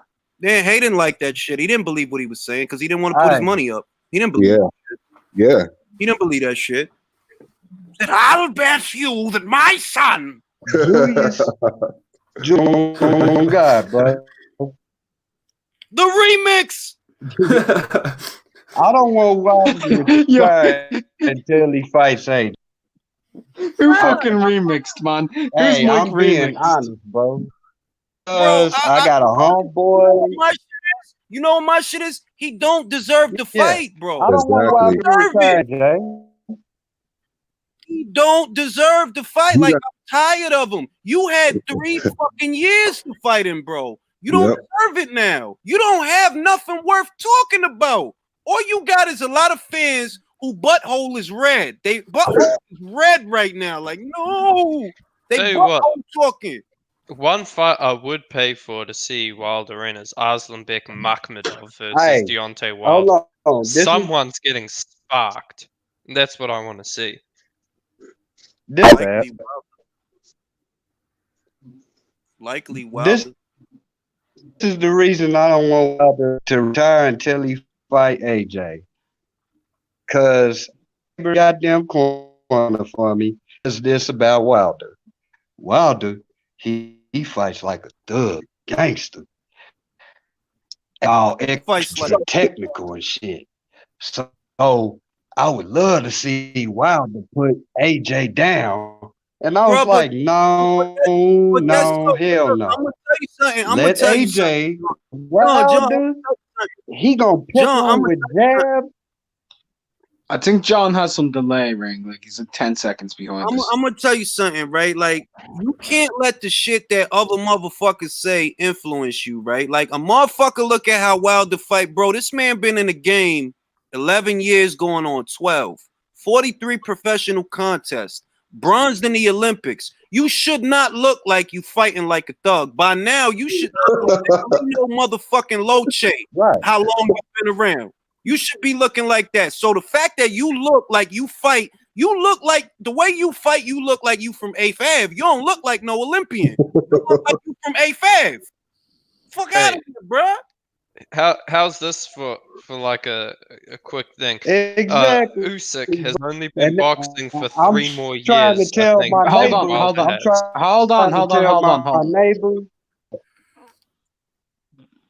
Yeah, Hay didn't like that shit. He didn't believe what he was saying because he didn't want to put his money up. He didn't believe that shit. Yeah. He didn't believe that shit. He said, I'll bet you that my son. Oh, God, bro. The remix. I don't want Wilder to retire until he fights Hay. Who fucking remixed, man? Who's Hey, Mike I'm being remixed? honest, bro. Bro, Because I got a homeboy. You know what my shit is? He don't deserve to Yeah. fight, bro. I don't want Exactly. Wilder to retire, Jay. He don't deserve to fight. You Like, got- I'm tired of him. You had 3 fucking years to fight him, bro. You don't Yep. deserve it now. You don't have nothing worth talking about. All you got is a lot of fans who butthole is red. They butthole is red right now. Like, no. They Tell you what. butthole talking. One fight I would pay for to see Wilder in is Aslanbek Makhmedov versus Hey, Deontay Wilder. Hold on. This Someone's getting sparked. That's what I want to see. This, Likely Wilder. this is the reason I don't want Wilder to retire until he fight AJ. Cause every goddamn corner for me is this about Wilder. Wilder, he fights like a thug, gangster. All Fights extra like- technical and shit. So I would love to see Wilder put AJ down. And I was Bro, but- like, no, but that's no, so- hell I'm no. gonna tell you something. I'm Let gonna tell you something. AJ Wilder, he gonna pick John, him with jab. I think John has some delay ring. Like he's like 10 seconds behind us. I'm gonna tell you something, right? Like, you can't let the shit that other motherfuckers say influence you, right? Like, a motherfucker look at how Wilder fight, bro. This man been in the game 11 years, going on 12, 43 professional contests, bronzed in the Olympics. You should not look like you fighting like a thug. By now, you should look like no motherfucking low chain. Right. How long you've been around? You should be looking like that. So the fact that you look like you fight, you look like the way you fight, you look like you from 8th Ave. You don't look like no Olympian. You look like you from 8th Ave. Fuck out of here, bruh. How's this for like a quick thing? Exactly. Usyk has only been And, boxing for I'm 3 more trying years. to tell I think, my than Hold neighbor- on, Wilder hold on. has. Hold on, hold on, hold on, hold on. My neighbor.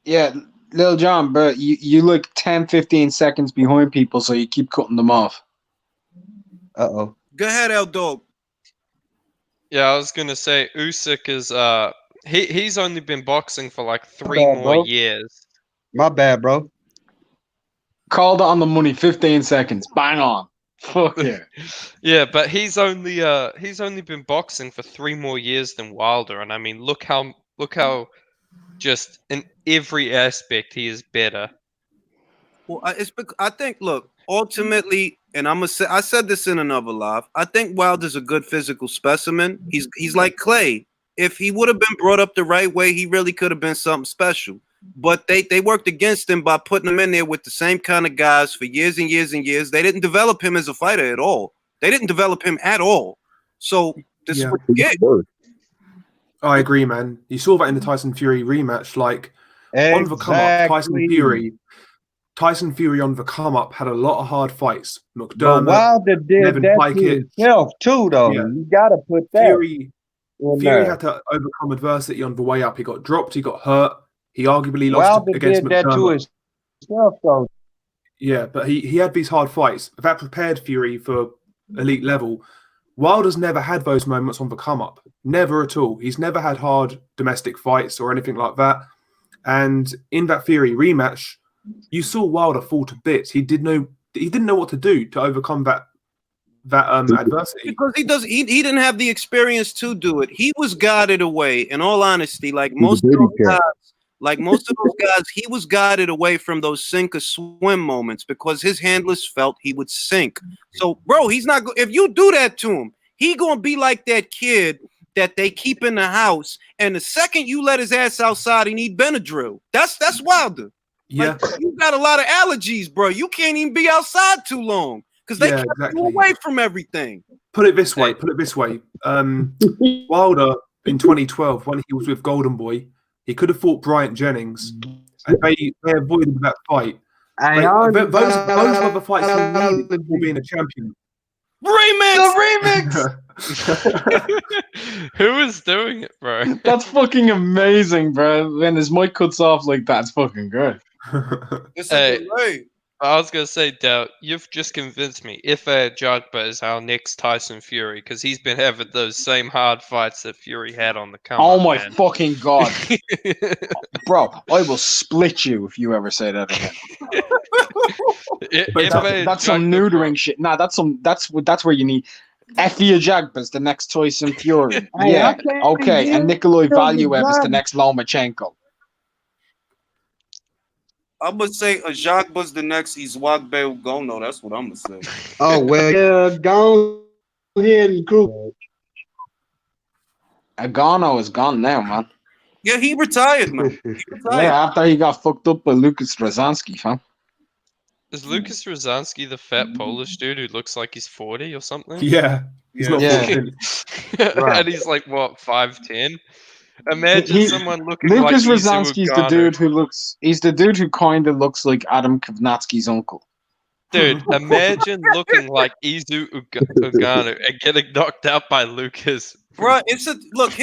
Yeah, Lil John, bro, you look 10, 15 seconds behind people, so you keep cutting them off. Uh-oh. Go ahead, L Dog. Yeah, I was gonna say Usyk is he's only been boxing for like 3 bad, more bro. years. My bad, bro. Called it on the money, 15 seconds. Bang on. Fuck yeah. Yeah, but he's only been boxing for 3 more years than Wilder, and I mean, look how just in every aspect he is better. Well, I think, look, ultimately, and I'm gonna say, I said this in another live. I think Wilder's a good physical specimen. He's like Clay. If he would have been brought up the right way, he really could have been something special. But they worked against him by putting him in there with the same kind of guys for years and years and years. They didn't develop him as a fighter at all. They didn't develop him at all. So this is Yeah. what you get. I agree, man. You saw that in the Tyson Fury rematch. Like on the come up, Tyson Fury on the come up had a lot of hard fights. But McDermott, Wilder did Nevin that Pickett. to himself too, though. Yeah. You gotta put that Fury in Fury there. had to overcome adversity on the way up. He got dropped. He got hurt. He arguably lost Wilder against did that to McDermott. himself, though. Yeah, but he had these hard fights. That prepared Fury for elite level. Wilder's never had those moments on the come up. Never at all. He's never had hard domestic fights or anything like that. And in that Fury rematch, you saw Wilder fall to bits. He didn't know what to do to overcome that adversity. Because he didn't have the experience to do it. He was guided away. In all honesty, like most of those guys, he was guided away from those sink or swim moments because his handlers felt he would sink. So, bro, he's not. If you do that to him, he gonna be like that kid that they keep in the house, and the second you let his ass outside, he need Benadryl. That's Wilder. Yeah, Like, you got a lot of allergies, bro. You can't even be outside too long because they kept you away from everything. Put it this way. Wilder in 2012, when he was with Golden Boy, he could have fought Bryant Jennings, and they avoided that fight. Those were the fights he needed before being a champion. Remix! Who is doing it, bro? That's fucking amazing, bro. When his mic cuts off like that, it's fucking good. It's Hey. a delay. I was gonna say, Dale, you've just convinced me. If Jagba is our next Tyson Fury, because he's been having those same hard fights that Fury had on the come. Oh my fucking god, bro! I will split you if you ever say that again. That's some neutering shit. Nah, that's where you need. Efia Jagba's the next Tyson Fury. Hey, Yeah, I can't okay, and give Nikolai you Valuev is the Jagba. next Lomachenko. I'm gonna say Ajagba's the next Izwagbe Ugono. That's what I'm gonna say. Oh well, yeah, go ahead and cool. Agano is gone now, man. Yeah, he retired, man. He retired. Yeah, after he got fucked up by Lucas Rozansky, fam. Is Lucas Rozansky the fat Polish dude who looks like he's 40 or something? Yeah. He's not Yeah. 40. And he's like, what, 5'10"? Imagine someone looking Lucas like Izu Rozansky's the Ugano. dude who looks. He's the dude who kind of looks like Adam Kovnatsky's uncle. Dude, imagine looking like Izu Ugano and getting knocked out by Lucas. Bro, it's a look.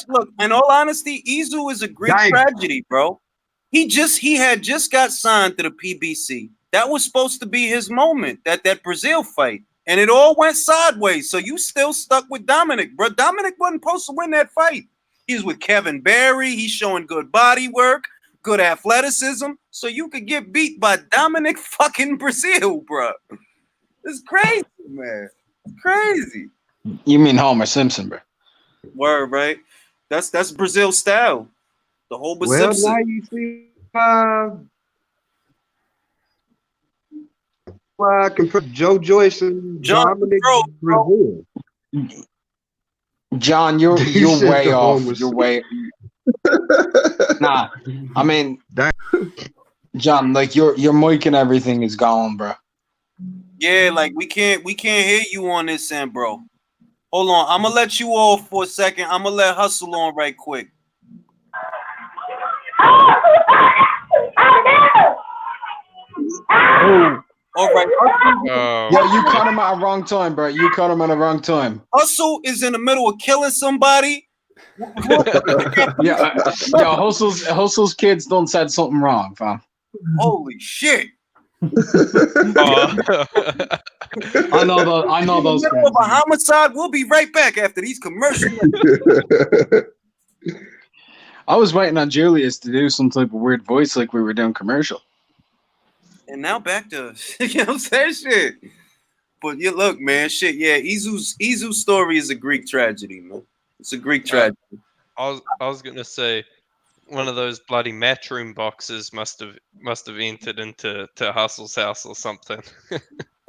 Look. In all honesty, Izu is a Greek tragedy, bro. He had just got signed to the PBC. That was supposed to be his moment. That Brazil fight, and it all went sideways. So you still stuck with Dominic, bro. Dominic wasn't supposed to win that fight. He's with Kevin Barry. He's showing good body work, good athleticism. So you could get beat by Dominic fucking Brazil, bro. It's crazy, man. It's crazy. You mean Homer Simpson, bro? Word, right? That's Brazil style. The whole Brazil. Well, now you see why I compare Joe Joyce and Dominic Brazil. John, you're said way the off. homeless. You're way. Nah, I mean, John, like your mic and everything is gone, bro. Yeah, like we can't hear you on this end, bro. Hold on, I'm gonna let you off for a second. I'm gonna let Hustle on right quick. All right, Yo, you caught him at a wrong time, bro. You caught him at a wrong time. Hustle is in the middle of killing somebody. Yeah, yo, Hustle's kids done said something wrong, fam. Holy shit! I know those. Middle of a homicide. We'll be right back after these commercials. I was waiting on Julius to do some type of weird voice like we were doing commercial. And now back to you know what I'm saying, shit. But yeah, look, man, shit, yeah. Izu's story is a Greek tragedy, man. It's a Greek tragedy. I was gonna say one of those bloody matchroom boxes must have entered into Hustle's house or something.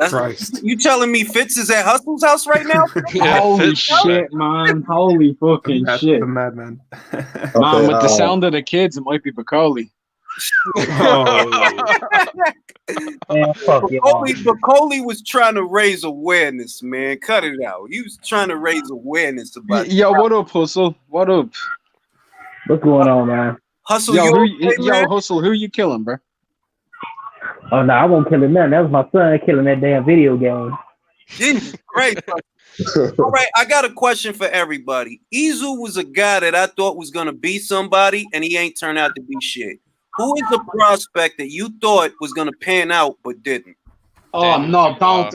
Christ. You telling me Fitz is at Hustle's house right now? Yeah, Holy Fitz- shit, man. Holy fucking shit. The madman. Man, with the sound of the kids, it might be Bacoli. Man, fuck you. Coley was trying to raise awareness, man. Cut it out. He was trying to raise awareness about Yo, what up, Hustle? What up? What's going on, man? Hustle. Yo, Hustle, who you killing, bro? Oh, no, I won't kill him now. That was my son killing that damn video game. Jesus Christ. All right, I got a question for everybody. Izu was a guy that I thought was gonna be somebody, and he ain't turned out to be shit. Who is the prospect that you thought was gonna pan out but didn't? Oh no! Don't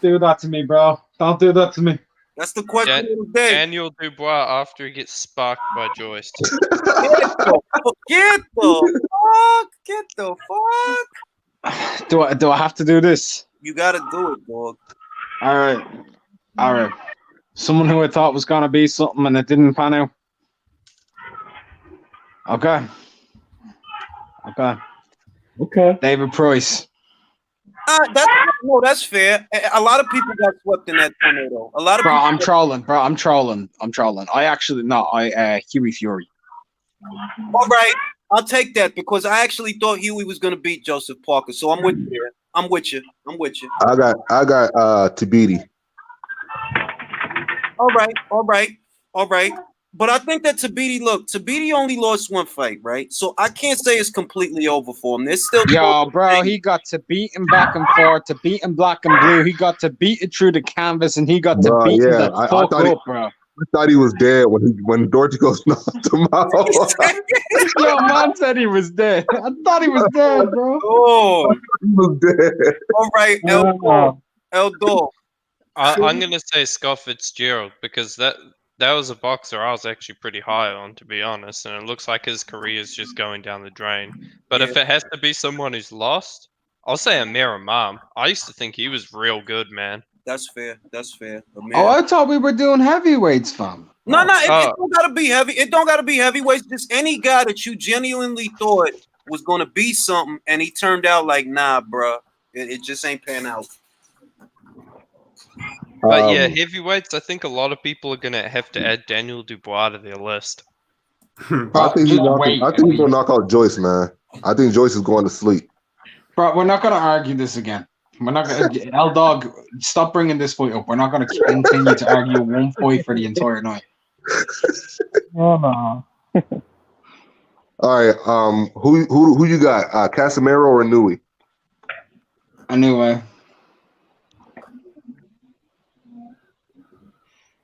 do that to me, bro. Don't do that to me. That's the question of the day. Daniel Dubois after he gets sparked by Joyce. Get the fuck. Do I have to do this? You gotta do it, dog. All right. Someone who I thought was gonna be something and it didn't pan out. Okay. David Price. That's fair. A lot of people got swept in that tornado. A lot of Bro, people. I'm trolling. Huey Fury. All right, I'll take that because I actually thought Huey was gonna beat Joseph Parker. So I'm with you there. I'm with you. I got Tabiti. All right. But I think that Tabiti only lost one fight, right? So I can't say it's completely over for him. There's still bro, he got to beat him back and forth, to beat him black and blue. He got to beat it through the canvas, and he got to beat him the fuck up, bro. I thought he was dead when Dorticos knocked him out. Yo, man said he was dead. I thought he was dead, bro. Oh, He was dead. all right, El Dor. I'm gonna say Scott Fitzgerald because that was a boxer I was actually pretty high on, to be honest, and it looks like his career is just going down the drain. But if Yeah. it has to be someone who's lost, I'll say Amir Imam. I used to think he was real good, man. That's fair. That's fair. Oh, I thought we were doing heavyweights, fam. No, it don't gotta be heavy. It don't gotta be heavyweights. Just any guy that you genuinely thought was gonna be something, and he turned out like, nah, bruh. It just ain't pan out. But yeah, heavyweights. I think a lot of people are gonna have to add Daniel Dubois to their list. I think he's gonna knock out Joyce, man. I think Joyce is going to sleep. Bro, we're not gonna argue this again. We're not gonna. L Dog, stop bringing this fight up. We're not gonna continue to argue one fight for the entire night. Oh no. All right. Who you got? Casemiro or Nui? Anyway.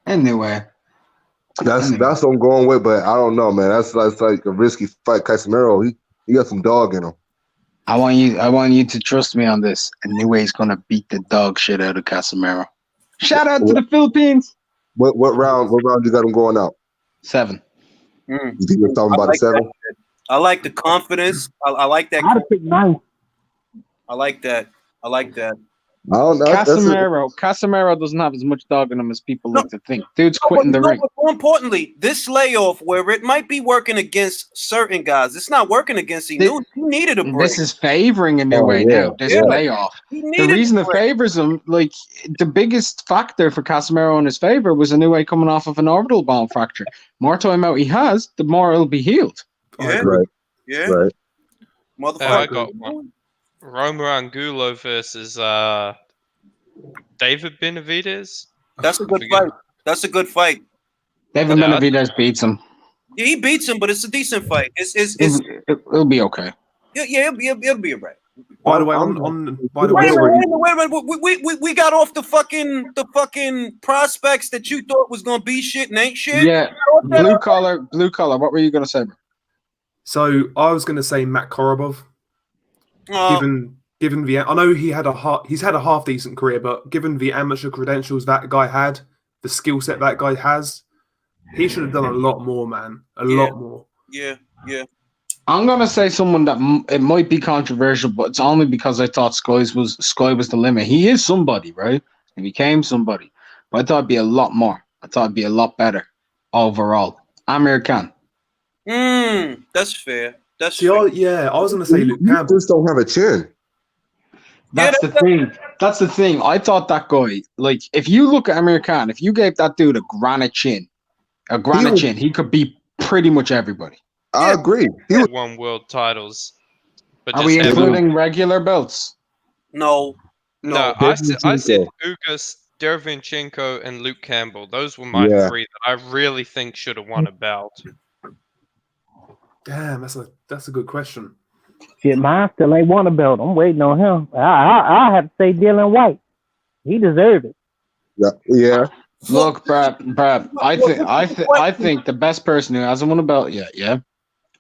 That's what I'm going with, but I don't know, man. That's like a risky fight. Casemiro, he got some dog in him. I want you to trust me on this. Anyway, he's gonna beat the dog shit out of Casemiro. Shout out to the Philippines. What round you got him going out? 7. You think you're talking about like 7? I like the confidence. I like that. I'd pick 9. I like that. I don't know. Casemiro doesn't have as much dog in him as people like to think. Dude's quitting the ring. More importantly, this layoff where it might be working against certain guys, it's not working against Inu. He needed a break. This is favoring a new way now. This layoff. The reason it favors him, like the biggest factor for Casemiro in his favor was a new way coming off of an orbital bone fracture. More time out he has, the more it'll be healed. Yeah. Right. Yeah. Right. Motherfucker. I got one. Roma Angulo versus David Benavidez. That's a good fight. That's a good fight. David Benavidez beats him. Yeah, he beats him, but it's a decent fight. It'll be okay. Yeah, it'll be alright. By the way, Wait a minute. We got off the fucking prospects that you thought was gonna be shit and ain't shit. Yeah, blue collar. What were you gonna say, bro? So I was gonna say Matt Korobov. Given the, I know he's had a half decent career, but given the amateur credentials that guy had, the skill set that guy has, he should have done a lot more, man. A lot more. Yeah. I'm gonna say someone that it might be controversial, but it's only because I thought Sky was the limit. He is somebody, right? He became somebody, but I thought it'd be a lot more. I thought it'd be a lot better overall. Amir Khan. That's fair. I was gonna say Luke Campbell. Just don't have a chin. That's the thing. That's the thing. I thought that guy, like, if you look at Amir Khan, if you gave that dude a granite chin, he could beat pretty much everybody. I agree. He won world titles. But are we including regular belts? No. I said Ugas, Derevyanchenko, and Luke Campbell. Those were my 3 that I really think should have won a belt. Damn, that's a good question. Shit, mine still ain't won a belt. I'm waiting on him. I have to say Dylan White. He deserved it. Yeah. Look, Brad. I think the best person who hasn't won a belt yet. Yeah.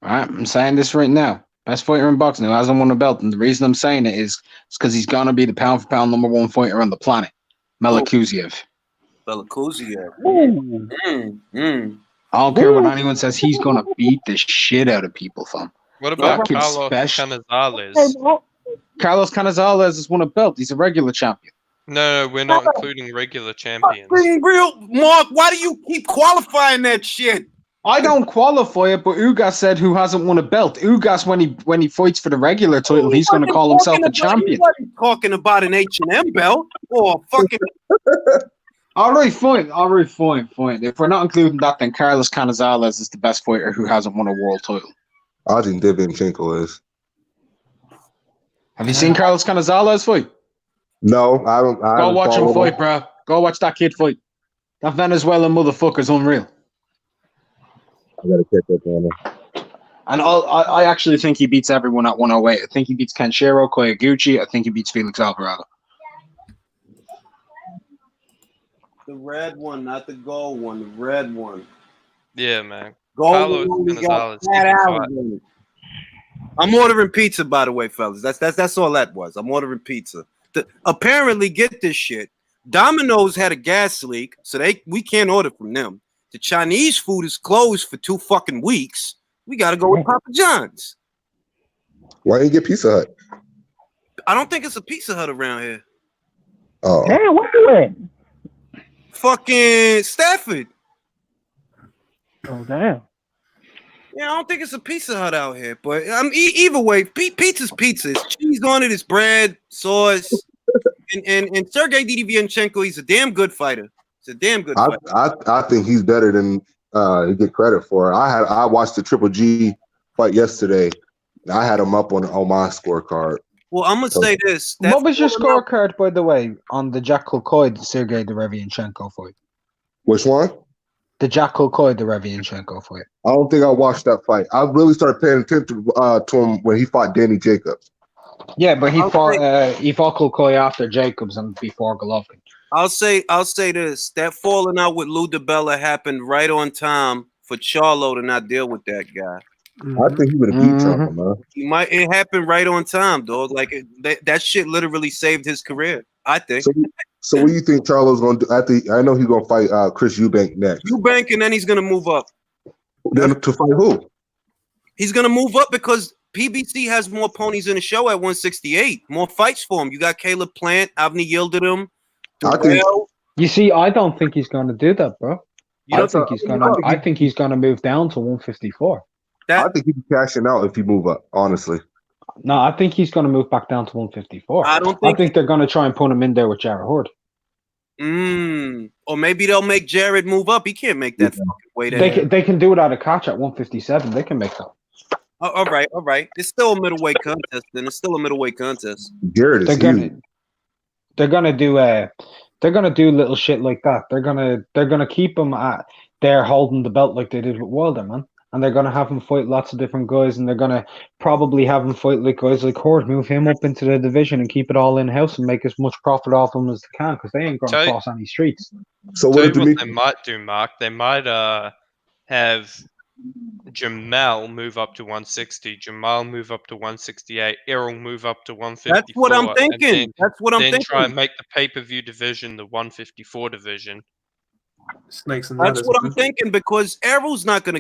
All right. I'm saying this right now. Best fighter in boxing who hasn't won a belt, and the reason I'm saying it is because he's gonna be the pound for pound #1 fighter on the planet, Melakuziev. I don't care what anyone says. He's gonna beat the shit out of people, fam. What about Carlos Canizales? Carlos Canizales has won a belt. He's a regular champion. No, we're not including regular champions. Real Mark, why do you keep qualifying that shit? I don't qualify it, but Ugas said who hasn't won a belt. Ugas, when he fights for the regular title, he's going to call himself a champion. He's talking about an H&M belt or fucking. All right, fine. If we're not including that, then Carlos Canizales is the best fighter who hasn't won a world title. I think Derevyanchenko is. Have you seen Carlos Canizales fight? No, I don't. Go watch him fight, bro. Go watch that kid fight. That Venezuelan motherfucker's unreal. I gotta catch up on him. And I actually think he beats everyone at 108. I think he beats Kenshiro Koyaguchi. I think he beats Felix Alvarado. The red one, not the gold one. The red one. Yeah, man. Carlos only got Gonzalez, he fat can hours fight. in it. I'm ordering pizza, by the way, fellas. That's all that was. I'm ordering pizza. Apparently, get this shit. Domino's had a gas leak, so we can't order from them. The Chinese food is closed for 2 fucking weeks. We got to go with Papa John's. Why didn't you get Pizza Hut? I don't think it's a Pizza Hut around here. Oh, Damn, where you at? Fucking Stafford. Oh, damn. Yeah, I don't think it's a Pizza Hut out here, but either way, pizza's pizza. It's cheese on it, it's bread, sauce, and Sergey Didivianchenko, he's a damn good fighter. He's a damn good fighter. I think he's better than he get credit for. I watched the Triple G fight yesterday. I had him up on my scorecard. Well, I'm gonna say this. What was your scorecard, by the way, on the Jack Kulkoy, the Sergey Derevianchenko fight? Which one? The Jack Kulkoy, the Derevianchenko fight. I don't think I watched that fight. I really started paying attention to him when he fought Danny Jacobs. Yeah, but he fought Kulkoy after Jacobs and before Golovkin. I'll say this. That falling out with Lou DiBella happened right on time for Charlo to not deal with that guy. I think he would have beat Charlo, man. It happened right on time, dog. Like that shit literally saved his career, I think. So what do you think Charlo's going to do? I know he's going to fight Chris Eubank next. Eubank, and then he's going to move up. Then to fight who? He's going to move up because PBC has more ponies in the show at 168. More fights for him. You got Caleb Plant, Avni Yildirim. You see, I don't think he's going to do that, bro. I think he's going to move down to 154. I think he's cashing out if he move up, honestly. No, I think he's going to move back down to 154. I think they're going to try and put him in there with Jared Horde. Or maybe they'll make Jared move up. He can't make that fucking weight. They can do it at a catch at 157. They can make that. All right. It's still a middleweight contest. Then it's still a middleweight contest. Jared is huge. They're gonna do little shit like that. They're gonna keep him at there holding the belt like they did with Wilder, man. And they're going to have him fight lots of different guys, and they're going to probably have him fight like guys like Horde, move him up into the division and keep it all in-house and make as much profit off him as they can, because they ain't going to cross any streets. So what they might do, Mark, they might have Jamal move up to 160, Jamal move up to 168, Errol move up to 154. That's what I'm thinking. Then try and make the pay-per-view division the 154 division. Snakes and That's what I'm thinking, because Errol's not gonna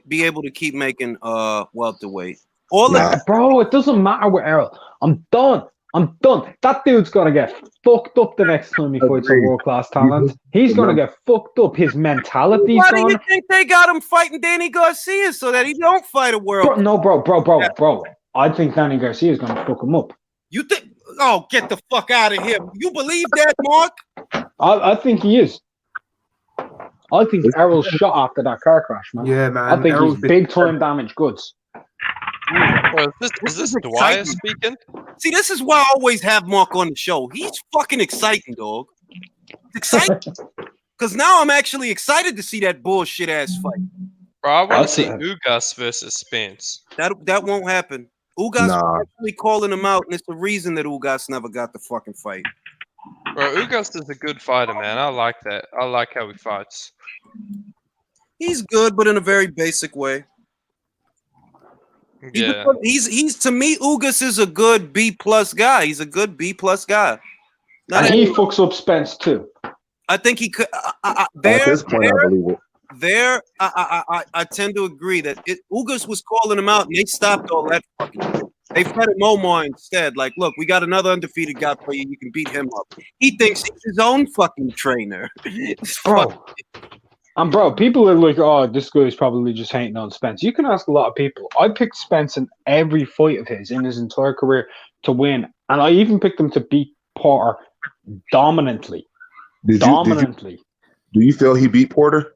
be able to keep making welterweight. Bro, it doesn't matter with Errol. I'm done. That dude's gonna get fucked up the next time he fights a world-class talent. He's gonna get fucked up. His mentality's Why gone. do you think they got him fighting Danny Garcia so that he don't fight a world? Bro. I think Danny Garcia's gonna fuck him up. You think? Oh, get the fuck out of here! You believe that, Mark? I think he is. I think Errol's shot after that car crash, man. Yeah, man. I think he's big time damaged goods. Well, is this Bois speaking? See, this is why I always have Mark on the show. He's fucking exciting, dog. It's exciting. Because now I'm actually excited to see that bullshit ass fight. Bro, I want to see Ugas versus Spence. That won't happen. Ugas is actually calling him out, and it's the reason that Ugas never got the fucking fight. Bro, Ugas is a good fighter, man. I like that. I like how he fights. He's good, but in a very basic way. Yeah. He's to me, Ugas is a good B+ guy. He's a good B+ guy. And he fucks up Spence too. I think he could. At this point, I believe it. I tend to agree that Ugas was calling him out, and they stopped all that fucking shit. They fed him Omar instead. Like, look, we got another undefeated guy for you. You can beat him up. He thinks he's his own fucking trainer. Bro, people are like, oh, this guy's probably just hating on Spence. You can ask a lot of people. I picked Spence in every fight of his in his entire career to win. And I even picked him to beat Porter dominantly. Do you feel he beat Porter?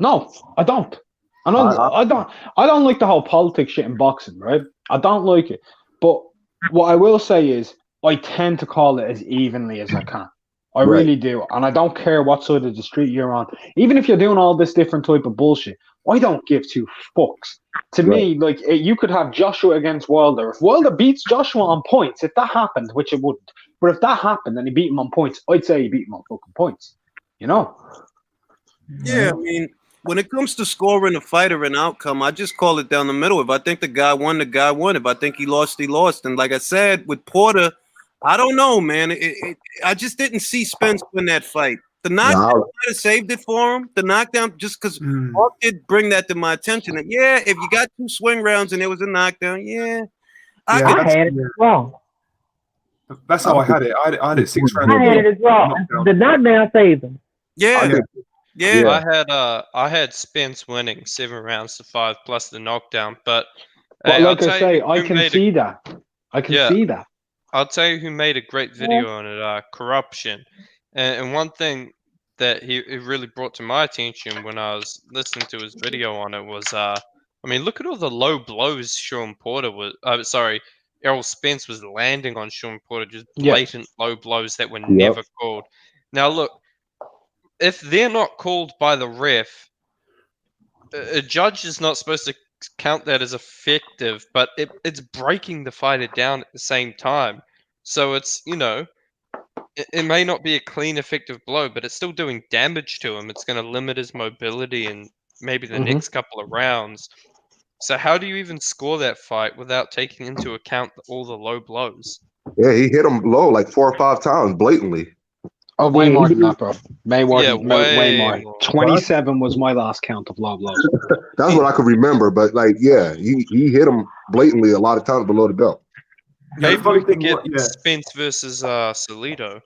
No, I don't. I don't like the whole politics shit in boxing, right? I don't like it. But what I will say is I tend to call it as evenly as I can. I really do. And I don't care what side of the street you're on. Even if you're doing all this different type of bullshit, I don't give two fucks. To me, like, you could have Joshua against Wilder. If Wilder beats Joshua on points, if that happened, which it wouldn't, but if that happened and he beat him on points, I'd say he beat him on fucking points. You know? Yeah, I mean, when it comes to scoring a fight or an outcome, I just call it down the middle. If I think the guy won, the guy won. If I think he lost, he lost. And like I said, with Porter, I don't know, man. I just didn't see Spence win that fight. The knockdown might have saved it for him. The knockdown, just because Hawk did bring that to my attention. And yeah, if you got 2 swing rounds and there was a knockdown, I had it as well. That's how I had it. I had it 6 rounds. I had it as well. The knockdown saved him. Yeah. I had Spence winning 7 rounds to 5 plus the knockdown. But Well, hey, like I say, I can see that. I can see that. I'll tell you who made a great video on it, Corruption. And one thing that it really brought to my attention when I was listening to his video on it was, I mean, look at all the low blows Sean Porter was, Errol Spence was landing on Sean Porter, just blatant low blows that were never called. Now, look, if they're not called by the ref, a judge is not supposed to count that as effective, but it's breaking the fighter down at the same time. So it's, it may not be a clean, effective blow, but it's still doing damage to him. It's going to limit his mobility in maybe the next couple of rounds. So how do you even score that fight without taking into account all the low blows? Yeah, he hit him low like 4 or 5 times blatantly. Oh, way more than that, bro. Way more. 27 was my last count of low blows. That's what I could remember. But he hit him blatantly a lot of times below the belt. Maybe we could get Spence versus Salido.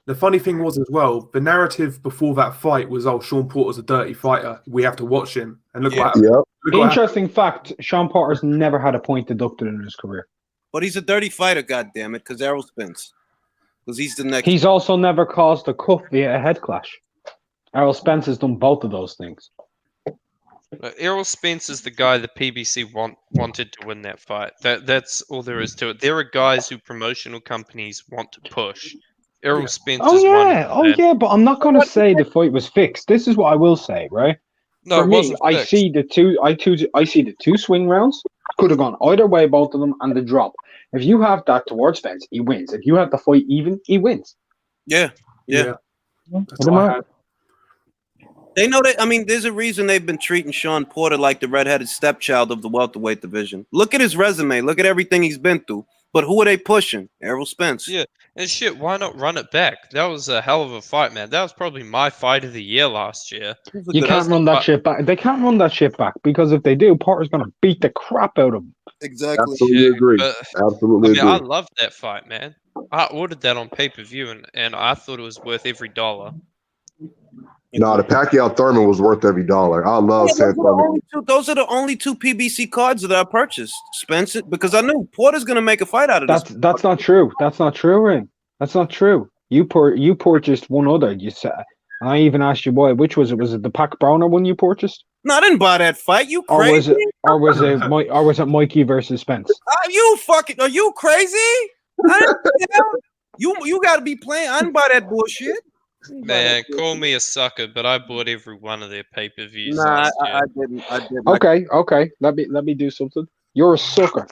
The funny thing was as well, the narrative before that fight was, Sean Porter's a dirty fighter. We have to watch him. And look what happened. Interesting fact, Sean Porter's never had a point deducted in his career. But he's a dirty fighter, goddammit, because Errol Spence. Because he's the next. He's also never caused a cuff via a head clash. Errol Spence has done both of those things. Errol Spence is the guy the PBC wanted to win that fight. That's all there is to it. There are guys who promotional companies want to push. Errol Spence is one. But I'm not going to say the fight was fixed. This is what I will say, right? No, for me, I see the two swing rounds. Could have gone either way, both of them, and the drop. If you have that towards Spence, he wins. If you have the fight even, he wins. Yeah. That's what I had. They know that. I mean, there's a reason they've been treating Sean Porter like the redheaded stepchild of the welterweight division. Look at his resume. Look at everything he's been through. But who are they pushing? Errol Spence. Yeah, and shit, why not run it back? That was a hell of a fight, man. That was probably my fight of the year last year. You can't run that shit back. They can't run that shit back because if they do, Porter's going to beat the crap out of him. Exactly. Absolutely agree. Absolutely agree. I loved that fight, man. I ordered that on pay-per-view, and I thought it was worth every dollar. No, the Pacquiao Thurman was worth every dollar. I love Sam Thurman. Those are the only 2 PBC cards that I purchased, Spencer, because I knew Porter's going to make a fight out of this. That's not true. That's not true, Ring. That's not true. You purchased one other. You said I even asked you, boy, which was it? Was it the Pac Browner one you purchased? No, I didn't buy that fight. You crazy? Or was it Mikey versus Spence? Are you crazy? You got to be playing. I didn't buy that bullshit. Man, call me a sucker, but I bought every one of their pay-per-views. Nah, I didn't. Okay. Let me do something. You're a sucker.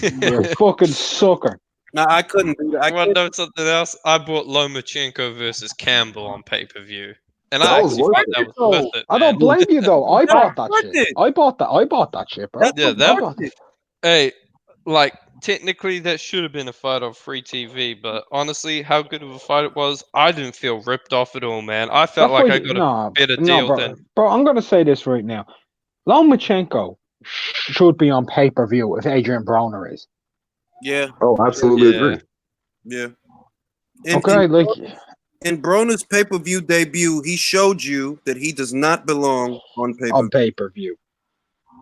You're a fucking sucker. No, I couldn't do that. I want to know something else? I bought Lomachenko versus Campbell on pay-per-view. And I actually thought that was worth it. I don't blame you though. I bought that shit. I bought that shit, bro. Hey, like technically that should have been a fight on free TV, but honestly, how good of a fight it was, I didn't feel ripped off at all, man. I felt like I got a better deal than. Bro, I'm gonna say this right now. Lomachenko should be on pay-per-view if Adrian Broner is. Yeah. Oh, absolutely agree. Yeah. In Broner's pay-per-view debut, he showed you that he does not belong on pay-per-view. On pay-per-view.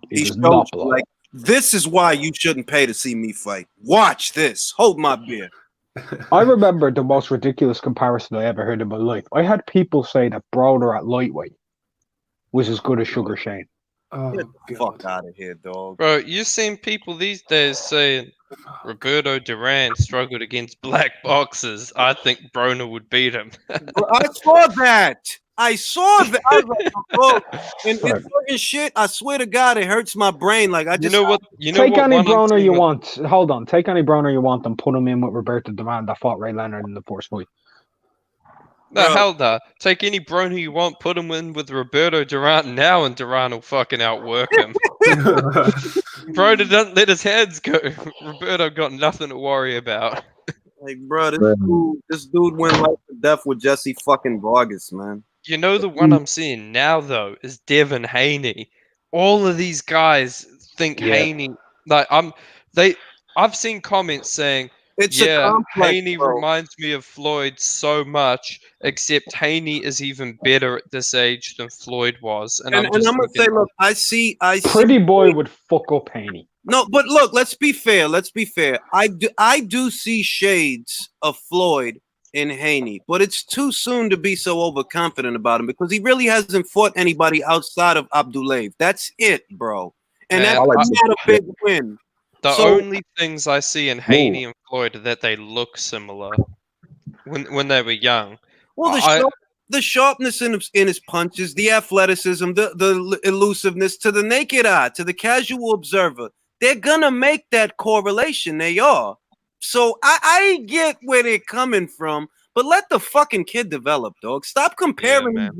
He showed you, like, this is why you shouldn't pay to see me fight. Watch this. Hold my beer. I remember the most ridiculous comparison I ever heard in my life. I had people say that Broner at lightweight was as good as Sugar Shane. Get the fuck out of here, dog. Bro, you've seen people these days saying Roberto Duran struggled against black boxers. I think Broner would beat him. I saw that. I was like, bro, and it's fucking shit. I swear to God, it hurts my brain. Like I just take any Broner you want. Hold on, take any Broner you want and put him in with Roberto Duran that fought Ray Leonard in the first fight. No, Bro. hell no. Take any Brony you want, put him in with Roberto Duran now, and Duran will fucking outwork him. Bro doesn't let his hands go. Roberto got nothing to worry about. Like, bro, Man. this dude went life or death with Jesse fucking Vargas, man. You know the one I'm seeing now though is Devin Haney. All of these guys think Yeah. Haney I've seen comments saying, It's a yeah, complex, Haney bro. reminds me of Floyd so much, except Haney is even better at this age than Floyd was. And I'm And just I'm gonna thinking, say, look, I see. Pretty Boy would fuck up Haney. No, but look, let's be fair. I do see shades of Floyd in Haney, but it's too soon to be so overconfident about him because he really hasn't fought anybody outside of Abdulaev. That's it, bro. And Man, that's not a big win. the So- only things I see in Haney and Floyd are that they look similar when they were young. Well, the sharpness in his punches, the athleticism, the elusiveness to the naked eye, to the casual observer, they're gonna make that correlation. They are. So I get where they're coming from, but let the fucking kid develop, dog. Stop comparing. man.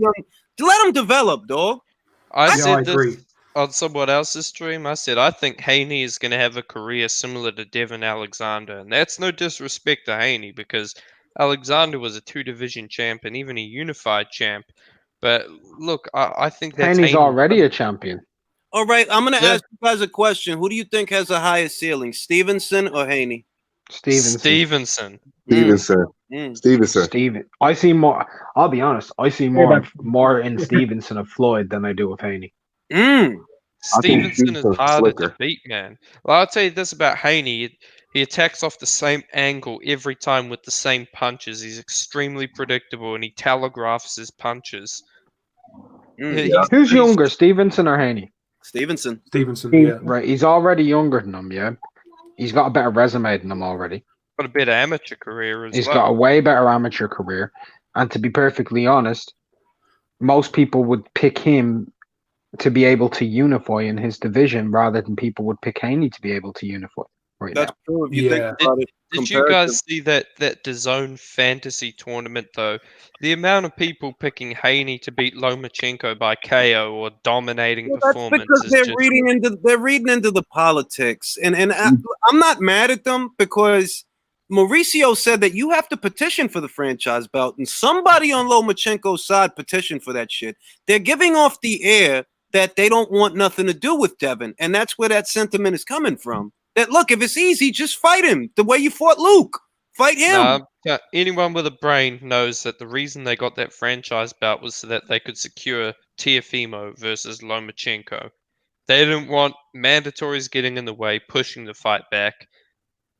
Let him develop, dog. I Yeah, I said agree. this on someone else's stream. I said I think Haney is going to have a career similar to Devin Alexander, and that's no disrespect to Haney because Alexander was a 2-division champ and even a unified champ. But look, I think that's Haney's Haney. already a champion. All right, I'm gonna Yeah. ask you guys a question. Who do you think has a higher ceiling, Stevenson or Haney? Stevenson. Stevenson. Steven. I see more. I'll be honest. I see more in Stevenson of Floyd than I do of Haney. Stevenson is Stevenson's harder slicker. to beat, man. Well, I'll tell you this about Haney. He attacks off the same angle every time with the same punches. He's extremely predictable and he telegraphs his punches. Who's younger, Stevenson or Haney? Stevenson. Yeah. Right. He's already younger than him, yeah. He's got a better resume than him already. Got a better amateur career as He's well. got a way better amateur career. And to be perfectly honest, most people would pick him to be able to unify in his division rather than people would pick Haney to be able to unify right That's now. true. If you think about it, Did you guys see that DAZN fantasy tournament though? The amount of people picking Haney to beat Lomachenko by KO or dominating That's performance because is they're just reading into the politics, and I'm not mad at them because Mauricio said that you have to petition for the franchise belt, and somebody on Lomachenko's side petitioned for that shit. They're giving off the air that they don't want nothing to do with Devin, and that's where that sentiment is coming from. That look, if it's easy, just fight him the way you fought Luke. Fight him. Anyone with a brain knows that the reason they got that franchise bout was so that they could secure Teofimo versus Lomachenko. They didn't want mandatories getting in the way, pushing the fight back.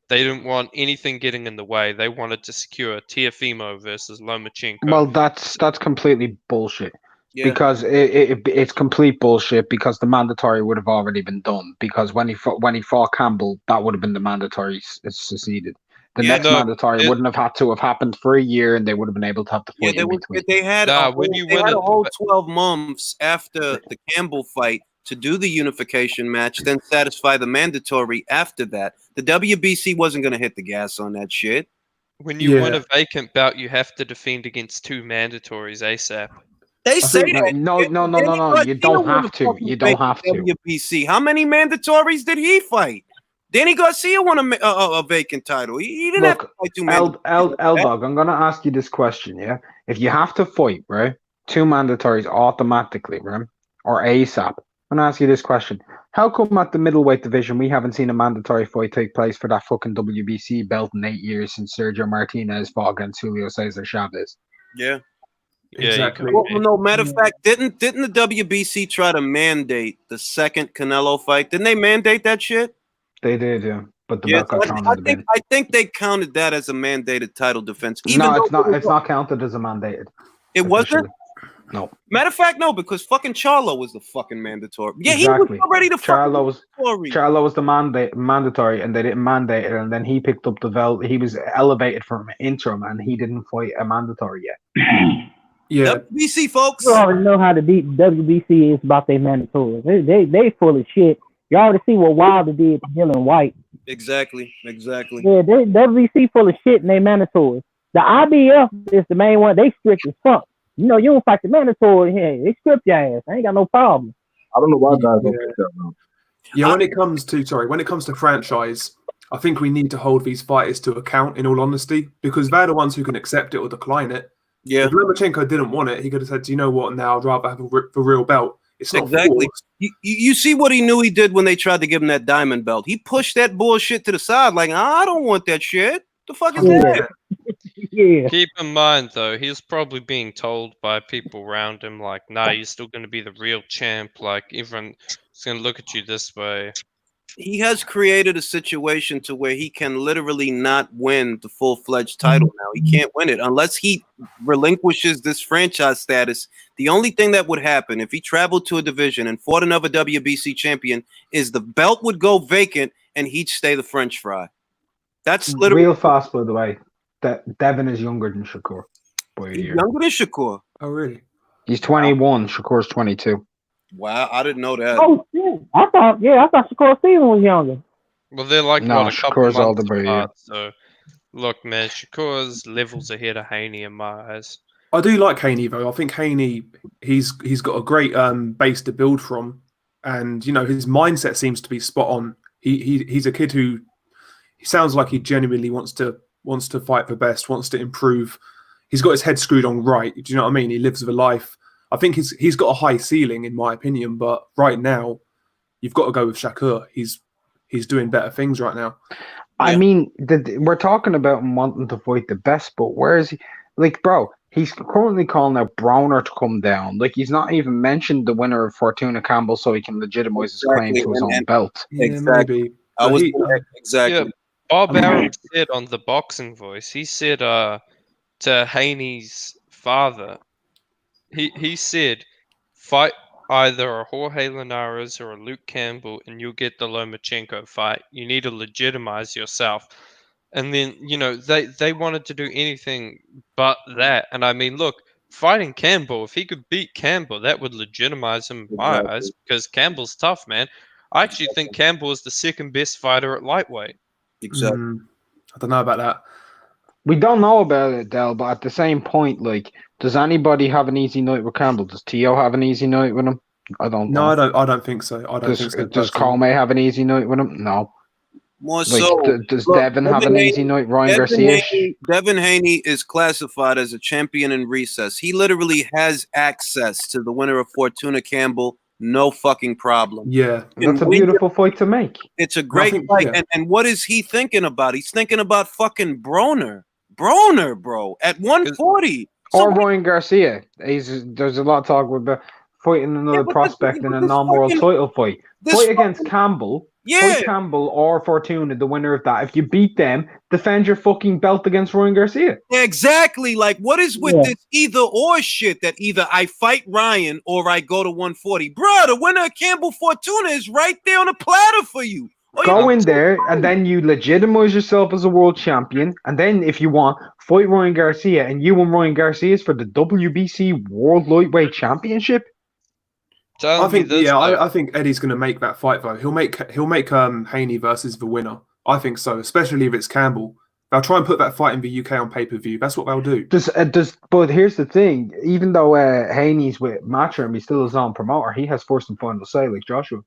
They didn't want anything getting in the way. They wanted to secure Teofimo versus Lomachenko. Well, that's completely bullshit. Yeah. Because it's complete bullshit. Because the mandatory would have already been done. Because when he fought Campbell, that would have been the mandatory succeeded. The next mandatory wouldn't have had to have happened for a year, and they would have been able to have the fight in between. They had a whole 12 months after the Campbell fight to do the unification match, then satisfy the mandatory after that. The WBC wasn't going to hit the gas on that shit. When you win a vacant bout, you have to defend against 2 mandatories ASAP. They say that. No. You don't have to. You don't have to. WBC. How many mandatories did he fight? Danny Garcia won a vacant title. He didn't have to fight 2 mandatories. L-Dog, I'm going to ask you this question, yeah? If you have to fight, right, 2 mandatories automatically, right, or ASAP, I'm going to ask you this question. How come at the middleweight division we haven't seen a mandatory fight take place for that fucking WBC belt in 8 years since Sergio Martinez fought against Julio Cesar Chavez? Yeah. Exactly. Well, no, matter of fact, didn't the WBC try to mandate the second Canelo fight? Didn't they mandate that shit? They did, yeah. But the belt got thrown in the bin. I think they counted that as a mandated title defense. No, it's not. It's not counted as a mandated. It wasn't? No. Matter of fact, no, because fucking Charlo was the fucking mandatory. Yeah, exactly. He was already the Charlo was the mandatory, and they didn't mandate it, and then he picked up the belt. He was elevated from interim, and he didn't fight a mandatory yet. Yeah. WBC folks. You already know how to beat WBC is about their mandatories. They full of shit. You already see what Wilder did to Dylan White. Exactly. Yeah, WBC full of shit and they mandatories. The IBF is the main one. They strict as fuck. You know, you don't fight the mandatory here. They script your ass. I ain't got no problem. I don't know why guys don't pick that route. Yeah, when it comes to franchise, I think we need to hold these fighters to account, in all honesty, because they're the ones who can accept it or decline it. Yeah. If Lomachenko didn't want it, he could have said, "Do you know what? Now I'd rather have the real belt." It's not Exactly. forced. You see what he knew he did when they tried to give him that diamond belt. He pushed that bullshit to the side, like, I don't want that shit. The fuck is that? Yeah. Keep in mind, though, he's probably being told by people around him, like, nah, you're still going to be the real champ. Like, everyone's going to look at you this way. He has created a situation to where he can literally not win the full-fledged title now. He can't win it unless he relinquishes this franchise status. The only thing that would happen if he traveled to a division and fought another WBC champion is the belt would go vacant and he'd stay the French fry. That's literally Real fast, by the way. Devin is younger than Shakur. By a year. younger than Shakur. Oh, really? He's 21. Shakur's 22. Wow, I didn't know that. Oh shit! I thought Shakur Stevenson was younger. Well, they're like, No, what, a couple Shakur's older months by a year. apart. So, look, man, Shakur's levels ahead of Haney in my eyes. I do like Haney though. I think Haney, he's got a great base to build from, and you know his mindset seems to be spot on. He's a kid who he sounds like he genuinely wants to fight for best, wants to improve. He's got his head screwed on right. Do you know what I mean? He lives with a life. I think he's got a high ceiling in my opinion, but right now you've got to go with Shakur. He's doing better things right now. I mean, we're talking about him wanting to fight the best, but where is he? Like, bro, he's currently calling out Broner to come down. Like, he's not even mentioned the winner of Fortuna Campbell so he can legitimize his claim to his own belt. Yeah, Exactly. maybe. I was Yeah, Bob Arum said on the Boxing Voice, he said to Haney's father, he said, fight either a Jorge Linares or a Luke Campbell and you'll get the Lomachenko fight. You need to legitimize yourself. And then, you know, they wanted to do anything but that. And I mean, look, fighting Campbell, if he could beat Campbell, that would legitimize him in my eyes because Campbell's tough, man. I actually think Campbell is the second best fighter at lightweight. Exactly. I don't know about that. We don't know about it, Del, but at the same point, like, does anybody have an easy night with Campbell? Does Tio have an easy night with him? I don't know. I don't think so. I don't think so. Does Comey have an easy night with him? No. More Like, so, does look, Devin have an easy night? Ryan Garcia? Devin Haney is classified as a champion in recess. He literally has access to the winner of Fortuna Campbell. No fucking problem. Yeah. That's a beautiful fight to make. It's a great fight. yeah. And what is he thinking about? He's thinking about fucking Broner. Broner, bro, at 140. Or Ryan Garcia. There's a lot of talk about fighting another prospect in a non-world title fight. Fight against Campbell. Yeah. Fight Campbell or Fortuna, the winner of that. If you beat them, defend your fucking belt against Ryan Garcia. Exactly. Like, what is with this either or shit that either I fight Ryan or I go to 140? Bruh, the winner of Campbell Fortuna is right there on a platter for you. Go in there, and then you legitimize yourself as a world champion. And then, if you want, fight Ryan Garcia, and you and Ryan Garcia is for the WBC World Lightweight Championship. I think Eddie's going to make that fight though. He'll make Haney versus the winner. I think so, especially if it's Campbell. They'll try and put that fight in the UK on pay-per-view. That's what they'll do. But here's the thing: even though Haney's with Matchroom, he's still his own promoter. He has first and final say, like Joshua.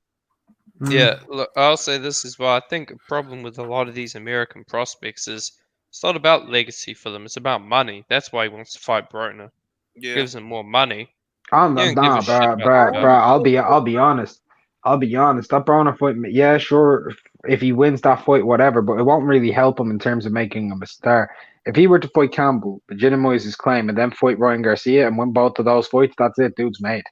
Yeah, look, I'll say this as well. I think a problem with a lot of these American prospects is it's not about legacy for them. It's about money. That's why he wants to fight Broner. Yeah. Gives him more money. Bro. I'll be honest. That Broner fight, yeah, sure. If he wins that fight, whatever, but it won't really help him in terms of making him a star. If he were to fight Campbell, legitimize his claim, and then fight Ryan Garcia and win both of those fights, that's it. Dude's made.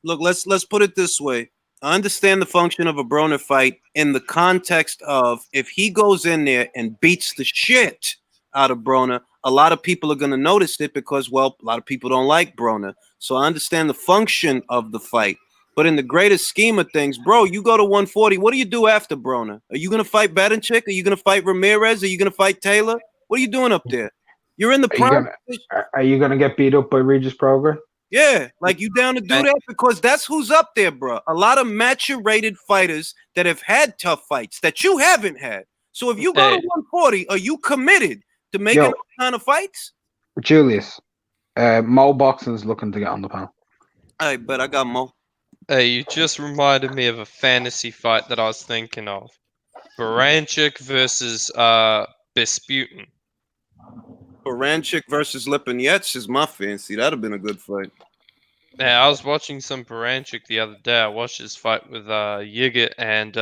Look, let's put it this way. I understand the function of a Broner fight in the context of if he goes in there and beats the shit out of Broner, a lot of people are going to notice it because, well, a lot of people don't like Broner. So I understand the function of the fight. But in the greatest scheme of things, bro, you go to 140. What do you do after Broner? Are you going to fight Badanchyk? Are you going to fight Ramirez? Are you going to fight Taylor? What are you doing up there? You're in the prime. Are you going to get beat up by Regis Progress? Yeah, like you down to do that because that's who's up there, bro. A lot of maturated fighters that have had tough fights that you haven't had. So if you go to 140, are you committed to making those kind of fights? Julius, Mo Boxing's looking to get on the panel. Hey, but I got Mo. Hey, you just reminded me of a fantasy fight that I was thinking of. Baranchik versus Besputin. Baranchik versus Lipinets is my fancy. That'd have been a good fight. Yeah, I was watching some Baranchik the other day. I watched his fight with Yiget and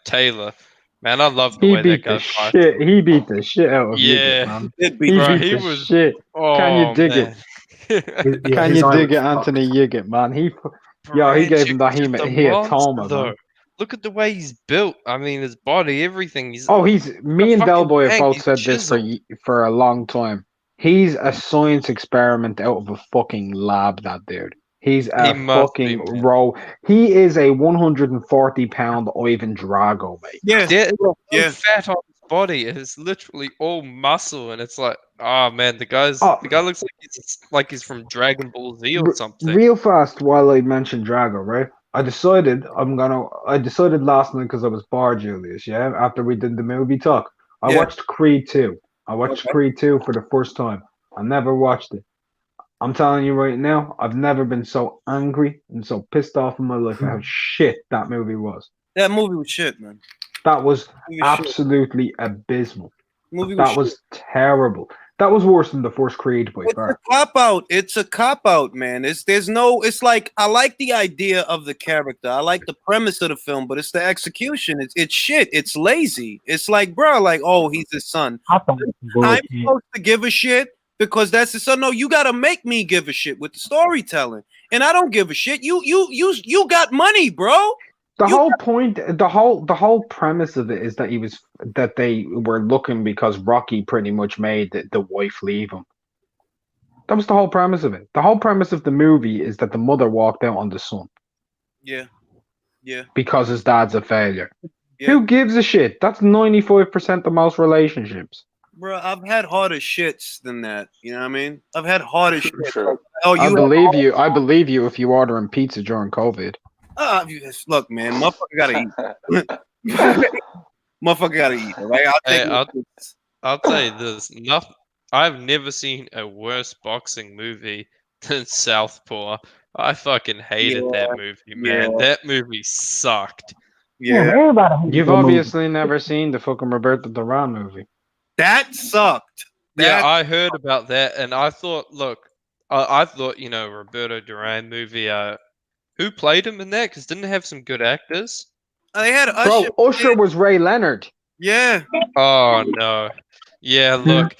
Taylor. Man, I love the He way that beat guy the fights. shit. He beat the shit out of Yeah. Yiget, man. It He beat Bro, beat he the was. shit. Can you Oh dig man. it? Yeah, Can his you eye dig was it, Anthony fucked. Yiget, man? He gave him Baranchik that is just a hematoma, monster, though. man. Look at the way he's built. I mean, his body, everything. He's Oh, me and fucking Delboy have tank. both He's said this chiseled. for a long time. He's a science experiment out of a fucking lab, that dude. He's He a must be, fucking man. row. He is a 140-pound Ivan Drago, mate. Yeah, There is no yeah. fat on his body. It's literally all muscle, and it's like, oh man, the guy looks like he's from Dragon Ball Z or something. Real fast, while I mentioned Drago, right? I decided last night because I was bored, Julius. Yeah, after we did the movie talk, I Yeah. watched Creed 2. I watched Okay. Creed 2 for the first time. I never watched it. I'm telling you right now, I've never been so angry and so pissed off in my life at how shit that movie was. That movie was shit, man. That was Movie was shit. absolutely abysmal. Movie was That was terrible. That was worse than the first Creed by It's far. a cop out. It's a cop out, man. It's like I like the idea of the character. I like the premise of the film, but it's the execution. It's shit. It's lazy. It's like, bro, like, oh, he's his son. I thought it was I'm bullshit. supposed to give a shit because that's his son. No, you gotta make me give a shit with the storytelling. And I don't give a shit. You got money, bro. The whole point, the whole premise of it is that they were looking because Rocky pretty much made the wife leave him. That was the whole premise of it. The whole premise of the movie is that the mother walked out on the son Yeah. Yeah. because his dad's a failure. Yeah. Who gives a shit? That's 95% of most relationships. Bro, I've had harder shits than that. You know what I mean? I've had harder shit. Sure. Oh, I believe you. I believe you if you ordering pizza during COVID. Look, man, motherfucker gotta eat. Motherfucker gotta eat, right? I'll tell you this. I've never seen a worse boxing movie than Southpaw. I fucking hated that movie, man. yeah. That movie sucked. Damn, Yeah, everybody hates You've that movie. obviously never seen the fucking Roberto Duran movie. that sucked. Yeah, That- I heard about that, and I thought, look, I thought, Roberto Duran movie. Who played him in that? Because didn't it have some good actors? They had Bro, Usher. Usher was Ray Leonard. Yeah, Oh no. Yeah, look,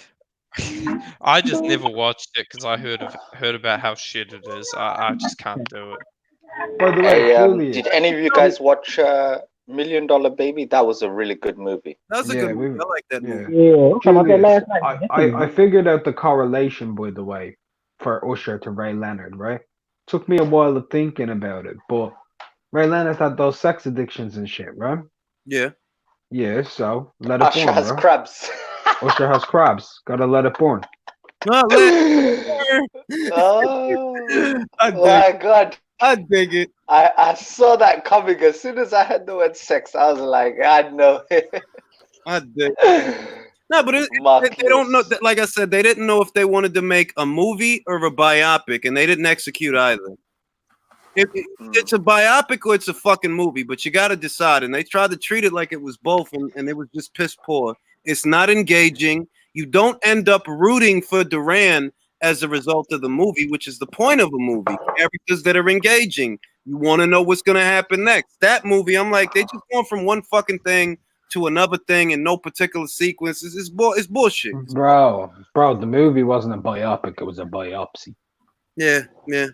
I just never watched it because I heard about how shit it is. I just can't do it. By the way, Hey, Julius. did any of you guys watch $1 Million Baby? That was a really good movie. that was a Yeah, good movie. I like that yeah. movie. Yeah, we talking about that Julius, last night. I figured out the correlation, by the way, for Usher to Ray Leonard, right? Took me a while of thinking about it, but Ray Leonard had those sex addictions and shit, right? Yeah. Yeah, so let it Usher burn, has bro. crabs. Usher has crabs. Gotta let it burn. No, Oh I dig, my god. I dig it. I saw that coming as soon as I had the word sex. I was like, I know it. I dig it. No, but they don't know. Marcus. Like I said, they didn't know if they wanted to make a movie or a biopic, and they didn't execute either. It's a biopic or it's a fucking movie, but you got to decide. And they tried to treat it like it was both, and it was just piss poor. It's not engaging. You don't end up rooting for Duran as a result of the movie, which is the point of a movie. Characters that are engaging. You want to know what's going to happen next. That movie, I'm like, they just going from one fucking thing to another thing in no particular sequence. It's bullshit. Bro, the movie wasn't a biopic, it was a biopsy. Yeah, yeah.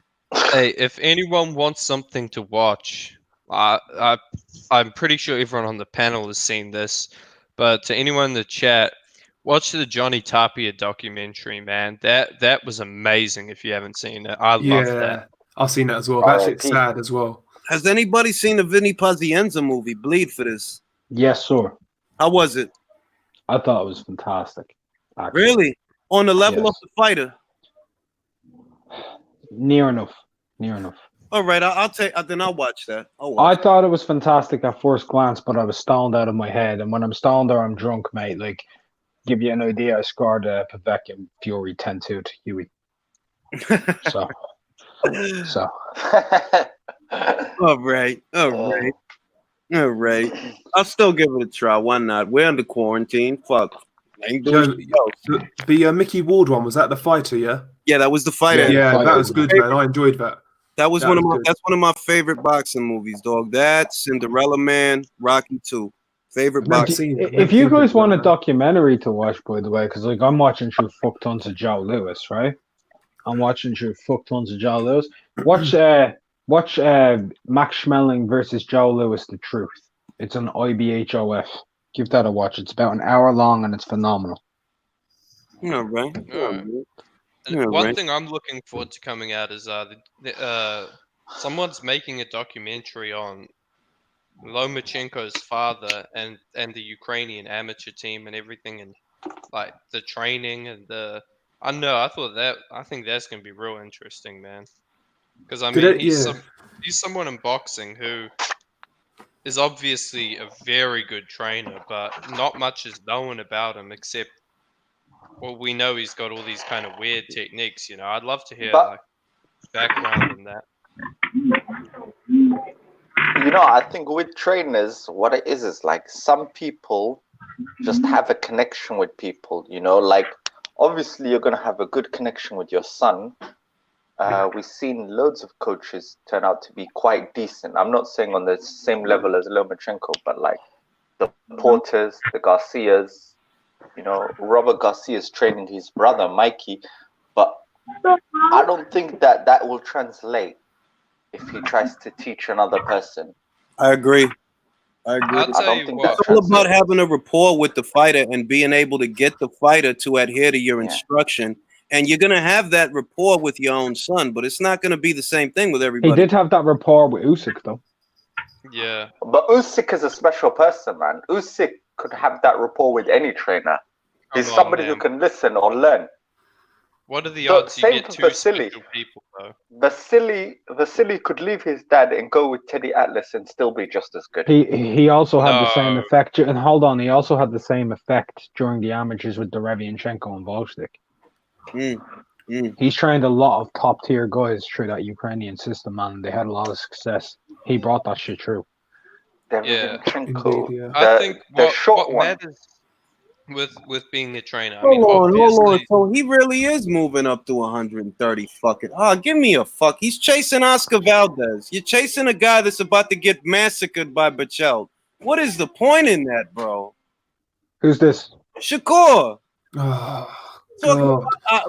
Hey, if anyone wants something to watch, I'm pretty sure everyone on the panel has seen this, but to anyone in the chat, watch the Johnny Tapia documentary, man. That was amazing. If you haven't seen it, I love that. I've seen it as well. That shit's sad as well. Has anybody seen the Vinny Pazienza movie, Bleed for this? Yes, sir. How was it? I thought it was fantastic. Actually. Really? On the level Yes. of the fighter? Near enough. All right, then I'll watch that. I thought it was fantastic at first glance, but I was stoned out of my head. And when I'm stoned or I'm drunk, mate, like give you an idea, I scored Povetkin Fury 10-2 to Huey. So. All right. All right. I'll still give it a try. Why not? We're under quarantine. Fuck. I ain't doing shit else. The Mickey Ward one, was that the fighter? Yeah. Yeah, that was the fighter. Yeah, that was good, man. I enjoyed that. That's one of my favorite boxing movies, dog. That, Cinderella Man, Rocky 2. Favorite boxing. If you guys want a documentary to watch, by the way, because like I'm watching through fuck tons of Joe Lewis, right? I'm watching through fuck tons of Joe Lewis. Watch Max Schmeling versus Joe Lewis, The Truth. It's on IBHOF. Give that a watch. It's about an hour long and it's phenomenal. All right. One thing I'm looking forward to coming out is someone's making a documentary on Lomachenko's father and the Ukrainian amateur team and everything, and like the training and I think that's gonna be real interesting, man. Because I mean, he's someone in boxing who is obviously a very good trainer, but not much is known about him except, well, we know he's got all these kind of weird techniques. You know, I'd love to hear like background in that. You know, I think with trainers, what it is like some people just have a connection with people, you know, like obviously you're going to have a good connection with your son. We've seen loads of coaches turn out to be quite decent. I'm not saying on the same level as Lomachenko, but like the Porters, the Garcias, you know, Robert Garcia's training his brother, Mikey, but I don't think that will translate if he tries to teach another person. I agree. I'll tell you what. It's all about having a rapport with the fighter and being able to get the fighter to adhere to your instruction. And you're going to have that rapport with your own son, but it's not going to be the same thing with everybody. He did have that rapport with Usyk, though. Yeah. But Usyk is a special person, man. Usyk could have that rapport with any trainer. He's somebody who can listen or learn. What are the odds you get two special people, though? Vasily could leave his dad and go with Teddy Atlas and still be just as good. He also had the same effect. And hold on, he also had the same effect during the amateurs with Derevianchenko and Volchik. He's trained a lot of top tier guys through that Ukrainian system, man. They had a lot of success. He brought that shit through. Yeah. Derevianchenko, I think what matters with being a trainer. I mean, Hold on. So he really is moving up to 130. Fuck it. Give me a fuck. He's chasing Oscar Valdez. You're chasing a guy that's about to get massacred by Berchelt. What is the point in that, bro? Who's this? Shakur.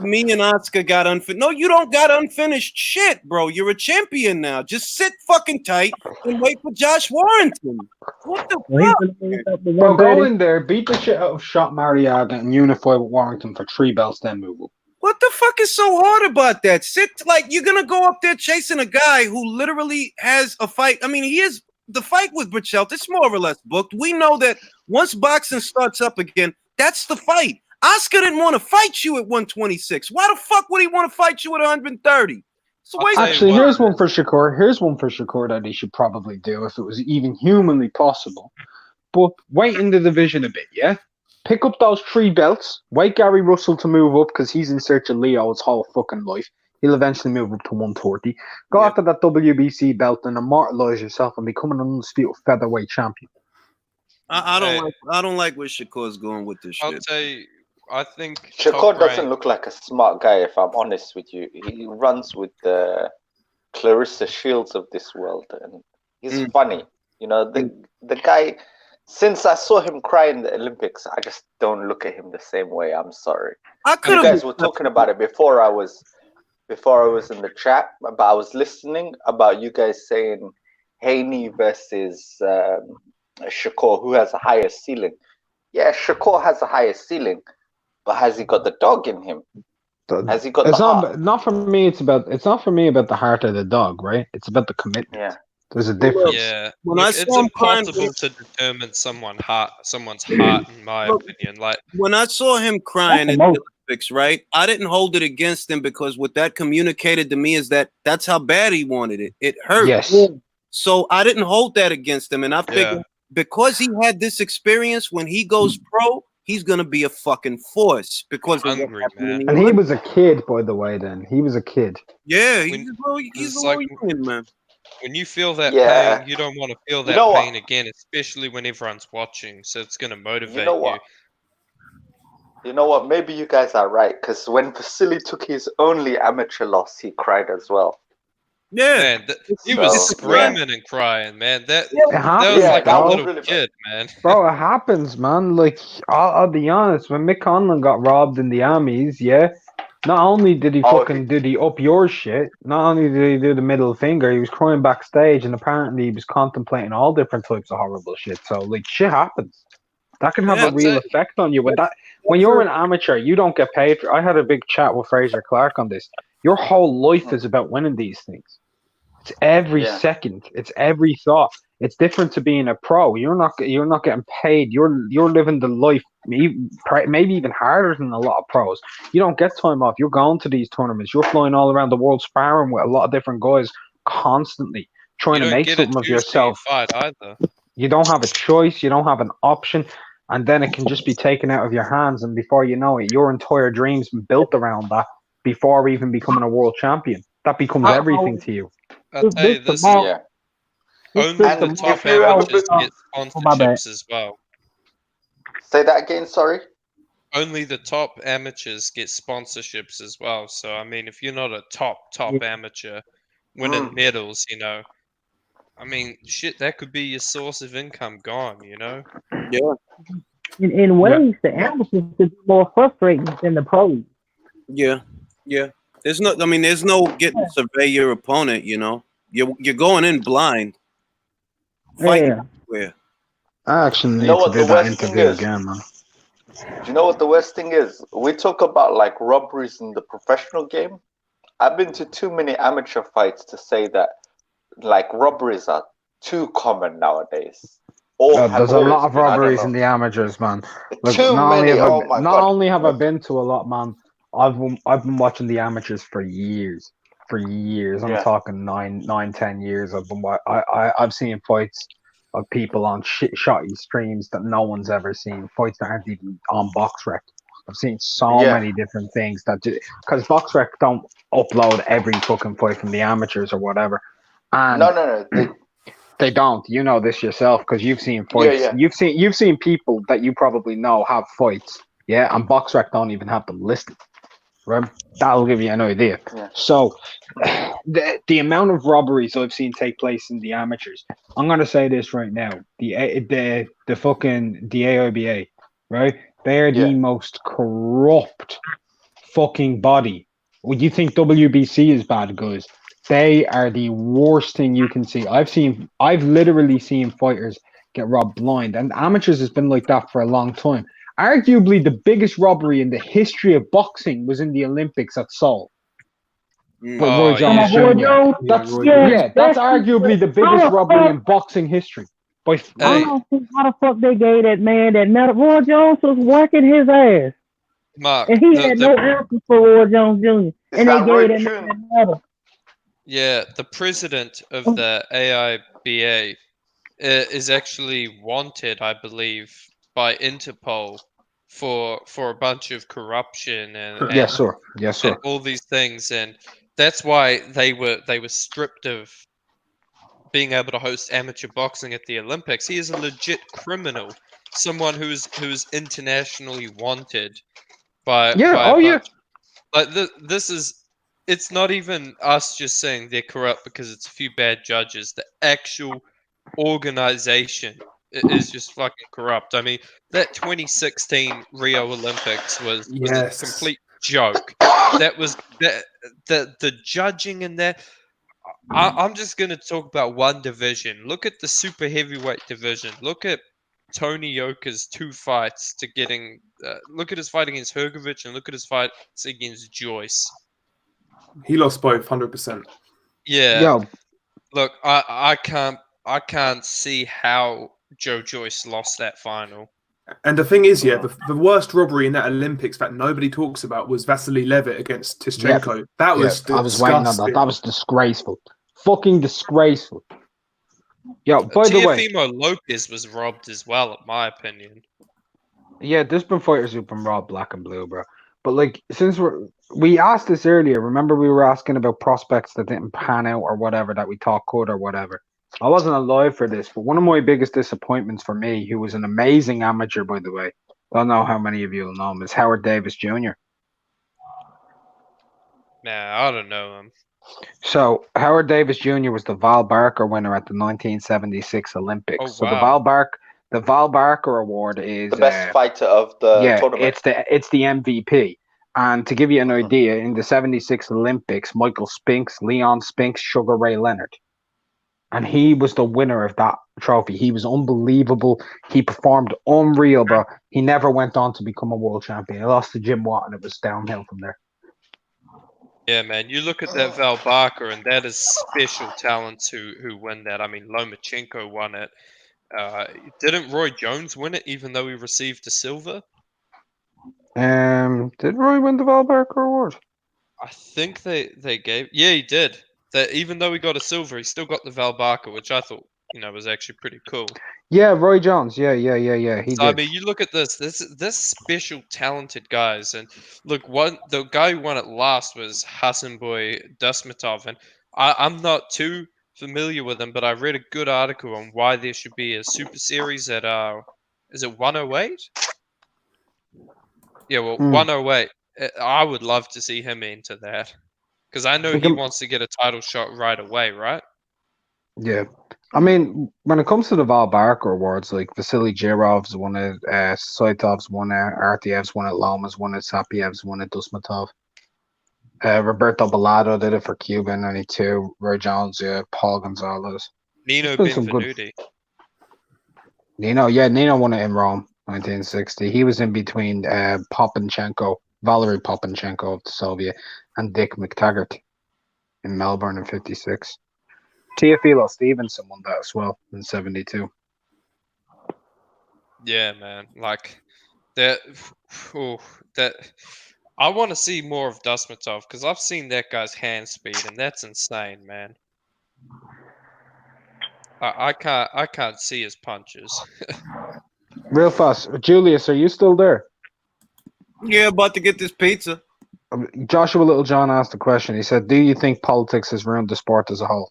Me and Oscar got unfinished. No, you don't got unfinished shit, bro. You're a champion now. Just sit fucking tight and wait for Josh Warrington. What the fuck? Bro, go in there, beat the shit out of Shot Mariaga and unify with Warrington for 3 belts, then move up. What the fuck is so hard about that? You're gonna go up there chasing a guy who literally has a fight. I mean, he is the fight with Berchelt. It's more or less booked. We know that once boxing starts up again, that's the fight. Oscar didn't want to fight you at 126. Why the fuck would he want to fight you at 130? Actually, here's one for Shakur. Here's one for Shakur that he should probably do if it was even humanly possible. But wait in the division a bit, yeah? Pick up those 3 belts. Wait Gary Russell to move up because he's in search of Leo his whole fucking life. He'll eventually move up to 140. Go after that WBC belt and immortalize yourself and become an undisputed featherweight champion. I don't like where Shakur's going with this shit. I'll tell you, I think Shakur doesn't look like a smart guy, if I'm honest with you. He runs with the Clarissa Shields of this world, and he's funny. You know, the guy. Since I saw him cry in the Olympics, I just don't look at him the same way. I'm sorry. You guys were talking about it before I was in the chat, but I was listening about you guys saying Haney versus Shakur, who has a higher ceiling. Yeah, Shakur has a higher ceiling, but has he got the dog in him? Has he got the heart? Not for me. It's not for me about the heart of the dog, right? It's about the commitment. Yeah. There's a difference. Yeah, it's impossible to determine someone's heart, in my opinion. Like when I saw him crying in the Olympics, right? I didn't hold it against him because what that communicated to me is that's how bad he wanted it. It hurt. Yes. So I didn't hold that against him, and I figured because he had this experience when he goes pro, he's gonna be a fucking force because of what Hungry, happened in man. the And he Olympics. was a kid, by the way. Then he was a kid. Yeah, When- he's it's a like- little youngin', man. When you feel that Yeah. pain, you don't want to feel You that know what? pain again, especially when everyone's watching. So it's going to motivate You know what? You know what? Maybe you guys are right, because when Vasily took his only amateur loss, he cried as well. Yeah, Man, he was So, screaming and crying, man. That It happens, was like that a was little really bad. kid, man. Bro, it happens, man. Like, I'll be honest. When Mick Conlon got robbed in the Armies, yeah, not only did he did he up your shit, not only did he do the middle finger, he was crying backstage, and apparently he was contemplating all different types of horrible shit. So, like, shit happens. That can have Yeah, a real effect on you. When you're an amateur, you don't get paid for. I had a big chat with Fraser Clark on this. Your whole life is about winning these things. It's every second. It's every thought. It's different to being a pro. You're not getting paid. You're living the life maybe even harder than a lot of pros. You don't get time off. You're going to these tournaments. You're flying all around the world sparring with a lot of different guys constantly, trying to make something of yourself. Fight either. You don't have a choice. You don't have an option. And then it can just be taken out of your hands. And before you know it, your entire dream's been built around that before even becoming a world champion. That becomes everything to you. I'll tell you this. Yeah. Only the top if you ever amateurs been- get sponsorships as well. Say that again, sorry? Only the top amateurs get sponsorships as well. So I mean, if you're not a top amateur winning medals, you know, I mean, shit, that could be your source of income gone. You know. Yeah. In ways, the amateurs could be more frustrating than the pros. Yeah. There's no getting to survey your opponent. You know, you're going in blind. Fighting everywhere. I actually need You know to what do the that worst thing interview is? again, man. Do you know what the worst thing is? We talk about like robberies in the professional game. I've been to too many amateur fights to say that like robberies are too common nowadays. There's a lot of robberies in the amateurs, man. Look, Too many. Oh my not God. only have I been to a lot, man. I've been watching the amateurs for years. I'm Yeah. talking 10 years. I've seen fights of people on shotty streams that no one's ever seen. Fights that aren't even on BoxRec. I've seen so many different things that because BoxRec don't upload every fucking fight from the amateurs or whatever. And No. they don't. You know this yourself because you've seen fights. Yeah. You've seen people that you probably know have fights. Yeah, and BoxRec don't even have them listed. Right? That'll give you an idea. Yeah. So the amount of robberies I've seen take place in the amateurs, I'm gonna say this right now. The AIBA, right? They're the most corrupt fucking body. Would you think WBC is bad, guys? They are the worst thing you can see. I've literally seen fighters get robbed blind, and amateurs has been like that for a long time. Arguably, the biggest robbery in the history of boxing was in the Olympics at Seoul. But Roy Jones Jr. That's arguably the biggest robbery in boxing history. I don't see how the fuck they gave that man that medal. Roy Jones was working his ass. Mark, And he had no answer for Roy Jones Jr. And they gave that man that medal. Yeah, the president of the AIBA is actually wanted, I believe, by Interpol for a bunch of corruption and Yes, sir. and all these things, and that's why they were stripped of being able to host amateur boxing at the Olympics. He is a legit criminal, someone who is internationally wanted by Like this is. It's not even us just saying they're corrupt because it's a few bad judges. The actual organization is just fucking corrupt. I mean, that 2016 Rio Olympics was a complete joke. That was the judging in there. I'm just going to talk about one division. Look at the super heavyweight division. Look at Tony Yoka's 2 fights to getting. Look at his fight against Hrgovic and look at his fights against Joyce. He lost both 100%. Yeah. Look, I can't see how Joe Joyce lost that final. And the thing is, the worst robbery in that Olympics that nobody talks about was Vasily Levitt against Tischenko. That was disgusting. I was waiting on that. That was disgraceful. Fucking disgraceful. Yo, by the way, Teofimo Lopez was robbed as well, in my opinion. Yeah, there's been fighters who've been robbed black and blue, bro. But like, since we asked this earlier, remember we were asking about prospects that didn't pan out or whatever that we thought could or whatever. I wasn't alive for this, but one of my biggest disappointments for me, who was an amazing amateur, by the way, don't know how many of you will know him, is Howard Davis Jr. Nah, I don't know him. So Howard Davis Jr. was the Val Barker winner at the 1976 Olympics. Oh, So wow. the Val Barker Award is The best fighter of the tournament. it's the MVP. And to give you an idea, in the 76 Olympics, Michael Spinks, Leon Spinks, Sugar Ray Leonard. And he was the winner of that trophy. He was unbelievable. He performed unreal, bro. He never went on to become a world champion. He lost to Jim Watt, and it was downhill from there. Yeah, man. You look at that Val Barker, and that is special talents who win that. I mean, Lomachenko won it. Didn't Roy Jones win it, even though he received a silver? Did Roy win the Val Barker Award? I think they gave. Yeah, he did. That even though he got a silver, he still got the Val Barker, which I thought was actually pretty cool. Yeah, Roy Jones. Yeah. He So, did. I mean, you look at this special talented guys, and look, the guy who won it last was Hasanboy Dusmatov, and I'm not too familiar with him, but I read a good article on why there should be a super series at is it 108? Yeah, well, 108. I would love to see him enter that because I know he wants to get a title shot right away, right? Yeah. I mean, when it comes to the Val Barker Awards, like Vasily Girov's won it, Saitov's won it, Artiev's won it, Loma's won it, Sapiev's won it, Dusmatov. Roberto Bellado did it for Cuba in 92. Roy Jones, yeah, Paul Gonzalez. Nino Benvenuti. Nino won it in Rome, 1960. He was in between Valery Popanchenko of the Soviet, and Dick McTaggart in Melbourne in 56. Teofilo Stevenson won that as well in 72. Yeah, man. Like that. I want to see more of Dusmatov because I've seen that guy's hand speed, and that's insane, man. I can't see his punches. Real fast, Julius, are you still there? Yeah, about to get this pizza. Joshua Littlejohn asked a question. He said, "Do you think politics has ruined the sport as a whole?"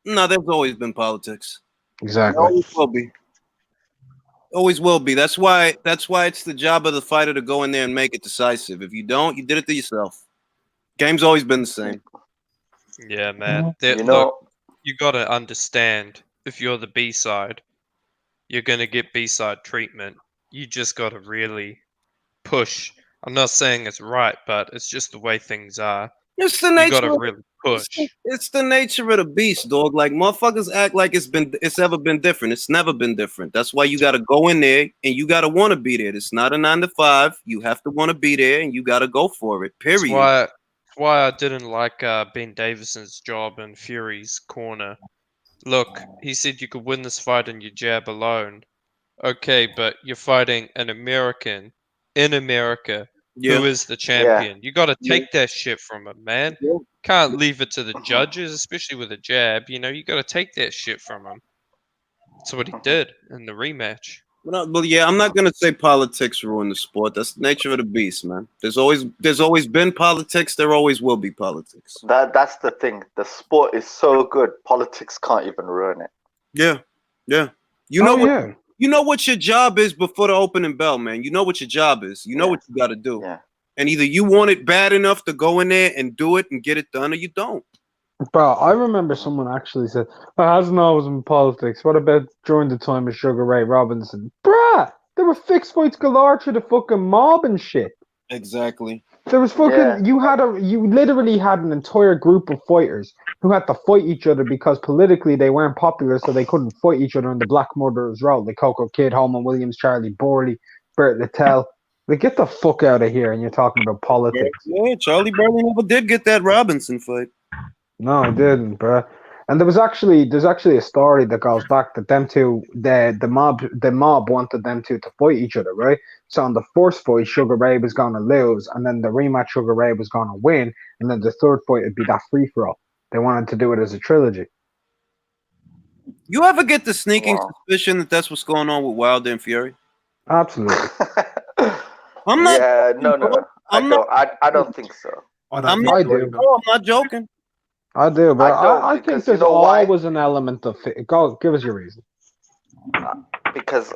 No, there's always been politics. Exactly. It always will be. Always will be. That's why it's the job of the fighter to go in there and make it decisive. If you don't, you did it to yourself. Game's always been the same. Yeah, man. Look, you got to understand, if you're the B side, you're going to get B side treatment. You just got to really push. I'm not saying it's right, but it's just the way things are. It's the nature. You got to really push. It's the nature of the beast, dog. Like motherfuckers act like it's ever been different. It's never been different. That's why you got to go in there and you got to want to be there. It's not a 9 to 5. You have to want to be there and you got to go for it. Period. That's why I didn't like Ben Davison's job in Fury's corner. Look, he said you could win this fight on your jab alone. Okay, but you're fighting an American in America who is the champion. You got to take that shit from him, man. Can't leave it to the judges, especially with a jab. You got to take that shit from him. That's what he did in the rematch. But yeah, I'm not gonna say politics ruin the sport. That's the nature of the beast, man. There's always been politics. There always will be politics. That's the thing. The sport is so good. Politics can't even ruin it. Yeah. You know what your job is before the opening bell, man. You know what your job is. You know what you got to do. Yeah. And either you want it bad enough to go in there and do it and get it done, or you don't. Bro, I remember someone actually said, "It hasn't always been politics. What about during the time of Sugar Ray Robinson?" Bruh, there were fixed fights galore to the fucking mob and shit. Exactly. There was fucking you literally had an entire group of fighters who had to fight each other because politically they weren't popular, so they couldn't fight each other in the Black Murderers Road. Like Coco Kid, Holman Williams, Charlie Borley, Bert Littell. Like, get the fuck out of here, and you're talking about politics. Yeah, Charlie Borley never did get that Robinson fight. No, I didn't, bro. And there's actually a story that goes back that them two, the mob wanted them two to fight each other, right? So in the first fight, Sugar Ray was gonna lose, and then the rematch, Sugar Ray was gonna win, and then the third fight would be that free for all. They wanted to do it as a trilogy. You ever get the sneaking suspicion that that's what's going on with Wilder and Fury? Absolutely. I'm not. Yeah, no. I'm not. I don't think so. I I'm don't not. think so do. either. Oh, I'm not joking. I do, but I don't, I think because there's you know why? always an element of go. Give us your reason. Because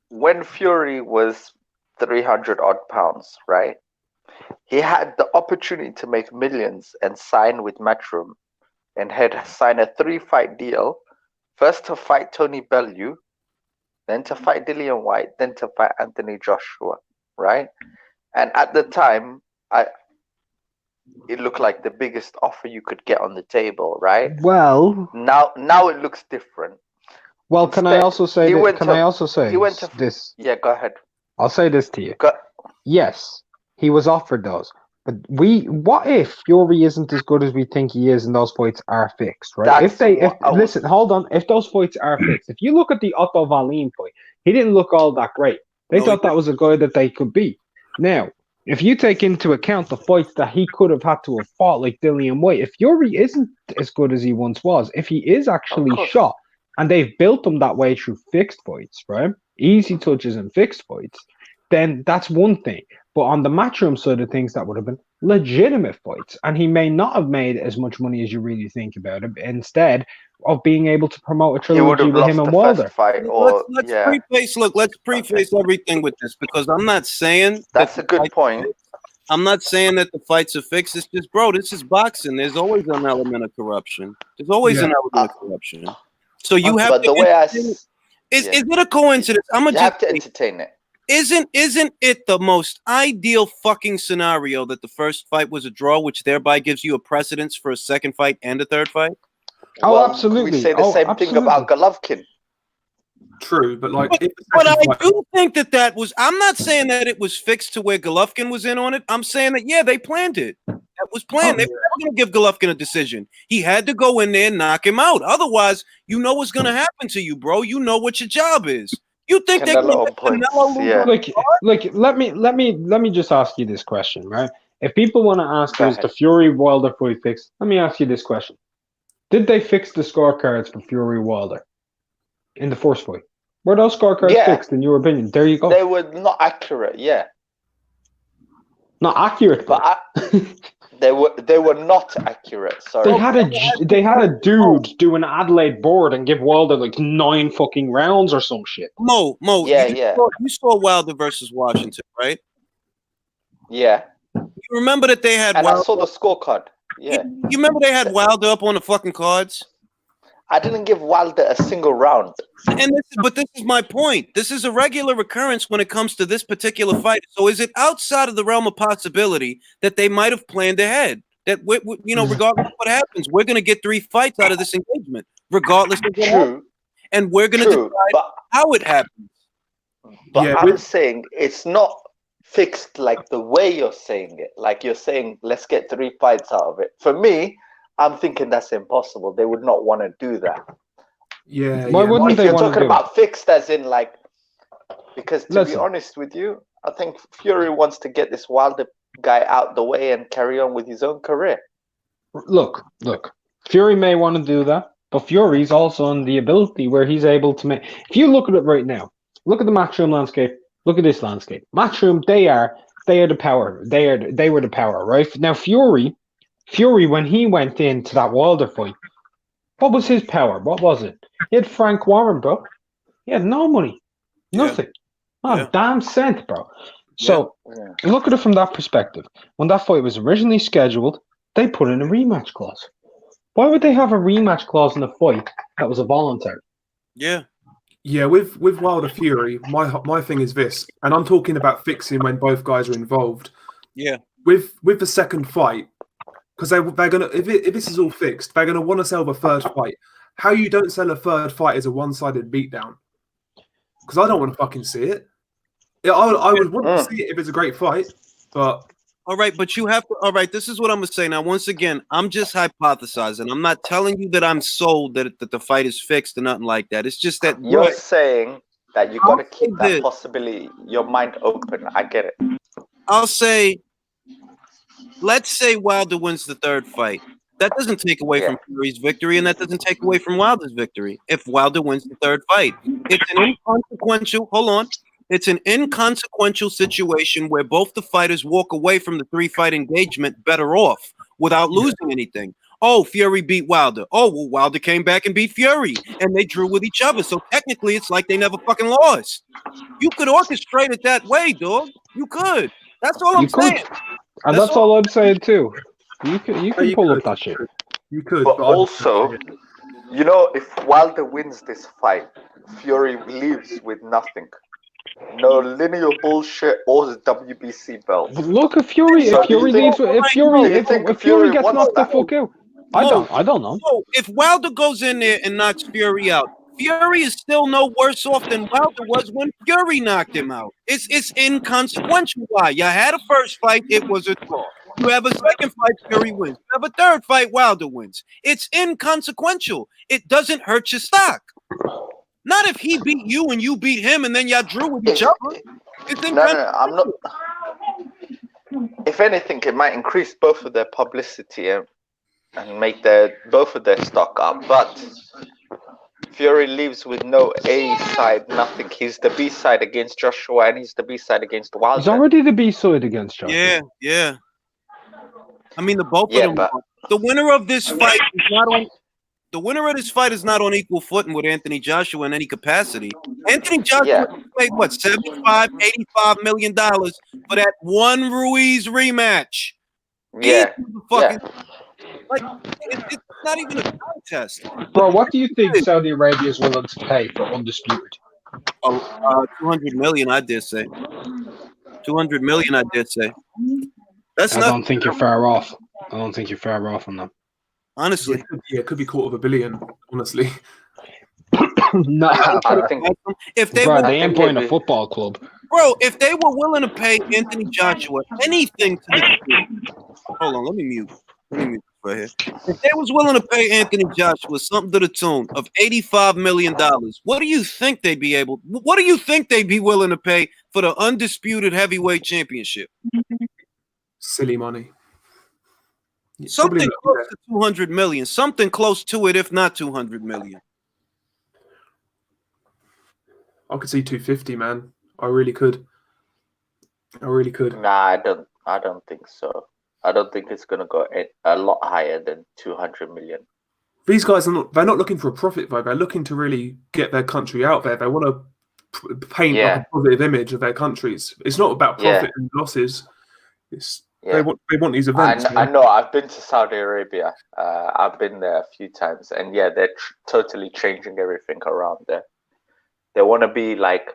when Fury was 300 odd pounds, right? He had the opportunity to make millions and sign with Matchroom and had signed a 3-fight deal. First to fight Tony Bellew, then to fight Dillian White, then to fight Anthony Joshua, right? And at the time, it looked like the biggest offer you could get on the table, right? Well, now it looks different. well, can I Instead, also say he that? went Can to- I also say he went to- this? Yeah, go ahead. I'll say this to you. Go, Yes, he was offered those, but what if Fury isn't as good as we think he is, and those fights are fixed, right? That's Listen, hold on. If those fights are fixed, if you look at the Otto Wallin fight, he didn't look all that great. They No, thought that was a guy that they could beat. Now, if you take into account the fights that he could have had to have fought, like Dillian White, if Fury isn't as good as he once was, if he is actually course. shot, and they've built him that way through fixed fights, right? Easy touches and fixed fights, then that's one thing. But on the Matchroom side of things, that would have been legitimate fights. And he may not have made as much money as you really think about it, instead of being able to promote a he would trilogy have with lost him the and Wilder. first fight, Let's yeah. preface. Look, let's preface everything with this, because I'm not saying That's that a good point. I'm not saying that the fights are fixed. It's just, bro, this is boxing. There's always an element of corruption. There's always an element of corruption. So you have But to. the way is it a coincidence? I'm you gonna have to entertain it. Isn't it the most ideal fucking scenario that the first fight was a draw, which thereby gives you a precedence for a second fight and a third fight? Oh, Well, absolutely. Could we say the same thing about Golovkin? True, but like, But I do think that was. I'm not saying that it was fixed to where Golovkin was in on it. I'm saying that they planned it. That was planned. They were never going to give Golovkin a decision. He had to go in there and knock him out. Otherwise, you know what's going to happen to you, bro. You know what your job is. You think they're going to let Canelo lose? Let me just ask you this question, right? If people want to ask you, is the Fury Wilder fight fixed? Let me ask you this question: did they fix the scorecards for Fury Wilder in the first fight? Were those scorecards fixed, in your opinion? There you go. They were not accurate, Not accurate, but they were not accurate. Sorry, they had a dude do an Adelaide board and give Wilder like 9 fucking rounds or some shit. Mo, Yeah, you saw Wilder versus Washington, right? Yeah. You remember that they had And Wilder. I saw the scorecard. Yeah. You remember they had Wilder up on the fucking cards? I didn't give Wilder a single round. But this is my point. This is a regular occurrence when it comes to this particular fight. So is it outside of the realm of possibility that they might have planned ahead? That regardless of what happens, we're going to get 3 fights out of this engagement, regardless of what happens. And we're going to decide how it happens. But I'm saying it's not fixed like the way you're saying it. Like you're saying, let's get 3 fights out of it. For me, I'm thinking that's impossible. They would not want to do that. Yeah. Why wouldn't if they you're want to talking do about fixed as in like, because to be Listen. honest with you, I think Fury wants to get this Wilder guy out the way and carry on with his own career. Look. Fury may want to do that, but Fury's also on the ability where he's able to make. If you look at it right now, look at the Matchroom landscape. Look at this landscape. Matchroom, they are the power. They were the power, right? Now Fury, when he went into that Wilder fight, what was his power? What was it? He had Frank Warren, bro. He had no money. Nothing. Not a damn cent, bro. So, look at it from that perspective. When that fight was originally scheduled, they put in a rematch clause. Why would they have a rematch clause in a fight that was a voluntary? Yeah. Yeah, with Wilder Fury, my thing is this, and I'm talking about fixing when both guys are involved. Yeah. With the second fight, because they're gonna if this is all fixed, they're gonna want to sell the third fight. How you don't sell a third fight is a one-sided beatdown. Because I don't want to fucking see it. I would want to see it if it's a great fight, but all right, but you have to. All right, this is what I'm gonna say now. Once again, I'm just hypothesizing. I'm not telling you that I'm sold that the fight is fixed or nothing like that. It's just that You're saying that you got to keep that possibility, your mind open. I get it. I'll say, let's say Wilder wins the third fight. That doesn't take away from Fury's victory, and that doesn't take away from Wilder's victory. If Wilder wins the third fight, it's an inconsequential. Hold on. It's an inconsequential situation where both the fighters walk away from the 3-fight engagement better off without losing anything. Oh, Fury beat Wilder. Oh, well, Wilder came back and beat Fury, and they drew with each other. So technically, it's like they never fucking lost. You could orchestrate it that way, dog. You could. That's all I'm saying. And that's all I'm saying too. You can pull up that shit. You could. But also, you know, if Wilder wins this fight, Fury leaves with nothing. No linear bullshit or the WBC belt. But look, if Fury gets knocked the fuck out, I don't know. So if Wilder goes in there and knocks Fury out, Fury is still no worse off than Wilder was when Fury knocked him out. It's inconsequential. Why? You had a first fight, it was a draw. You have a second fight, Fury wins. You have a third fight, Wilder wins. It's inconsequential. It doesn't hurt your stock. Not if he beat you and you beat him and then y'all drew with each other. No, I'm not. If anything, it might increase both of their publicity and make both of their stock up. But Fury leaves with no A side, nothing. He's the B side against Joshua, and he's the B side against Wilder. He's already the B side against Joshua. Yeah. I mean, the both of them. But the winner of this fight is not on. The winner of this fight is not on equal footing with Anthony Joshua in any capacity. Anthony Joshua paid what, $75, $85 million for that one Ruiz rematch. Like, it's not even a contest. Bro, what do you think Saudi Arabia is willing to pay for Undisputed? 200 million, I did say. 200 million, I did say. I don't think you're far off. I don't think you're far off on that. Honestly, it could be $250 million. Honestly, no. I think if they they ain't playing a football club, bro. If they were willing to pay Anthony Joshua anything to the hold on, let me mute right here. If they was willing to pay Anthony Joshua something to the tune of $85 million, what do you think they'd be able? What do you think they'd be willing to pay for the undisputed heavyweight championship? Silly money. Something close to 200 million. Something close to it, if not 200 million. I could see 250, man. I really could. Nah, I don't think so. I don't think it's gonna go a lot higher than 200 million. These guys they're not looking for a profit, though. They're looking to really get their country out there. They want to paint like a positive image of their countries. It's not about profit and losses. They want these events. I know. I've been to Saudi Arabia. I've been there a few times, and they're totally changing everything around there. They want to be like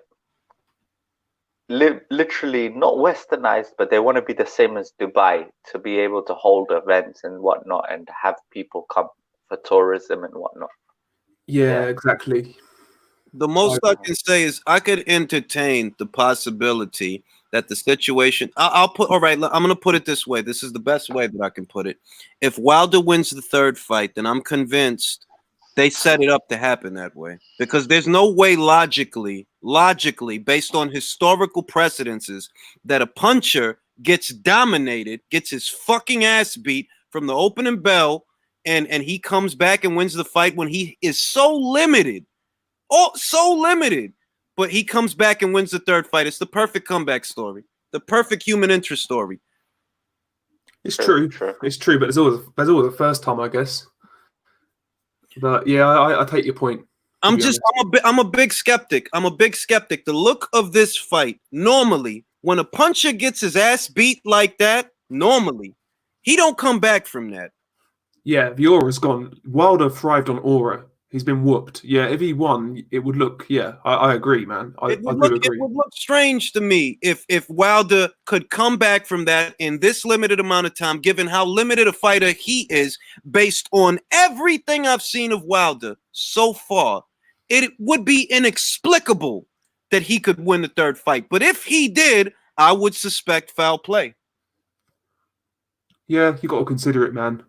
literally not westernized, but they want to be the same as Dubai to be able to hold events and whatnot, and have people come for tourism and whatnot. Yeah, exactly. The most I can say is I could entertain the possibility that the situation, I'll put, all right, I'm going to put it this way. This is the best way that I can put it. If Wilder wins the third fight, then I'm convinced they set it up to happen that way. Because there's no way logically, based on historical precedences, that a puncher gets dominated, gets his fucking ass beat from the opening bell, and he comes back and wins the fight when he is so limited. Oh, so limited. But he comes back and wins the third fight. It's the perfect comeback story. The perfect human interest story. It's true. It's true, but there's always a first time, I guess. But yeah, I take your point. I'm a big skeptic. The look of this fight, normally, when a puncher gets his ass beat like that, normally, he don't come back from that. Yeah, the aura's gone. Wilder thrived on aura. He's been whooped. Yeah, if he won, it would look. Yeah, I agree, man. I do agree. It would look strange to me if Wilder could come back from that in this limited amount of time, given how limited a fighter he is, based on everything I've seen of Wilder so far. It would be inexplicable that he could win the third fight. But if he did, I would suspect foul play. Yeah, you got to consider it, man.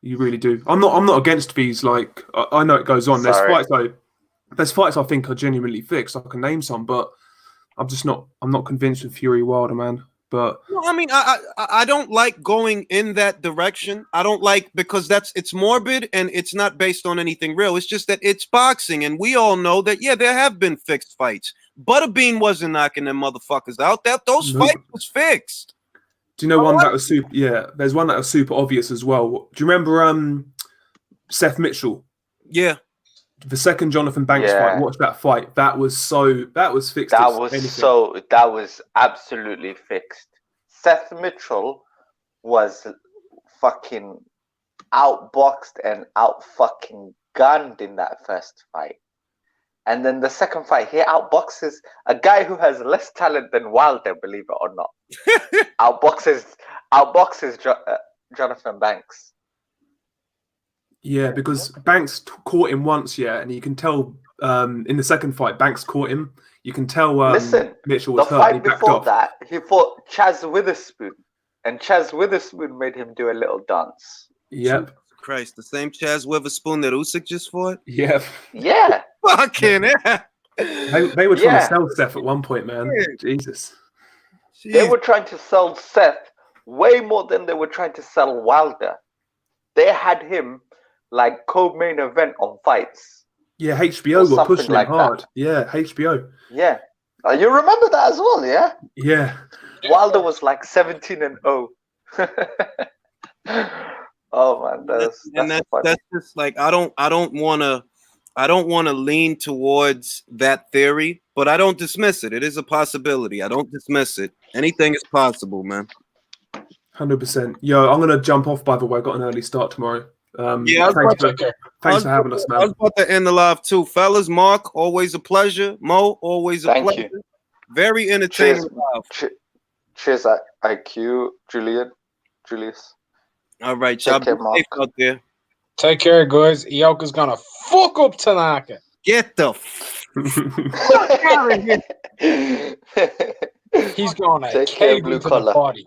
You really do. I'm not against these. Like I know it goes on. There's fights I think are genuinely fixed. I can name some, but I'm not convinced with Fury Wilder, man. But well, I mean, I don't like going in that direction. I don't like, because it's morbid and it's not based on anything real. It's just that it's boxing, and we all know that there have been fixed fights. Butterbean wasn't knocking them motherfuckers out. Those Nope. fights was fixed. Do you know one that was super? Yeah, there's one that was super obvious as well. Do you remember Seth Mitchell? Yeah. The second Jonathan Banks fight. Watch that fight. That was fixed. That was absolutely fixed. Seth Mitchell was fucking outboxed and out fucking gunned in that first fight. And then the second fight, he outboxes a guy who has less talent than Wilder, believe it or not. outboxes Jonathan Banks. Yeah, because Banks caught him once, and you can tell in the second fight, Banks caught him. You can tell Listen, Mitchell was the hurt. fight And he backed before off. that, he fought Chaz Witherspoon. And Chaz Witherspoon made him do a little dance. Yep. Christ, the same Chaz Witherspoon that Usyk just fought? Yep. Yeah. Fucking hell. They were trying to sell Seth at one point, man. Jesus. They were trying to sell Seth way more than they were trying to sell Wilder. They had him like co-main event on fights. Yeah, HBO were pushing like him hard. that. Yeah, HBO. Yeah. You remember that as well, yeah? Yeah. Wilder was like 17-0. Oh man, that's just like I don't want to lean towards that theory, but I don't dismiss it. It is a possibility. I don't dismiss it. Anything is possible, man. 100%. Yo, I'm gonna jump off. By the way, I got an early start tomorrow. Thanks for having us, man. I was about to end the live too, fellas. Mark, always a pleasure. Mo, always a pleasure. You. Very entertaining. Cheers, IQ, Julius. All right, y'all be safe out there. Take care, guys. Ioka's gonna fuck up Tanaka. Get the fuck out of here. He's gonna take care, blue collar. Body.